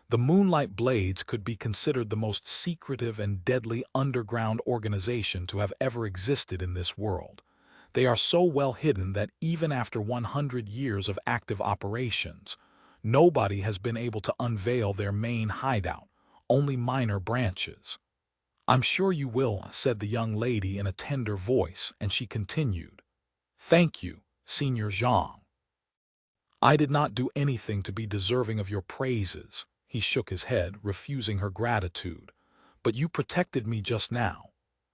The Moonlight Blades could be considered the most secretive and deadly underground organization to have ever existed in this world. They are so well hidden that even after 100 years of active operations, nobody has been able to unveil their main hideout, only minor branches. "I'm sure you will," said the young lady in a tender voice, and she continued, "Thank you, Senior Zhang. I did not do anything to be deserving of your praises." He shook his head, refusing her gratitude. "But you protected me just now."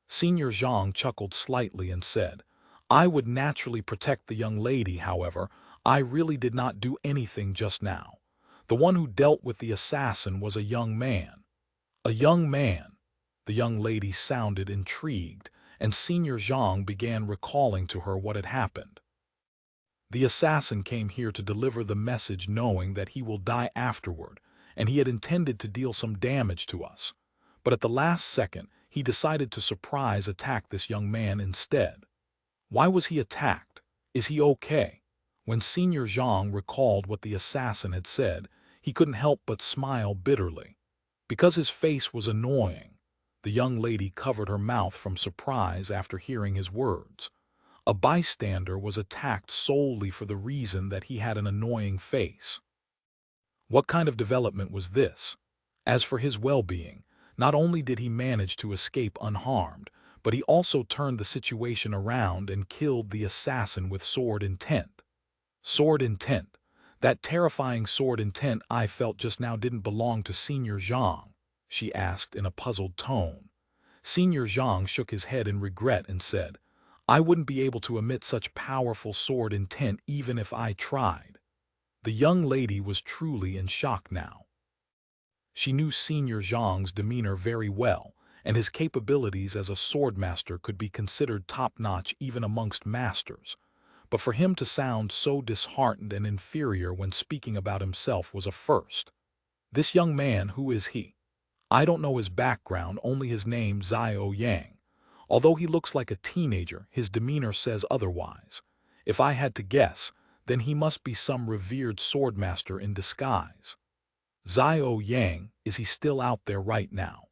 Senior Zhang chuckled slightly and said, "I would naturally protect the young lady, however, I really did not do anything just now. The one who dealt with the assassin was a young man." "A young man?" The young lady sounded intrigued, and Senior Zhang began recalling to her what had happened. "The assassin came here to deliver the message knowing that he will die afterward, and he had intended to deal some damage to us. But at the last second, he decided to surprise attack this young man instead." "Why was he attacked? Is he okay?" When Senior Zhang recalled what the assassin had said, he couldn't help but smile bitterly. "Because his face was annoying." The young lady covered her mouth from surprise after hearing his words. A bystander was attacked solely for the reason that he had an annoying face. What kind of development was this? As for his well-being, not only did he manage to escape unharmed, but he also turned the situation around and killed the assassin with sword intent. Sword intent. That terrifying sword intent I felt just now didn't belong to Senior Zhang, she asked in a puzzled tone. Senior Zhang shook his head in regret and said, "I wouldn't be able to emit such powerful sword intent even if I tried." The young lady was truly in shock now. She knew Senior Zhang's demeanor very well, and his capabilities as a swordmaster could be considered top-notch even amongst masters. But for him to sound so disheartened and inferior when speaking about himself was a first. "This young man, who is he?" "I don't know his background, only his name Xiao Yang. Although he looks like a teenager, his demeanor says otherwise. If I had to guess, then he must be some revered swordmaster in disguise." "Xiao Yang, is he still out there right now?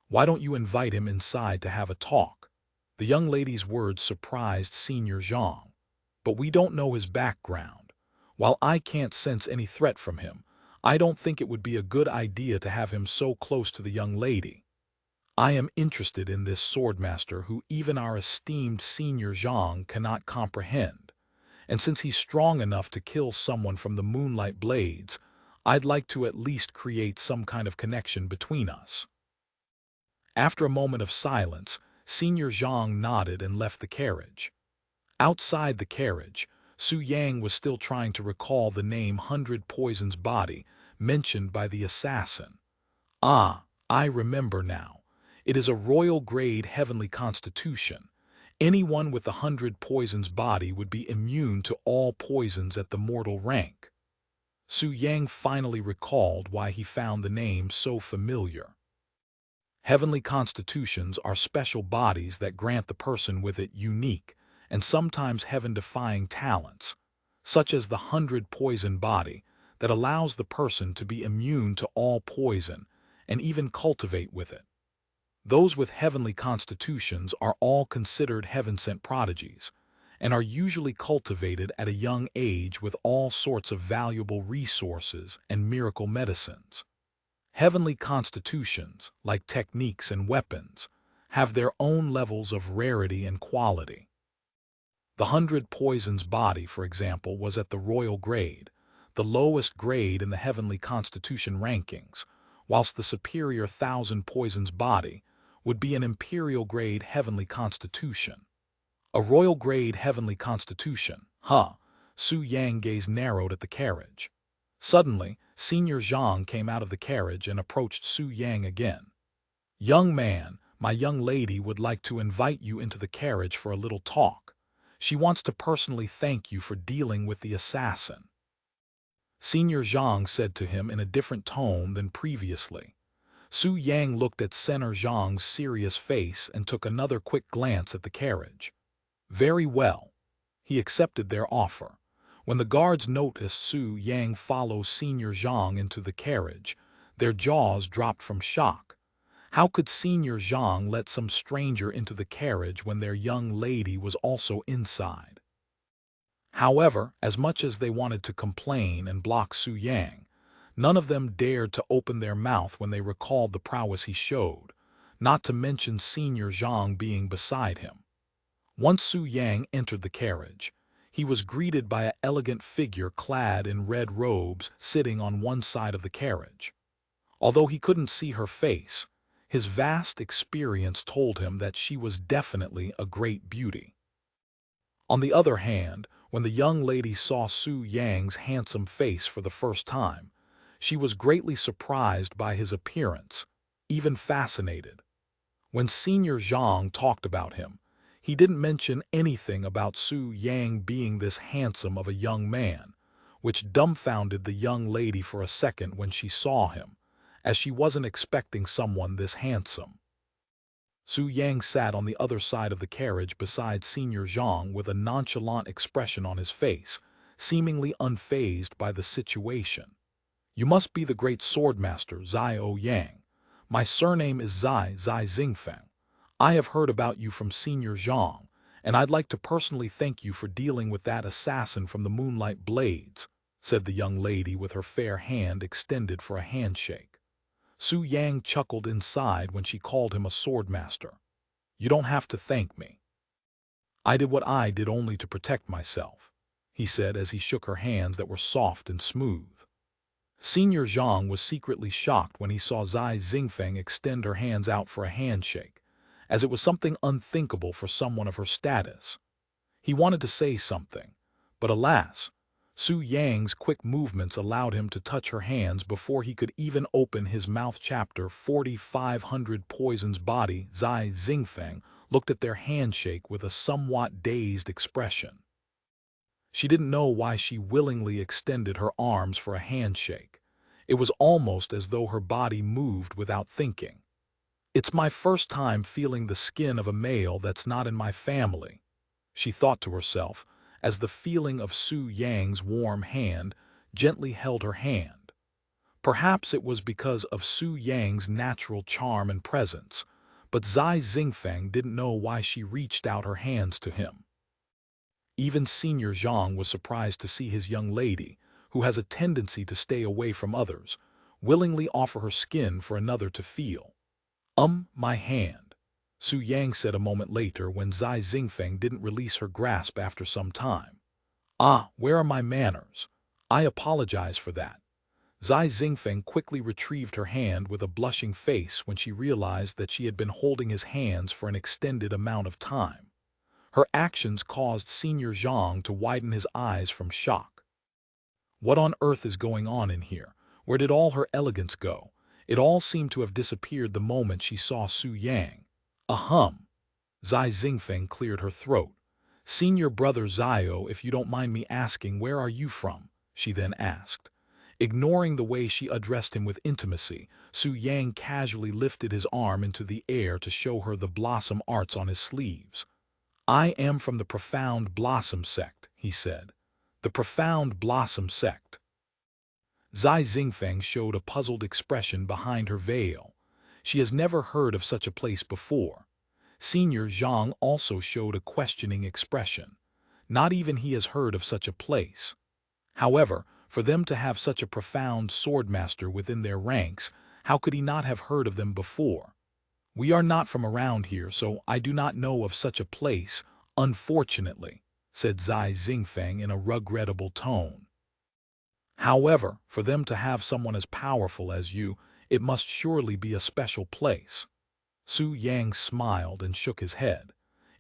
Why don't you invite him inside to have a talk?" The young lady's words surprised Senior Zhang. "But we don't know his background. While I can't sense any threat from him, I don't think it would be a good idea to have him so close to the young lady. I am interested in this swordmaster who even our esteemed Senior Zhang cannot comprehend. And since he's strong enough to kill someone from the Moonlight Blades, I'd like to at least create some kind of connection between us." After a moment of silence, Senior Zhang nodded and left the carriage. Outside the carriage, Su Yang was still trying to recall the name 100 Poison's Body mentioned by the assassin. "Ah, I remember now. It is a royal-grade heavenly constitution. Anyone with 100 Poison's Body would be immune to all poisons at the mortal rank." Su Yang finally recalled why he found the name so familiar. Heavenly constitutions are special bodies that grant the person with it unique and sometimes heaven-defying talents, such as the 100 Poison Body that allows the person to be immune to all poison and even cultivate with it. Those with heavenly constitutions are all considered heaven-sent prodigies and are usually cultivated at a young age with all sorts of valuable resources and miracle medicines. Heavenly constitutions, like techniques and weapons, have their own levels of rarity and quality. The 100 Poison's Body, for example, was at the royal grade, the lowest grade in the heavenly constitution rankings, whilst the superior 1,000 Poison's Body would be an imperial grade heavenly constitution. A royal grade heavenly constitution, huh? Su Yang gaze narrowed at the carriage. Suddenly, Senior Zhang came out of the carriage and approached Su Yang again. "Young man, my young lady would like to invite you into the carriage for a little talk. She wants to personally thank you for dealing with the assassin." Senior Zhang said to him in a different tone than previously. Su Yang looked at Senior Zhang's serious face and took another quick glance at the carriage. Very well. He accepted their offer. When the guards noticed Su Yang follow Senior Zhang into the carriage, their jaws dropped from shock. How could Senior Zhang let some stranger into the carriage when their young lady was also inside? However, as much as they wanted to complain and block Su Yang, none of them dared to open their mouth when they recalled the prowess he showed, not to mention Senior Zhang being beside him. Once Su Yang entered the carriage, he was greeted by an elegant figure clad in red robes sitting on one side of the carriage. Although he couldn't see her face, his vast experience told him that she was definitely a great beauty. On the other hand, when the young lady saw Su Yang's handsome face for the first time, she was greatly surprised by his appearance, even fascinated. When Senior Zhang talked about him, he didn't mention anything about Su Yang being this handsome of a young man, which dumbfounded the young lady for a second when she saw him, as she wasn't expecting someone this handsome. Su Yang sat on the other side of the carriage beside Senior Zhang with a nonchalant expression on his face, seemingly unfazed by the situation. "You must be the great swordmaster Zhao Yang. My surname is Zai Xingfeng. I have heard about you from Senior Zhang, and I'd like to personally thank you for dealing with that assassin from the Moonlight Blades," said the young lady with her fair hand extended for a handshake. Su Yang chuckled inside when she called him a swordmaster. "You don't have to thank me. I did what I did only to protect myself," he said as he shook her hands that were soft and smooth. Senior Zhang was secretly shocked when he saw Zai Xingfeng extend her hands out for a handshake, as it was something unthinkable for someone of her status. He wanted to say something, but alas, Su Yang's quick movements allowed him to touch her hands before he could even open his mouth. Chapter 4500 Poison's body. Zai Xingfeng looked at their handshake with a somewhat dazed expression. She didn't know why she willingly extended her arms for a handshake. It was almost as though her body moved without thinking. "It's my first time feeling the skin of a male that's not in my family," she thought to herself, as the feeling of Su Yang's warm hand gently held her hand. Perhaps it was because of Su Yang's natural charm and presence, but Zai Xingfeng didn't know why she reached out her hands to him. Even Senior Zhang was surprised to see his young lady, who has a tendency to stay away from others, willingly offer her skin for another to feel. My hand," Su Yang said a moment later when Zai Xingfeng didn't release her grasp after some time. Where are my manners? I apologize for that." Zai Xingfeng quickly retrieved her hand with a blushing face when she realized that she had been holding his hands for an extended amount of time. Her actions caused Senior Zhang to widen his eyes from shock. What on earth is going on in here? Where did all her elegance go? It all seemed to have disappeared the moment she saw Su Yang. Zai Xingfeng cleared her throat. "Senior brother Zio, if you don't mind me asking, where are you from?" she then asked. Ignoring the way she addressed him with intimacy, Su Yang casually lifted his arm into the air to show her the blossom arts on his sleeves. "I am from the Profound Blossom Sect," he said. "The Profound Blossom Sect." Zai Xingfeng showed a puzzled expression behind her veil. She has never heard of such a place before. Senior Zhang also showed a questioning expression. Not even he has heard of such a place. However, for them to have such a profound swordmaster within their ranks, how could he not have heard of them before? "We are not from around here, so I do not know of such a place, unfortunately," said Zai Xingfeng in a regrettable tone. "However, for them to have someone as powerful as you, it must surely be a special place." Su Yang smiled and shook his head.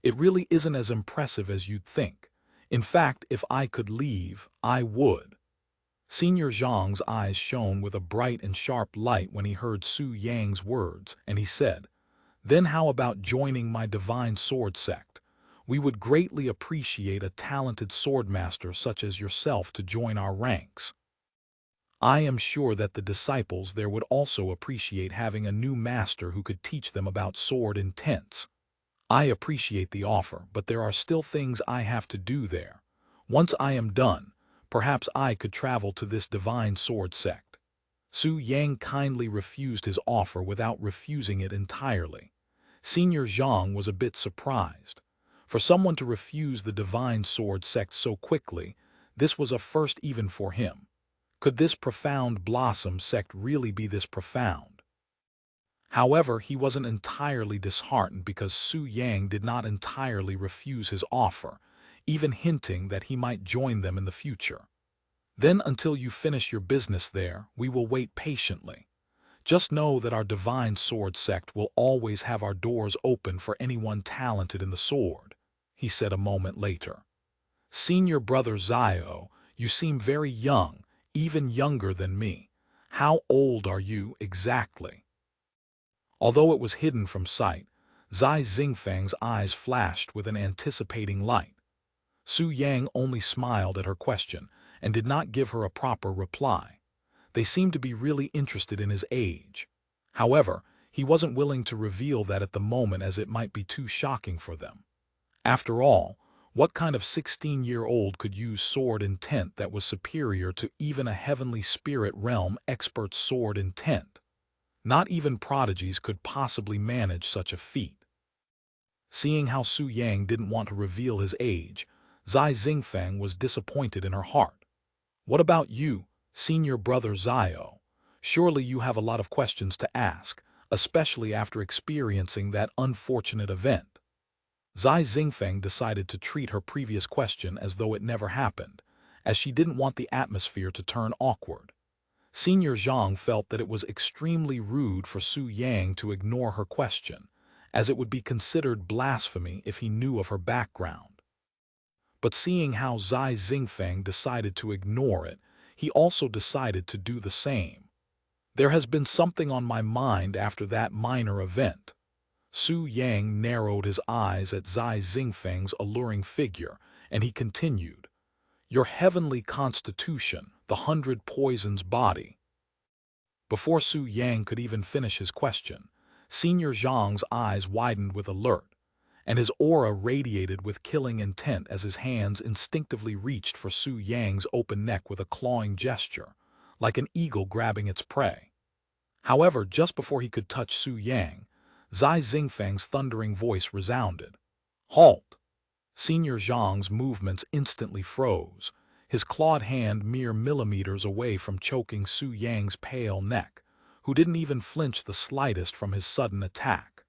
"It really isn't as impressive as you'd think. In fact, if I could leave, I would." Senior Zhang's eyes shone with a bright and sharp light when he heard Su Yang's words, and he said, "Then how about joining my divine sword sect? We would greatly appreciate a talented swordmaster such as yourself to join our ranks. I am sure that the disciples there would also appreciate having a new master who could teach them about sword intents. I appreciate the offer, but there are still things I have to do there. Once I am done, perhaps I could travel to this divine sword sect. Su Yang kindly refused his offer without refusing it entirely. Senior Zhang was a bit surprised. For someone to refuse the divine sword sect so quickly, this was a first even for him. Could this Profound Blossom Sect really be this profound? However, he wasn't entirely disheartened because Su Yang did not entirely refuse his offer, even hinting that he might join them in the future. Then until you finish your business there, we will wait patiently. Just know that our divine sword sect will always have our doors open for anyone talented in the sword, he said a moment later. Senior brother Zio, you seem very young, even younger than me. How old are you exactly? Although it was hidden from sight, Zai Xingfang's eyes flashed with an anticipating light. Su Yang only smiled at her question and did not give her a proper reply. They seemed to be really interested in his age. However, he wasn't willing to reveal that at the moment as it might be too shocking for them. After all, what kind of 16-year-old could use sword intent that was superior to even a heavenly spirit realm expert's sword intent? Not even prodigies could possibly manage such a feat. Seeing how Su Yang didn't want to reveal his age, Zai Xingfang was disappointed in her heart. What about you, senior brother Zio? Surely you have a lot of questions to ask, especially after experiencing that unfortunate event. Zai Xingfeng decided to treat her previous question as though it never happened, as she didn't want the atmosphere to turn awkward. Senior Zhang felt that it was extremely rude for Su Yang to ignore her question, as it would be considered blasphemy if he knew of her background. But seeing how Zai Xingfeng decided to ignore it, he also decided to do the same. There has been something on my mind after that minor event. Su Yang narrowed his eyes at Zai Xingfeng's alluring figure, and he continued, "Your heavenly constitution, the 100 poisons body." Before Su Yang could even finish his question, Senior Zhang's eyes widened with alert, and his aura radiated with killing intent as his hands instinctively reached for Su Yang's open neck with a clawing gesture, like an eagle grabbing its prey. However, just before he could touch Su Yang, Zai Xingfeng's thundering voice resounded. "Halt!" Senior Zhang's movements instantly froze, his clawed hand mere millimeters away from choking Su Yang's pale neck, who didn't even flinch the slightest from his sudden attack.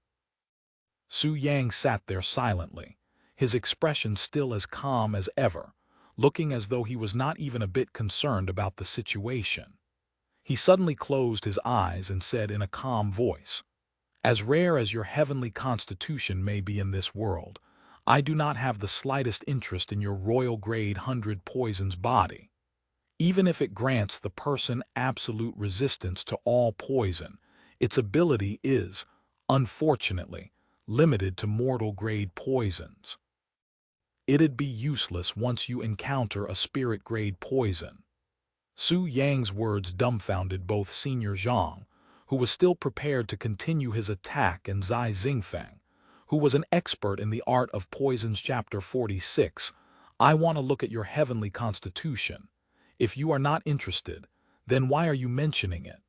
Su Yang sat there silently, his expression still as calm as ever, looking as though he was not even a bit concerned about the situation. He suddenly closed his eyes and said in a calm voice, "As rare as your heavenly constitution may be in this world, I do not have the slightest interest in your royal grade 100 poisons body. Even if it grants the person absolute resistance to all poison, its ability is, unfortunately, limited to mortal grade poisons. It'd be useless once you encounter a spirit grade poison." Su Yang's words dumbfounded both Senior Zhang, who was still prepared to continue his attack, and Zai Xingfeng, who was an expert in the art of poisons. Chapter 46, "I want to look at your heavenly constitution. If you are not interested, then why are you mentioning it?"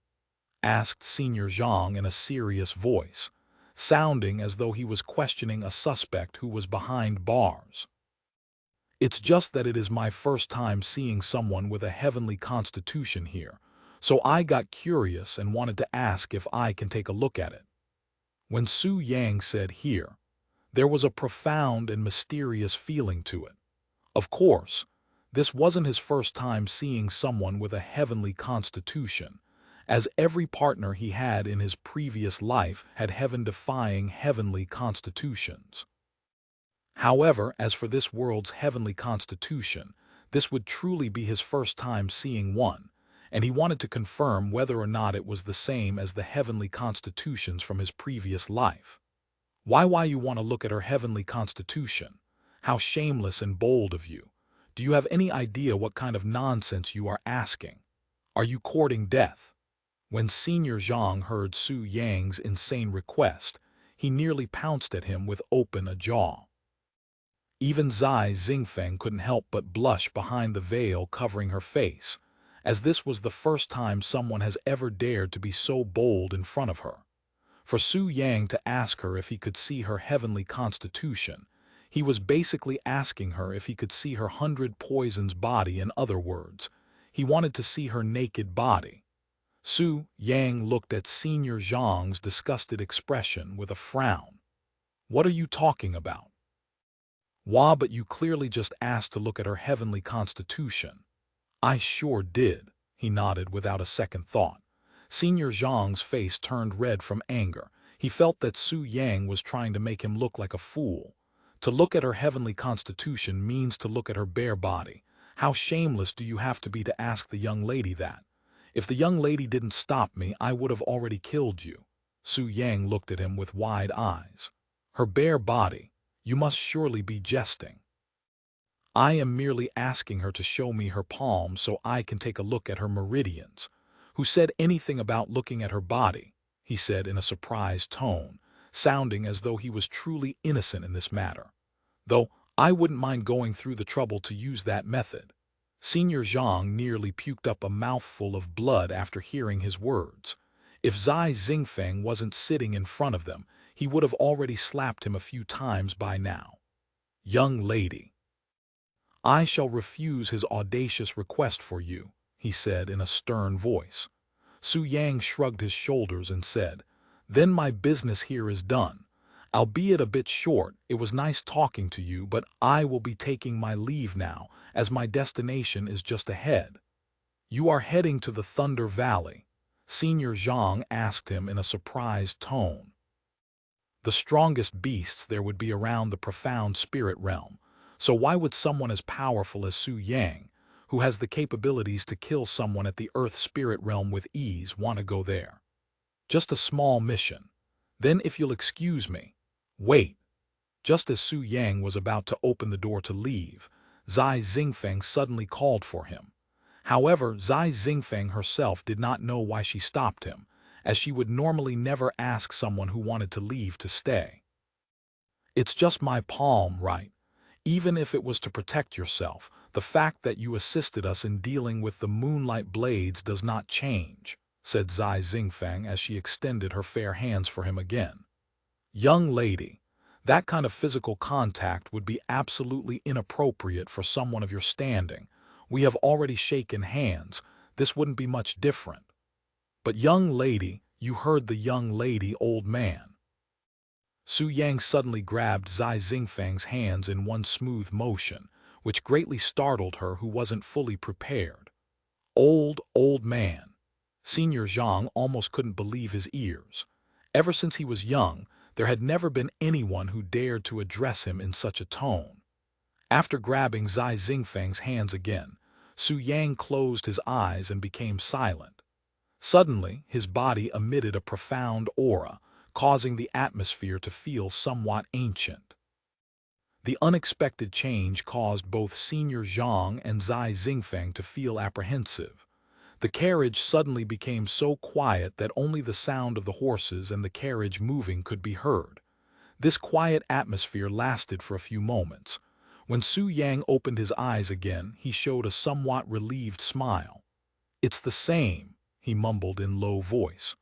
asked Senior Zhang in a serious voice, sounding as though he was questioning a suspect who was behind bars. "It's just that it is my first time seeing someone with a heavenly constitution here, so I got curious and wanted to ask if I can take a look at it." When Su Yang said "here," there was a profound and mysterious feeling to it. Of course, this wasn't his first time seeing someone with a heavenly constitution, as every partner he had in his previous life had heaven-defying heavenly constitutions. However, as for this world's heavenly constitution, this would truly be his first time seeing one, and he wanted to confirm whether or not it was the same as the heavenly constitutions from his previous life. Why you want to look at her heavenly constitution? How shameless and bold of you. Do you have any idea what kind of nonsense you are asking? Are you courting death? When Senior Zhang heard Su Yang's insane request, he nearly pounced at him with open jaw. Even Zai Xingfeng couldn't help but blush behind the veil covering her face, as this was the first time someone has ever dared to be so bold in front of her. For Su Yang to ask her if he could see her heavenly constitution, he was basically asking her if he could see her 100 poisons body. In other words, he wanted to see her naked body. Su Yang looked at Senior Zhang's disgusted expression with a frown. What are you talking about? Wah, but you clearly just asked to look at her heavenly constitution. I sure did, he nodded without a second thought. Senior Zhang's face turned red from anger. He felt that Su Yang was trying to make him look like a fool. To look at her heavenly constitution means to look at her bare body. How shameless do you have to be to ask the young lady that? If the young lady didn't stop me, I would have already killed you. Su Yang looked at him with wide eyes. Her bare body? You must surely be jesting. I am merely asking her to show me her palm so I can take a look at her meridians. Who said anything about looking at her body? He said in a surprised tone, sounding as though he was truly innocent in this matter. Though I wouldn't mind going through the trouble to use that method. Senior Zhang nearly puked up a mouthful of blood after hearing his words. If Zai Xingfeng wasn't sitting in front of them, he would have already slapped him a few times by now. Young lady, I shall refuse his audacious request for you, he said in a stern voice. Su Yang shrugged his shoulders and said, Then my business here is done. Albeit a bit short, it was nice talking to you, but I will be taking my leave now, as my destination is just ahead. You are heading to the Thunder Valley? Senior Zhang asked him in a surprised tone. The strongest beasts there would be around the profound spirit realm, so why would someone as powerful as Su Yang, who has the capabilities to kill someone at the Earth spirit realm with ease, want to go there? Just a small mission. Then if you'll excuse me. Wait. Just as Su Yang was about to open the door to leave, Zai Xingfeng suddenly called for him. However, Zai Xingfeng herself did not know why she stopped him, as she would normally never ask someone who wanted to leave to stay. It's just my palm, right? Even if it was to protect yourself, the fact that you assisted us in dealing with the moonlight blades does not change, said Zai Xingfeng as she extended her fair hands for him again. Young lady, that kind of physical contact would be absolutely inappropriate for someone of your standing. We have already shaken hands. This wouldn't be much different. But young lady, you heard the young lady, old man. Su Yang suddenly grabbed Zai Xingfeng's hands in one smooth motion, which greatly startled her who wasn't fully prepared. Old man. Senior Zhang almost couldn't believe his ears. Ever since he was young, there had never been anyone who dared to address him in such a tone. After grabbing Zai Xingfeng's hands again, Su Yang closed his eyes and became silent. Suddenly, his body emitted a profound aura, causing the atmosphere to feel somewhat ancient. The unexpected change caused both Senior Zhang and Zai Xingfeng to feel apprehensive. The carriage suddenly became so quiet that only the sound of the horses and the carriage moving could be heard. This quiet atmosphere lasted for a few moments. When Su Yang opened his eyes again, he showed a somewhat relieved smile. It's the same, he mumbled in low voice.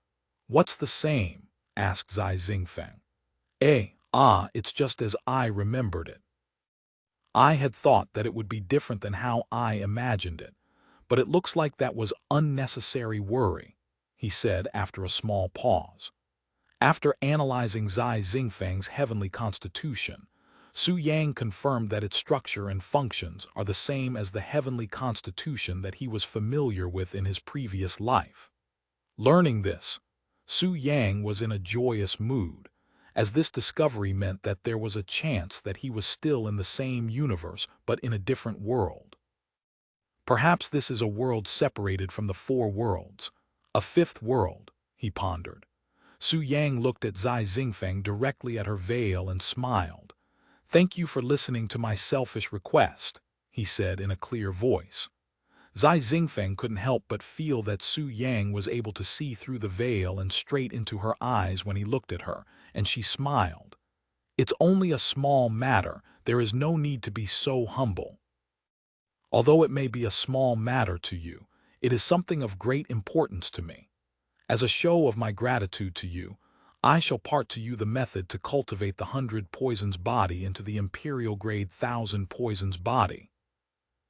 What's the same? Asked Zai Xingfeng. It's just as I remembered it. I had thought that it would be different than how I imagined it, but it looks like that was unnecessary worry, he said after a small pause. After analyzing Zai Xingfeng's heavenly constitution, Su Yang confirmed that its structure and functions are the same as the heavenly constitution that he was familiar with in his previous life. Learning this, Su Yang was in a joyous mood, as this discovery meant that there was a chance that he was still in the same universe but in a different world. Perhaps this is a world separated from the four worlds, a fifth world, he pondered. Su Yang looked at Zai Xingfeng directly at her veil and smiled. "Thank you for listening to my selfish request," he said in a clear voice. Zai Xingfeng couldn't help but feel that Su Yang was able to see through the veil and straight into her eyes when he looked at her, and she smiled. "It's only a small matter. There is no need to be so humble. Although it may be a small matter to you, it is something of great importance to me. As a show of my gratitude to you, I shall part to you the method to cultivate the 100 poisons body into the imperial grade 1,000 poisons body."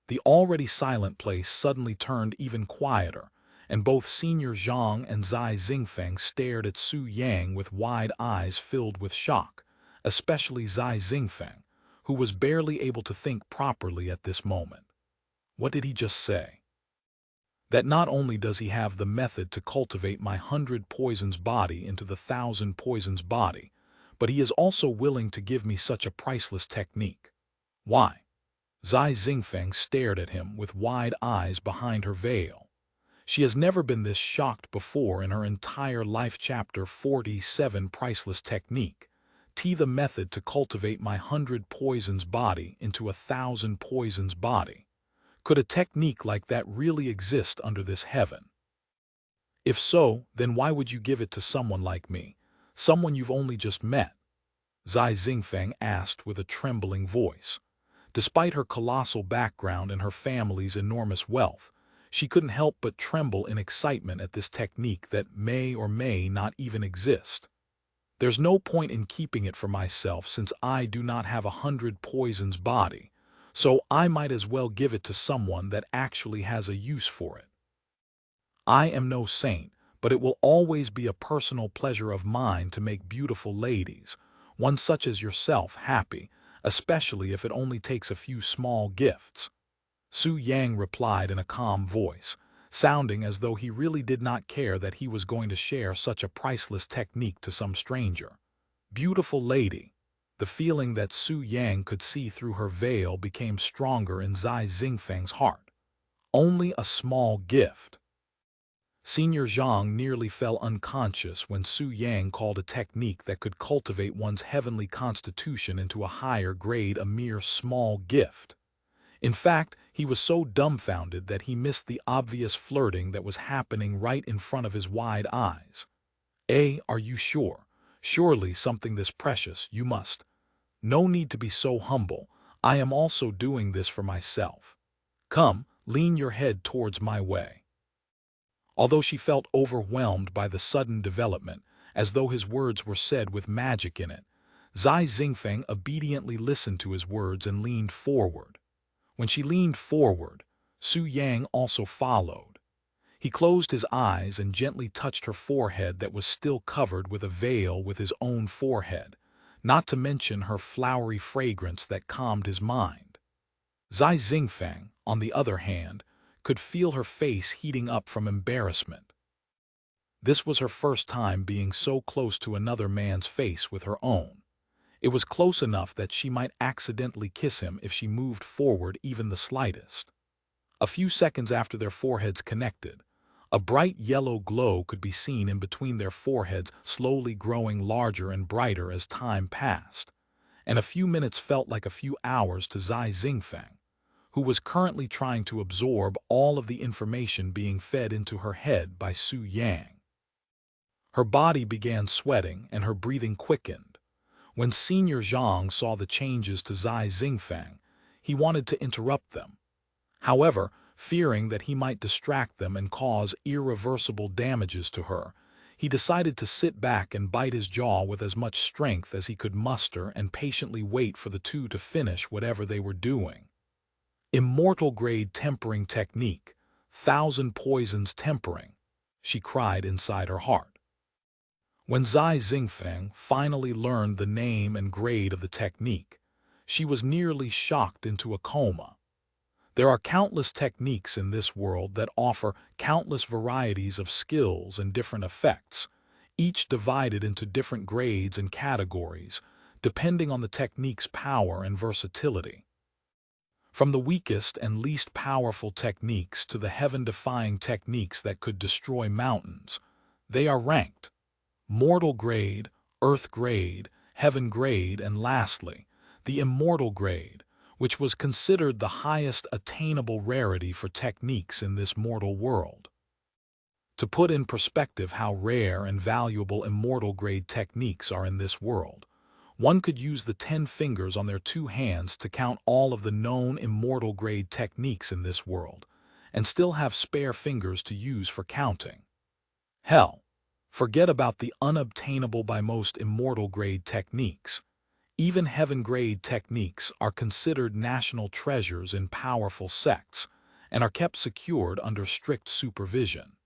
The already silent place suddenly turned even quieter, and both Senior Zhang and Zai Xingfeng stared at Su Yang with wide eyes filled with shock, especially Zai Xingfeng, who was barely able to think properly at this moment. What did he just say? That not only does he have the method to cultivate my 100 poisons body into the 1,000 poisons body, but he is also willing to give me such a priceless technique. Why? Zai Xingfeng stared at him with wide eyes behind her veil. She has never been this shocked before in her entire life. Chapter 47 Priceless Technique. The method to cultivate my 100 poisons body into a 1,000 poisons body. Could a technique like that really exist under this heaven? If so, then why would you give it to someone like me, someone you've only just met? Zai Xingfeng asked with a trembling voice. Despite her colossal background and her family's enormous wealth, she couldn't help but tremble in excitement at this technique that may or may not even exist. "There's no point in keeping it for myself since I do not have 100 poisons body, so I might as well give it to someone that actually has a use for it. I am no saint, but it will always be a personal pleasure of mine to make beautiful ladies, one such as yourself, happy, especially if it only takes a few small gifts." Su Yang replied in a calm voice, sounding as though he really did not care that he was going to share such a priceless technique to some stranger. Beautiful lady. The feeling that Su Yang could see through her veil became stronger in Zai Xingfeng's heart. Only a small gift. Senior Zhang nearly fell unconscious when Su Yang called a technique that could cultivate one's heavenly constitution into a higher grade a mere small gift. In fact, he was so dumbfounded that he missed the obvious flirting that was happening right in front of his wide eyes. Are you sure? Surely something this precious, you must. No need to be so humble. I am also doing this for myself. Come, lean your head towards my way." Although she felt overwhelmed by the sudden development, as though his words were said with magic in it, Zai Xingfeng obediently listened to his words and leaned forward. When she leaned forward, Su Yang also followed. He closed his eyes and gently touched her forehead that was still covered with a veil with his own forehead, not to mention her flowery fragrance that calmed his mind. Zai Xingfeng, on the other hand, could feel her face heating up from embarrassment. This was her first time being so close to another man's face with her own. It was close enough that she might accidentally kiss him if she moved forward even the slightest. A few seconds after their foreheads connected, a bright yellow glow could be seen in between their foreheads, slowly growing larger and brighter as time passed, and a few minutes felt like a few hours to Zai Xingfeng, who was currently trying to absorb all of the information being fed into her head by Su Yang. Her body began sweating and her breathing quickened. When Senior Zhang saw the changes to Zai Xingfeng, he wanted to interrupt them. However, fearing that he might distract them and cause irreversible damages to her, he decided to sit back and bite his jaw with as much strength as he could muster and patiently wait for the two to finish whatever they were doing. "Immortal grade tempering technique, 1,000 poisons tempering," she cried inside her heart. When Zai Xingfeng finally learned the name and grade of the technique, she was nearly shocked into a coma. There are countless techniques in this world that offer countless varieties of skills and different effects, each divided into different grades and categories, depending on the technique's power and versatility. From the weakest and least powerful techniques to the heaven-defying techniques that could destroy mountains, they are ranked. Mortal grade, earth grade, heaven grade, and lastly, the Immortal grade, which was considered the highest attainable rarity for techniques in this mortal world. To put in perspective how rare and valuable Immortal grade techniques are in this world, one could use the 10 fingers on their 2 hands to count all of the known Immortal grade techniques in this world, and still have spare fingers to use for counting. Hell, forget about the unobtainable by most Immortal grade techniques. Even heaven grade techniques are considered national treasures in powerful sects, and are kept secured under strict supervision.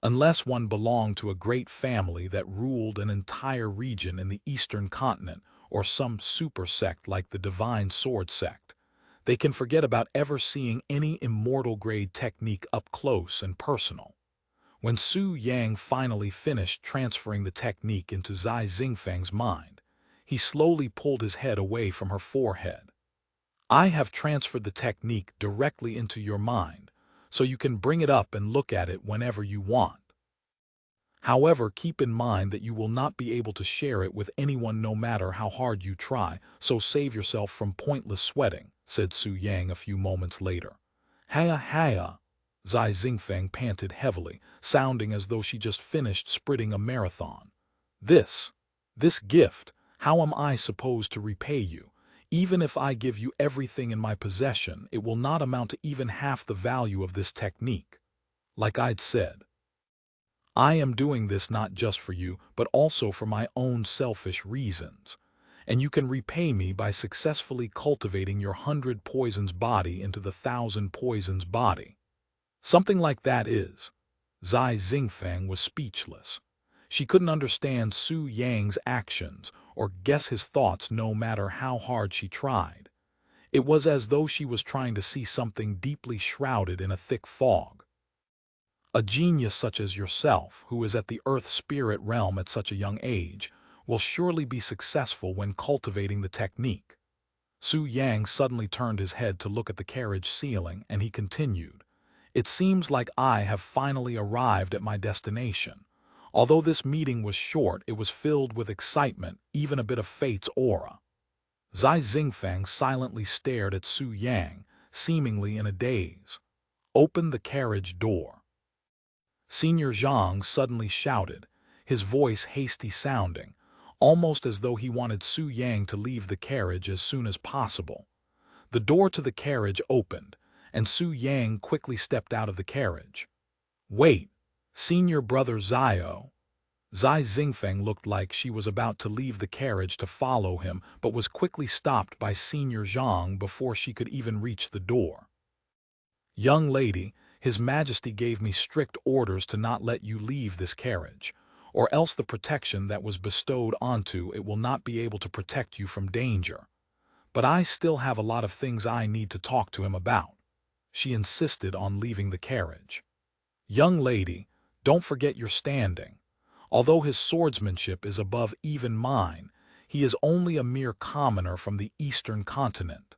Unless one belonged to a great family that ruled an entire region in the Eastern continent, or some super sect like the Divine Sword sect, they can forget about ever seeing any Immortal grade technique up close and personal. When Su Yang finally finished transferring the technique into Zai Xingfeng's mind, he slowly pulled his head away from her forehead. "I have transferred the technique directly into your mind, so you can bring it up and look at it whenever you want. However, keep in mind that you will not be able to share it with anyone no matter how hard you try, so save yourself from pointless sweating," said Su Yang a few moments later. "Haya haya," Zai Xingfeng panted heavily, sounding as though she just finished sprinting a marathon. This gift, how am I supposed to repay you? Even if I give you everything in my possession, it will not amount to even half the value of this technique. Like I'd said, I am doing this not just for you, but also for my own selfish reasons. And you can repay me by successfully cultivating your 100 poisons body into the 1,000 poisons body. Something like that is. Zai Xingfeng was speechless. She couldn't understand Su Yang's actions or guess his thoughts no matter how hard she tried. It was as though she was trying to see something deeply shrouded in a thick fog. A genius such as yourself, who is at the earth spirit realm at such a young age, will surely be successful when cultivating the technique. Su Yang suddenly turned his head to look at the carriage ceiling, and he continued, "It seems like I have finally arrived at my destination. Although this meeting was short, it was filled with excitement, even a bit of fate's aura." Zai Xingfeng silently stared at Su Yang, seemingly in a daze. "Open the carriage door." Senior Zhang suddenly shouted, his voice hasty-sounding, almost as though he wanted Su Yang to leave the carriage as soon as possible. The door to the carriage opened, and Su Yang quickly stepped out of the carriage. "Wait, Senior Brother Zio." Zai Xingfeng looked like she was about to leave the carriage to follow him, but was quickly stopped by Senior Zhang before she could even reach the door. "Young lady, His Majesty gave me strict orders to not let you leave this carriage, or else the protection that was bestowed onto it will not be able to protect you from danger. But I still have a lot of things I need to talk to him about." She insisted on leaving the carriage. "Young lady, don't forget your standing. Although his swordsmanship is above even mine, he is only a mere commoner from the Eastern continent.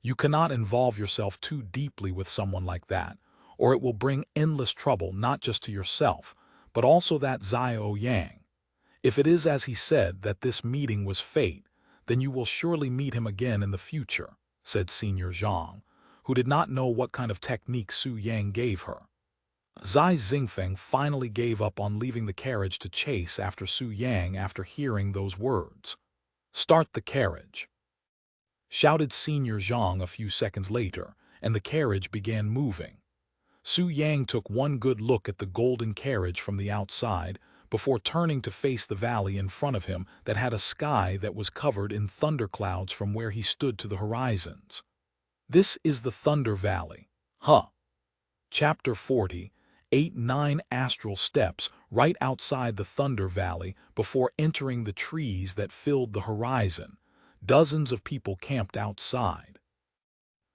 You cannot involve yourself too deeply with someone like that, or it will bring endless trouble not just to yourself, but also that Zio Yang. If it is as he said that this meeting was fate, then you will surely meet him again in the future," said Senior Zhang, who did not know what kind of technique Su Yang gave her. Zai Xingfeng finally gave up on leaving the carriage to chase after Su Yang after hearing those words. "Start the carriage," shouted Senior Zhang a few seconds later, and the carriage began moving. Su Yang took one good look at the golden carriage from the outside before turning to face the valley in front of him that had a sky that was covered in thunderclouds from where he stood to the horizons. "This is the Thunder Valley, huh?" Chapter 40, 8-9 Astral Steps right outside the Thunder Valley before entering the trees that filled the horizon. Dozens of people camped outside.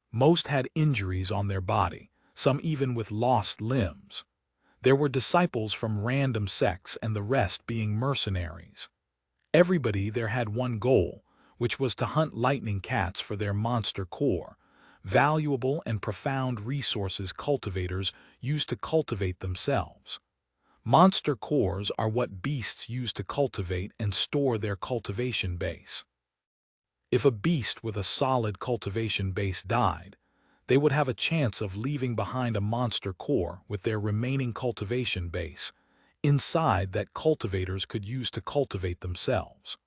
Most had injuries on their body, some even with lost limbs. There were disciples from random sects and the rest being mercenaries. Everybody there had one goal, which was to hunt lightning cats for their monster core, valuable and profound resources cultivators use to cultivate themselves. Monster cores are what beasts use to cultivate and store their cultivation base. If a beast with a solid cultivation base died, they would have a chance of leaving behind a monster core with their remaining cultivation base inside that cultivators could use to cultivate themselves.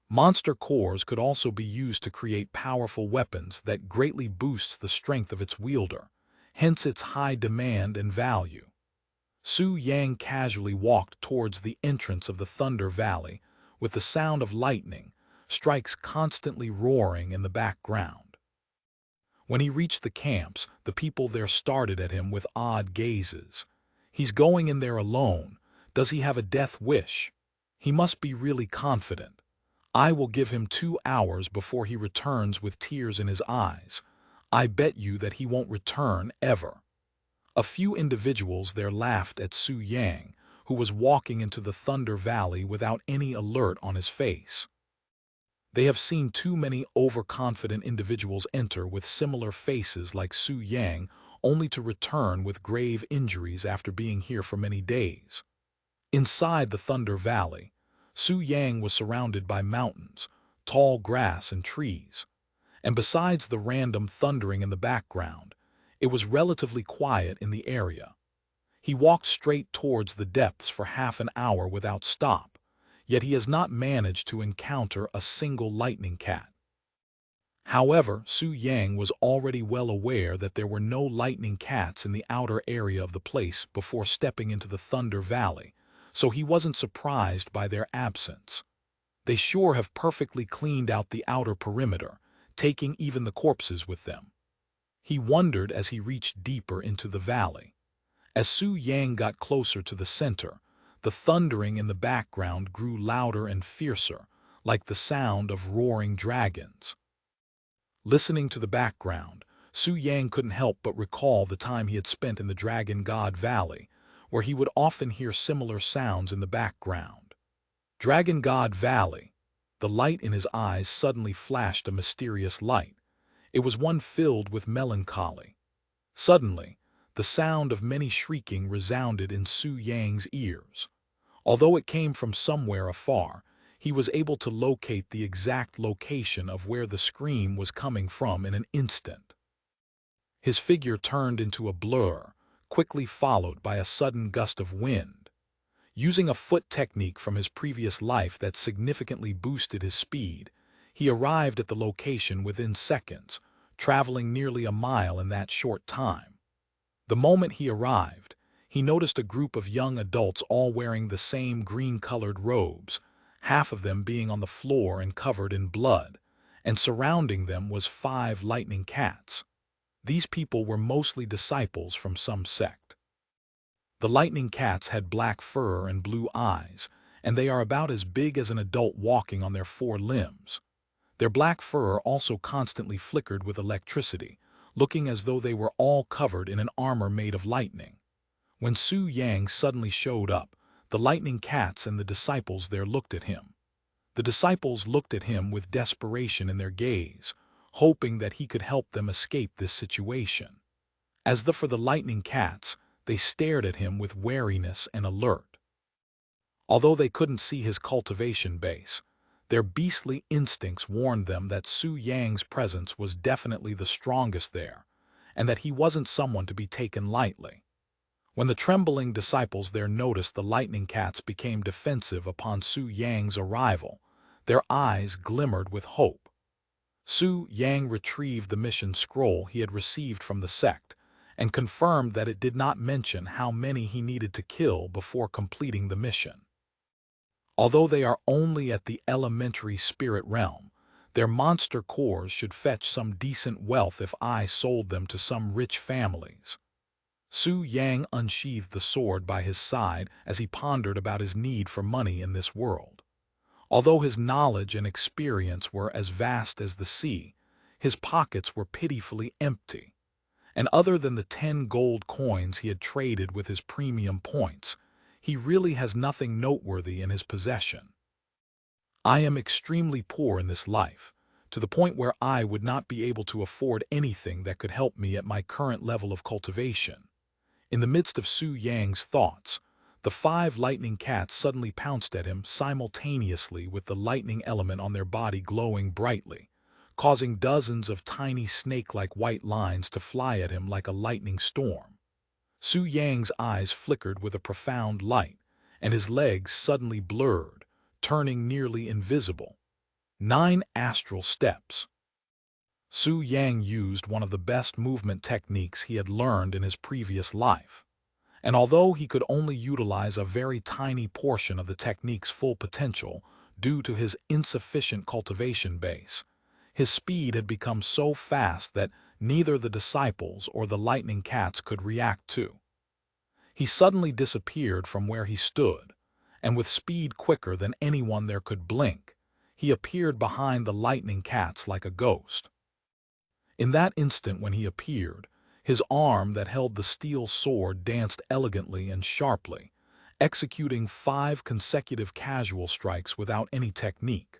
Monster cores could also be used to create powerful weapons that greatly boosts the strength of its wielder, hence its high demand and value. Su Yang casually walked towards the entrance of the Thunder Valley with the sound of lightning strikes constantly roaring in the background. When he reached the camps, the people there started at him with odd gazes. He's going in there alone. Does he have a death wish? He must be really confident. I will give him 2 hours before he returns with tears in his eyes. I bet you that he won't return ever. A few individuals there laughed at Su Yang, who was walking into the Thunder Valley without any alert on his face. They have seen too many overconfident individuals enter with similar faces like Su Yang, only to return with grave injuries after being here for many days. Inside the Thunder Valley, Su Yang was surrounded by mountains, tall grass and trees, and besides the random thundering in the background, it was relatively quiet in the area. He walked straight towards the depths for half an hour without stop, yet he has not managed to encounter a single lightning cat. However, Su Yang was already well aware that there were no lightning cats in the outer area of the place before stepping into the Thunder Valley, so he wasn't surprised by their absence. They sure have perfectly cleaned out the outer perimeter, taking even the corpses with them. He wondered as he reached deeper into the valley. As Su Yang got closer to the center, the thundering in the background grew louder and fiercer, like the sound of roaring dragons. Listening to the background, Su Yang couldn't help but recall the time he had spent in the Dragon God Valley, where he would often hear similar sounds in the background. Dragon God Valley. The light in his eyes suddenly flashed a mysterious light. It was one filled with melancholy. Suddenly, the sound of many shrieking resounded in Su Yang's ears. Although it came from somewhere afar, he was able to locate the exact location of where the scream was coming from in an instant. His figure turned into a blur, quickly followed by a sudden gust of wind. Using a foot technique from his previous life that significantly boosted his speed, he arrived at the location within seconds, traveling nearly a mile in that short time. The moment he arrived, he noticed a group of young adults all wearing the same green-colored robes, half of them being on the floor and covered in blood, and surrounding them was 5 lightning cats. These people were mostly disciples from some sect. The lightning cats had black fur and blue eyes, and they are about as big as an adult walking on their 4 limbs. Their black fur also constantly flickered with electricity, looking as though they were all covered in an armor made of lightning. When Su Yang suddenly showed up, the lightning cats and the disciples there looked at him. The disciples looked at him with desperation in their gaze, hoping that he could help them escape this situation. For the lightning cats, they stared at him with wariness and alert. Although they couldn't see his cultivation base, their beastly instincts warned them that Su Yang's presence was definitely the strongest there, and that he wasn't someone to be taken lightly. When the trembling disciples there noticed the lightning cats became defensive upon Su Yang's arrival, their eyes glimmered with hope. Su Yang retrieved the mission scroll he had received from the sect, and confirmed that it did not mention how many he needed to kill before completing the mission. Although they are only at the elementary spirit realm, their monster cores should fetch some decent wealth if I sold them to some rich families. Su Yang unsheathed the sword by his side as he pondered about his need for money in this world. Although his knowledge and experience were as vast as the sea, his pockets were pitifully empty. And other than the 10 gold coins he had traded with his premium points, he really has nothing noteworthy in his possession. I am extremely poor in this life, to the point where I would not be able to afford anything that could help me at my current level of cultivation. In the midst of Su Yang's thoughts, the 5 lightning cats suddenly pounced at him simultaneously with the lightning element on their body glowing brightly, causing dozens of tiny snake-like white lines to fly at him like a lightning storm. Su Yang's eyes flickered with a profound light, and his legs suddenly blurred, turning nearly invisible. 9 astral steps. Su Yang used one of the best movement techniques he had learned in his previous life, and although he could only utilize a very tiny portion of the technique's full potential due to his insufficient cultivation base, his speed had become so fast that neither the disciples or the lightning cats could react to. He suddenly disappeared from where he stood, and with speed quicker than anyone there could blink, he appeared behind the lightning cats like a ghost. In that instant when he appeared, his arm that held the steel sword danced elegantly and sharply, executing 5 consecutive casual strikes without any technique.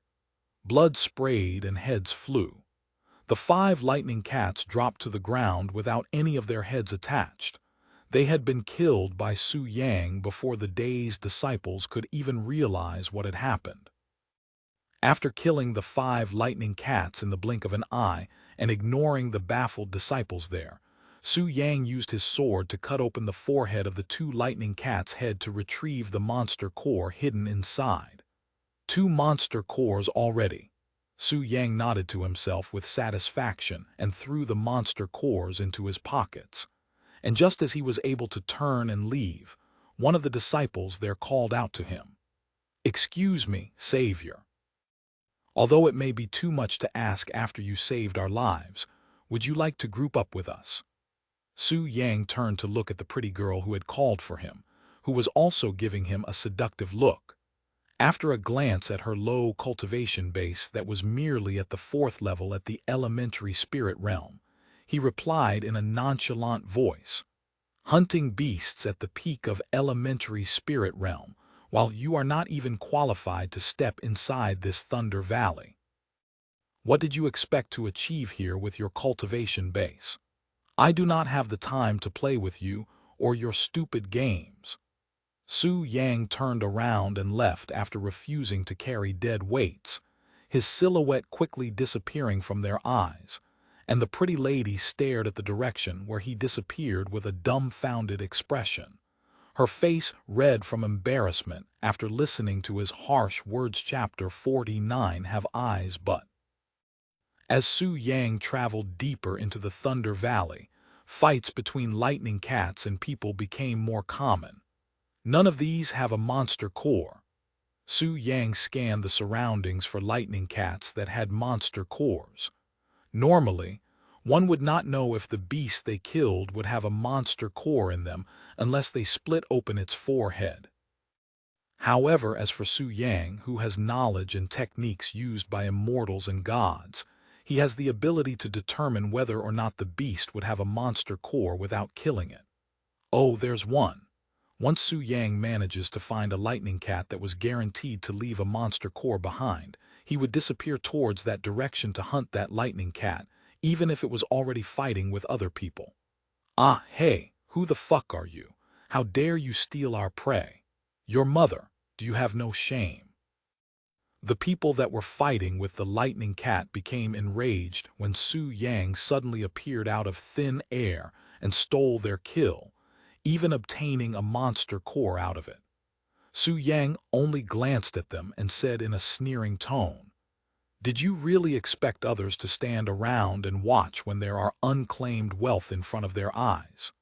Blood sprayed and heads flew. The 5 lightning cats dropped to the ground without any of their heads attached. They had been killed by Su Yang before the dazed disciples could even realize what had happened. After killing the 5 lightning cats in the blink of an eye and ignoring the baffled disciples there, Su Yang used his sword to cut open the forehead of the 2 lightning cats' head to retrieve the monster core hidden inside. 2 monster cores already. Su Yang nodded to himself with satisfaction and threw the monster cores into his pockets. And just as he was able to turn and leave, one of the disciples there called out to him, "Excuse me, Savior. Although it may be too much to ask after you saved our lives, would you like to group up with us?" Su Yang turned to look at the pretty girl who had called for him, who was also giving him a seductive look. After a glance at her low cultivation base that was merely at the 4th level at the elementary spirit realm, he replied in a nonchalant voice, "Hunting beasts at the peak of elementary spirit realm, while you are not even qualified to step inside this Thunder Valley. What did you expect to achieve here with your cultivation base? I do not have the time to play with you or your stupid games." Su Yang turned around and left after refusing to carry dead weights, his silhouette quickly disappearing from their eyes, and the pretty lady stared at the direction where he disappeared with a dumbfounded expression. Her face red from embarrassment after listening to his harsh words. Chapter 49 Have Eyes But. As Su Yang traveled deeper into the Thunder Valley, fights between lightning cats and people became more common. None of these have a monster core. Su Yang scanned the surroundings for lightning cats that had monster cores. Normally, one would not know if the beast they killed would have a monster core in them unless they split open its forehead. However, as for Su Yang, who has knowledge and techniques used by immortals and gods, he has the ability to determine whether or not the beast would have a monster core without killing it. Oh, there's one. Once Su Yang manages to find a lightning cat that was guaranteed to leave a monster core behind, he would disappear towards that direction to hunt that lightning cat, even if it was already fighting with other people. "Ah, hey, who the fuck are you? How dare you steal our prey? Your mother, do you have no shame?" The people that were fighting with the lightning cat became enraged when Su Yang suddenly appeared out of thin air and stole their kill, even obtaining a monster core out of it. Su Yang only glanced at them and said in a sneering tone, "Did you really expect others to stand around and watch when there are unclaimed wealth in front of their eyes?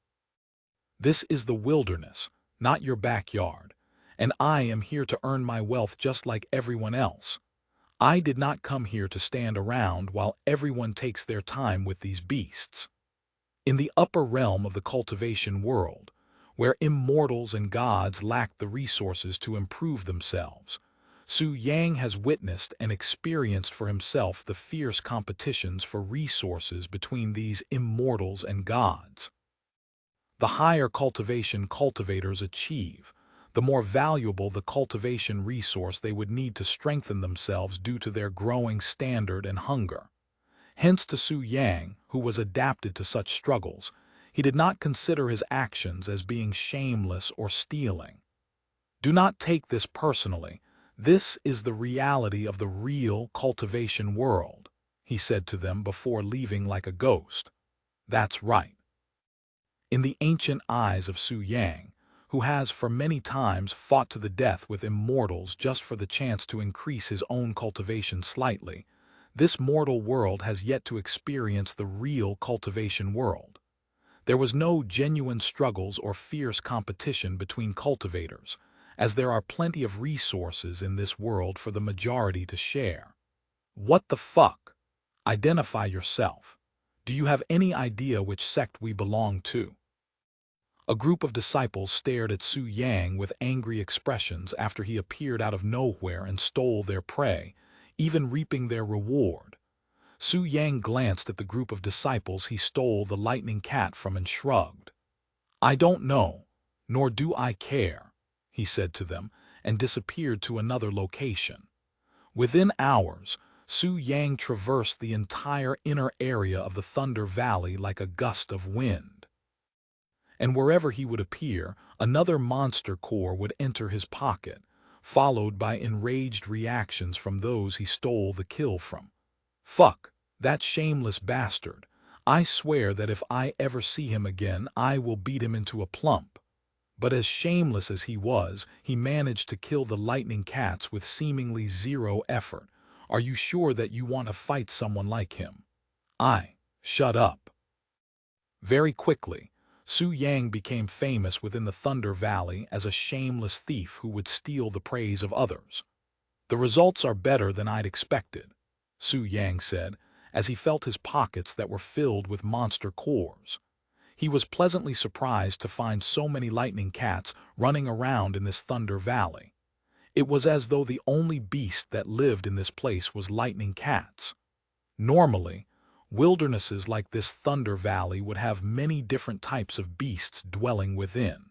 This is the wilderness, not your backyard, and I am here to earn my wealth just like everyone else. I did not come here to stand around while everyone takes their time with these beasts." In the upper realm of the cultivation world, where immortals and gods lack the resources to improve themselves, Su Yang has witnessed and experienced for himself the fierce competitions for resources between these immortals and gods. The higher cultivation cultivators achieve, the more valuable the cultivation resource they would need to strengthen themselves due to their growing standard and hunger. Hence to Su Yang, who was adapted to such struggles, he did not consider his actions as being shameless or stealing. Do not take this personally. This is the reality of the real cultivation world, he said to them before leaving like a ghost. That's right. In the ancient eyes of Su Yang, who has for many times fought to the death with immortals just for the chance to increase his own cultivation slightly, this mortal world has yet to experience the real cultivation world. There was no genuine struggles or fierce competition between cultivators, as there are plenty of resources in this world for the majority to share. What the fuck? Identify yourself. Do you have any idea which sect we belong to? A group of disciples stared at Su Yang with angry expressions after he appeared out of nowhere and stole their prey, even reaping their reward. Su Yang glanced at the group of disciples he stole the lightning cat from and shrugged. I don't know, nor do I care, he said to them, and disappeared to another location. Within hours, Su Yang traversed the entire inner area of the Thunder Valley like a gust of wind. And wherever he would appear, another monster core would enter his pocket, followed by enraged reactions from those he stole the kill from. Fuck, that shameless bastard. I swear that if I ever see him again, I will beat him into a plump. But as shameless as he was, he managed to kill the lightning cats with seemingly zero effort. Are you sure that you want to fight someone like him? Shut up. Very quickly, Su Yang became famous within the Thunder Valley as a shameless thief who would steal the praise of others. The results are better than I'd expected, Su Yang said, as he felt his pockets that were filled with monster cores. He was pleasantly surprised to find so many lightning cats running around in this Thunder Valley. It was as though the only beast that lived in this place was lightning cats. Normally, wildernesses like this Thunder Valley would have many different types of beasts dwelling within.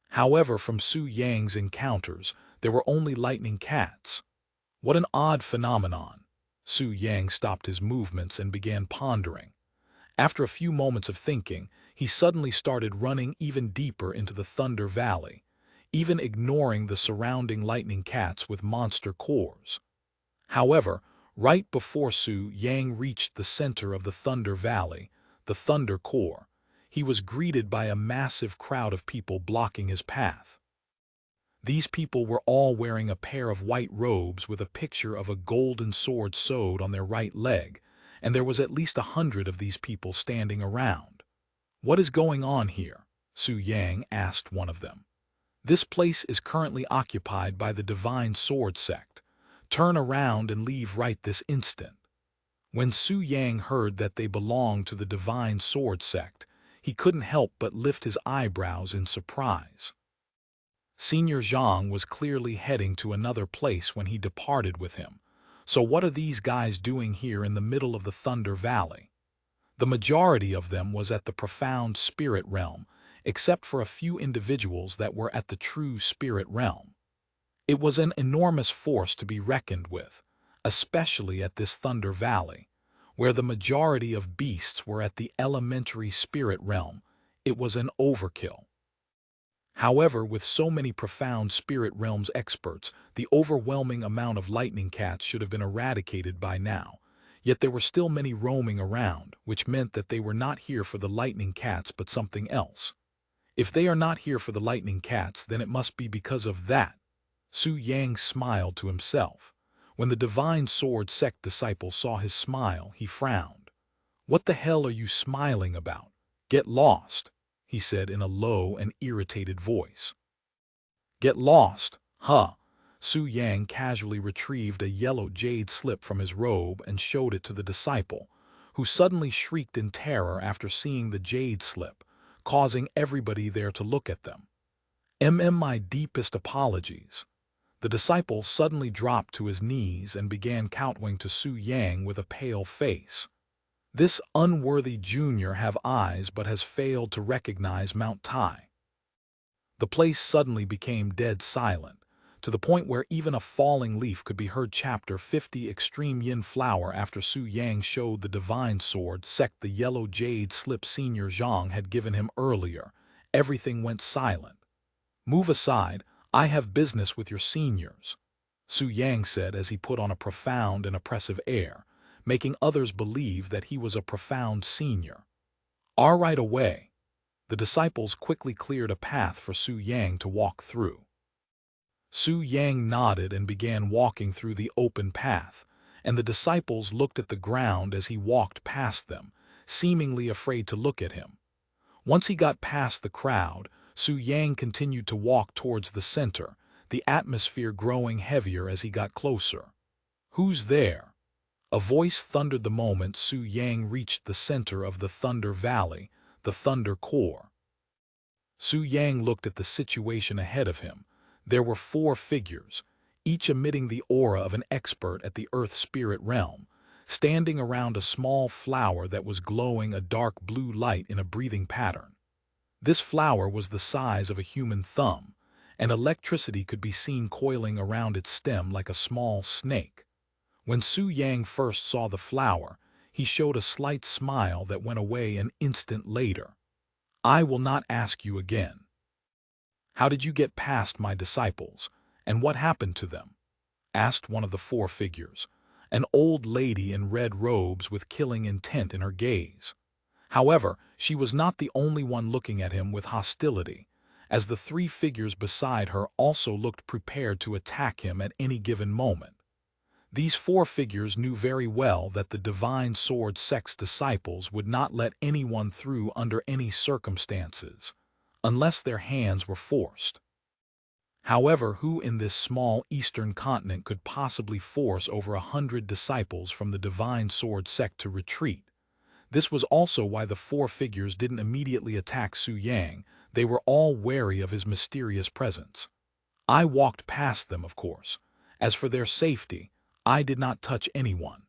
However, from Su Yang's encounters, there were only lightning cats. What an odd phenomenon. Su Yang stopped his movements and began pondering. After a few moments of thinking, he suddenly started running even deeper into the Thunder Valley, even ignoring the surrounding lightning cats with monster cores. However, right before Su Yang reached the center of the Thunder Valley, the Thunder Core, he was greeted by a massive crowd of people blocking his path. These people were all wearing a pair of white robes with a picture of a golden sword sewed on their right leg, and there was at least 100 of these people standing around. What is going on here? Su Yang asked one of them. This place is currently occupied by the Divine Sword Sect. Turn around and leave right this instant. When Su Yang heard that they belonged to the Divine Sword Sect, he couldn't help but lift his eyebrows in surprise. Senior Zhang was clearly heading to another place when he departed with him. So what are these guys doing here in the middle of the Thunder Valley? The majority of them was at the Profound Spirit Realm, except for a few individuals that were at the True Spirit Realm. It was an enormous force to be reckoned with, especially at this Thunder Valley, where the majority of beasts were at the Elementary Spirit Realm. It was an overkill. However, with so many Profound Spirit Realms experts, the overwhelming amount of lightning cats should have been eradicated by now. Yet there were still many roaming around, which meant that they were not here for the lightning cats but something else. If they are not here for the lightning cats, then it must be because of that. Su Yang smiled to himself. When the Divine Sword Sect disciple saw his smile, he frowned. What the hell are you smiling about? Get lost, he said in a low and irritated voice. Get lost, huh? Su Yang casually retrieved a yellow jade slip from his robe and showed it to the disciple, who suddenly shrieked in terror after seeing the jade slip, causing everybody there to look at them. My deepest apologies. The disciple suddenly dropped to his knees and began kowtowing to Su Yang with a pale face. This unworthy junior have eyes but has failed to recognize Mount Tai. The place suddenly became dead silent, to the point where even a falling leaf could be heard. Chapter 50 Extreme Yin Flower. After Su Yang showed the Divine Sword Sect the yellow jade slip Senior Zhang had given him earlier, everything went silent. Move aside, I have business with your seniors, Su Yang said as he put on a profound and oppressive air, making others believe that he was a profound senior. Right away, the disciples quickly cleared a path for Su Yang to walk through. Su Yang nodded and began walking through the open path, and the disciples looked at the ground as he walked past them, seemingly afraid to look at him. Once he got past the crowd, Su Yang continued to walk towards the center, the atmosphere growing heavier as he got closer. "Who's there?" A voice thundered the moment Su Yang reached the center of the Thunder Valley, the Thunder Core. Su Yang looked at the situation ahead of him. There were 4 figures, each emitting the aura of an expert at the Earth Spirit realm, standing around a small flower that was glowing a dark blue light in a breathing pattern. This flower was the size of a human thumb, and electricity could be seen coiling around its stem like a small snake. When Su Yang first saw the flower, he showed a slight smile that went away an instant later. "I will not ask you again. How did you get past my disciples, and what happened to them?" asked one of the 4 figures, an old lady in red robes with killing intent in her gaze. However, she was not the only one looking at him with hostility, as the 3 figures beside her also looked prepared to attack him at any given moment. These 4 figures knew very well that the Divine Sword Sect's disciples would not let anyone through under any circumstances, unless their hands were forced. However, who in this small eastern continent could possibly force over 100 disciples from the Divine Sword Sect to retreat? This was also why the 4 figures didn't immediately attack Su Yang. They were all wary of his mysterious presence. "I walked past them, of course. As for their safety, I did not touch anyone,"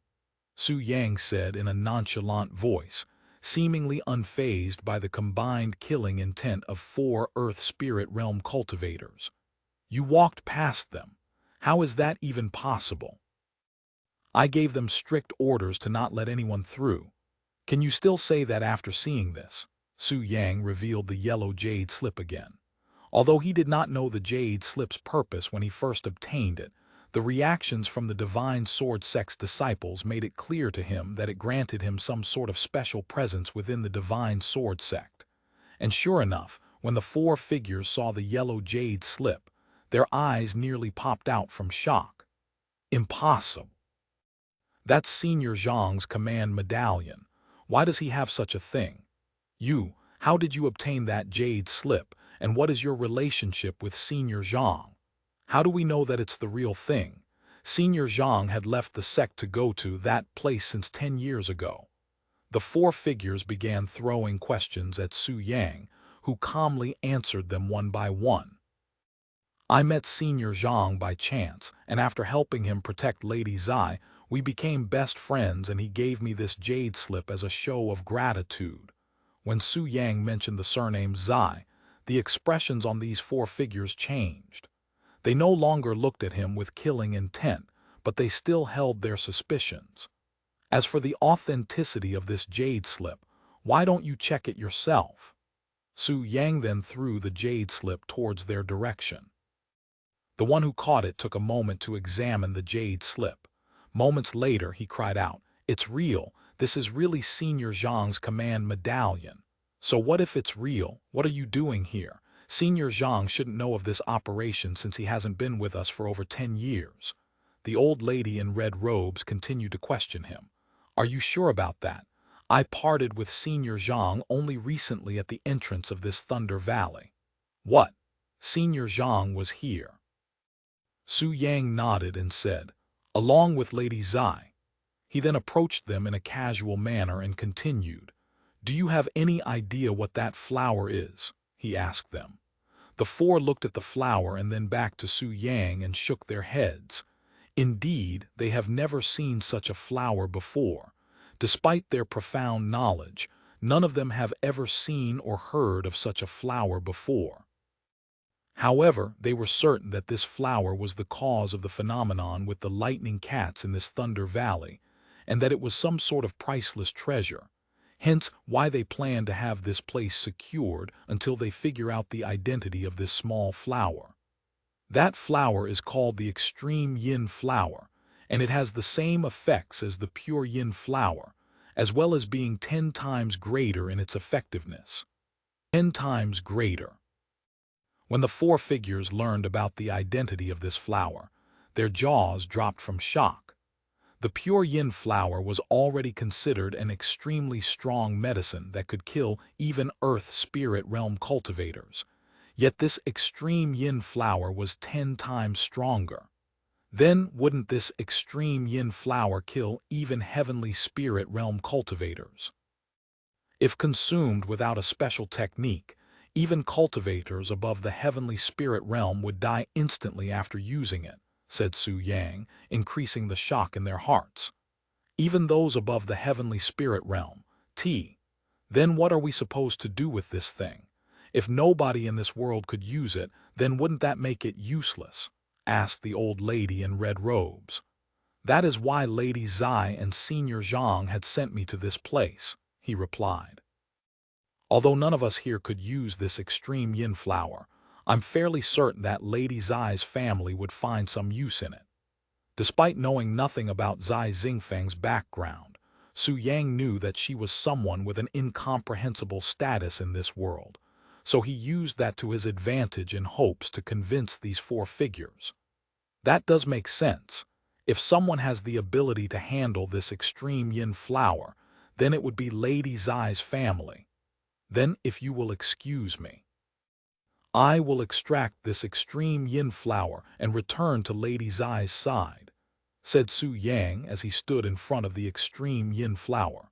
Su Yang said in a nonchalant voice, seemingly unfazed by the combined killing intent of 4 Earth Spirit Realm cultivators. "You walked past them. How is that even possible?" "I gave them strict orders to not let anyone through. Can you still say that after seeing this?" Su Yang revealed the yellow jade slip again. Although he did not know the jade slip's purpose when he first obtained it, the reactions from the Divine Sword Sect's disciples made it clear to him that it granted him some sort of special presence within the Divine Sword Sect. And sure enough, when the 4 figures saw the yellow jade slip, their eyes nearly popped out from shock. "Impossible. That's Senior Zhang's command medallion. Why does he have such a thing? How did you obtain that jade slip, and what is your relationship with Senior Zhang? How do we know that it's the real thing? Senior Zhang had left the sect to go to that place since 10 years ago." The 4 figures began throwing questions at Su Yang, who calmly answered them one by one. "I met Senior Zhang by chance, and after helping him protect Lady Zai, we became best friends and he gave me this jade slip as a show of gratitude." When Su Yang mentioned the surname Zai, the expressions on these 4 figures changed. They no longer looked at him with killing intent, but they still held their suspicions. "As for the authenticity of this jade slip, why don't you check it yourself?" Su Yang then threw the jade slip towards their direction. The one who caught it took a moment to examine the jade slip. Moments later, he cried out, "It's real. This is really Senior Zhang's command medallion." "So what if it's real? What are you doing here? Senior Zhang shouldn't know of this operation since he hasn't been with us for over 10 years. The old lady in red robes continued to question him. "Are you sure about that? I parted with Senior Zhang only recently at the entrance of this Thunder Valley." "What? Senior Zhang was here?" Su Yang nodded and said, "Along with Lady Zai." He then approached them in a casual manner and continued, "Do you have any idea what that flower is?" he asked them. The 4 looked at the flower and then back to Su Yang and shook their heads. Indeed, they have never seen such a flower before. Despite their profound knowledge, none of them have ever seen or heard of such a flower before. However, they were certain that this flower was the cause of the phenomenon with the lightning cats in this Thunder Valley, and that it was some sort of priceless treasure. Hence why they plan to have this place secured until they figure out the identity of this small flower. That flower is called the extreme yin flower, and it has the same effects as the pure yin flower, as well as being 10 times greater in its effectiveness. 10 times greater. When the four figures learned about the identity of this flower, their jaws dropped from shock. The pure yin flower was already considered an extremely strong medicine that could kill even earth spirit realm cultivators. Yet this extreme yin flower was 10 times stronger. Then wouldn't this extreme yin flower kill even heavenly spirit realm cultivators? If consumed without a special technique, even cultivators above the heavenly spirit realm would die instantly after using it, said Su Yang, increasing the shock in their hearts. Even those above the heavenly spirit realm. Then what are we supposed to do with this thing? If nobody in this world could use it, then wouldn't that make it useless? Asked the old lady in red robes. That is why Lady Zai and Senior Zhang had sent me to this place, he replied. Although none of us here could use this extreme yin flower, I'm fairly certain that Lady Zai's family would find some use in it. Despite knowing nothing about Zai Xingfeng's background, Su Yang knew that she was someone with an incomprehensible status in this world, so he used that to his advantage in hopes to convince these four figures. That does make sense. If someone has the ability to handle this extreme yin flower, then it would be Lady Zai's family. Then, if you will excuse me, I will extract this extreme yin flower and return to Lady Zai's side, said Su Yang as he stood in front of the extreme yin flower.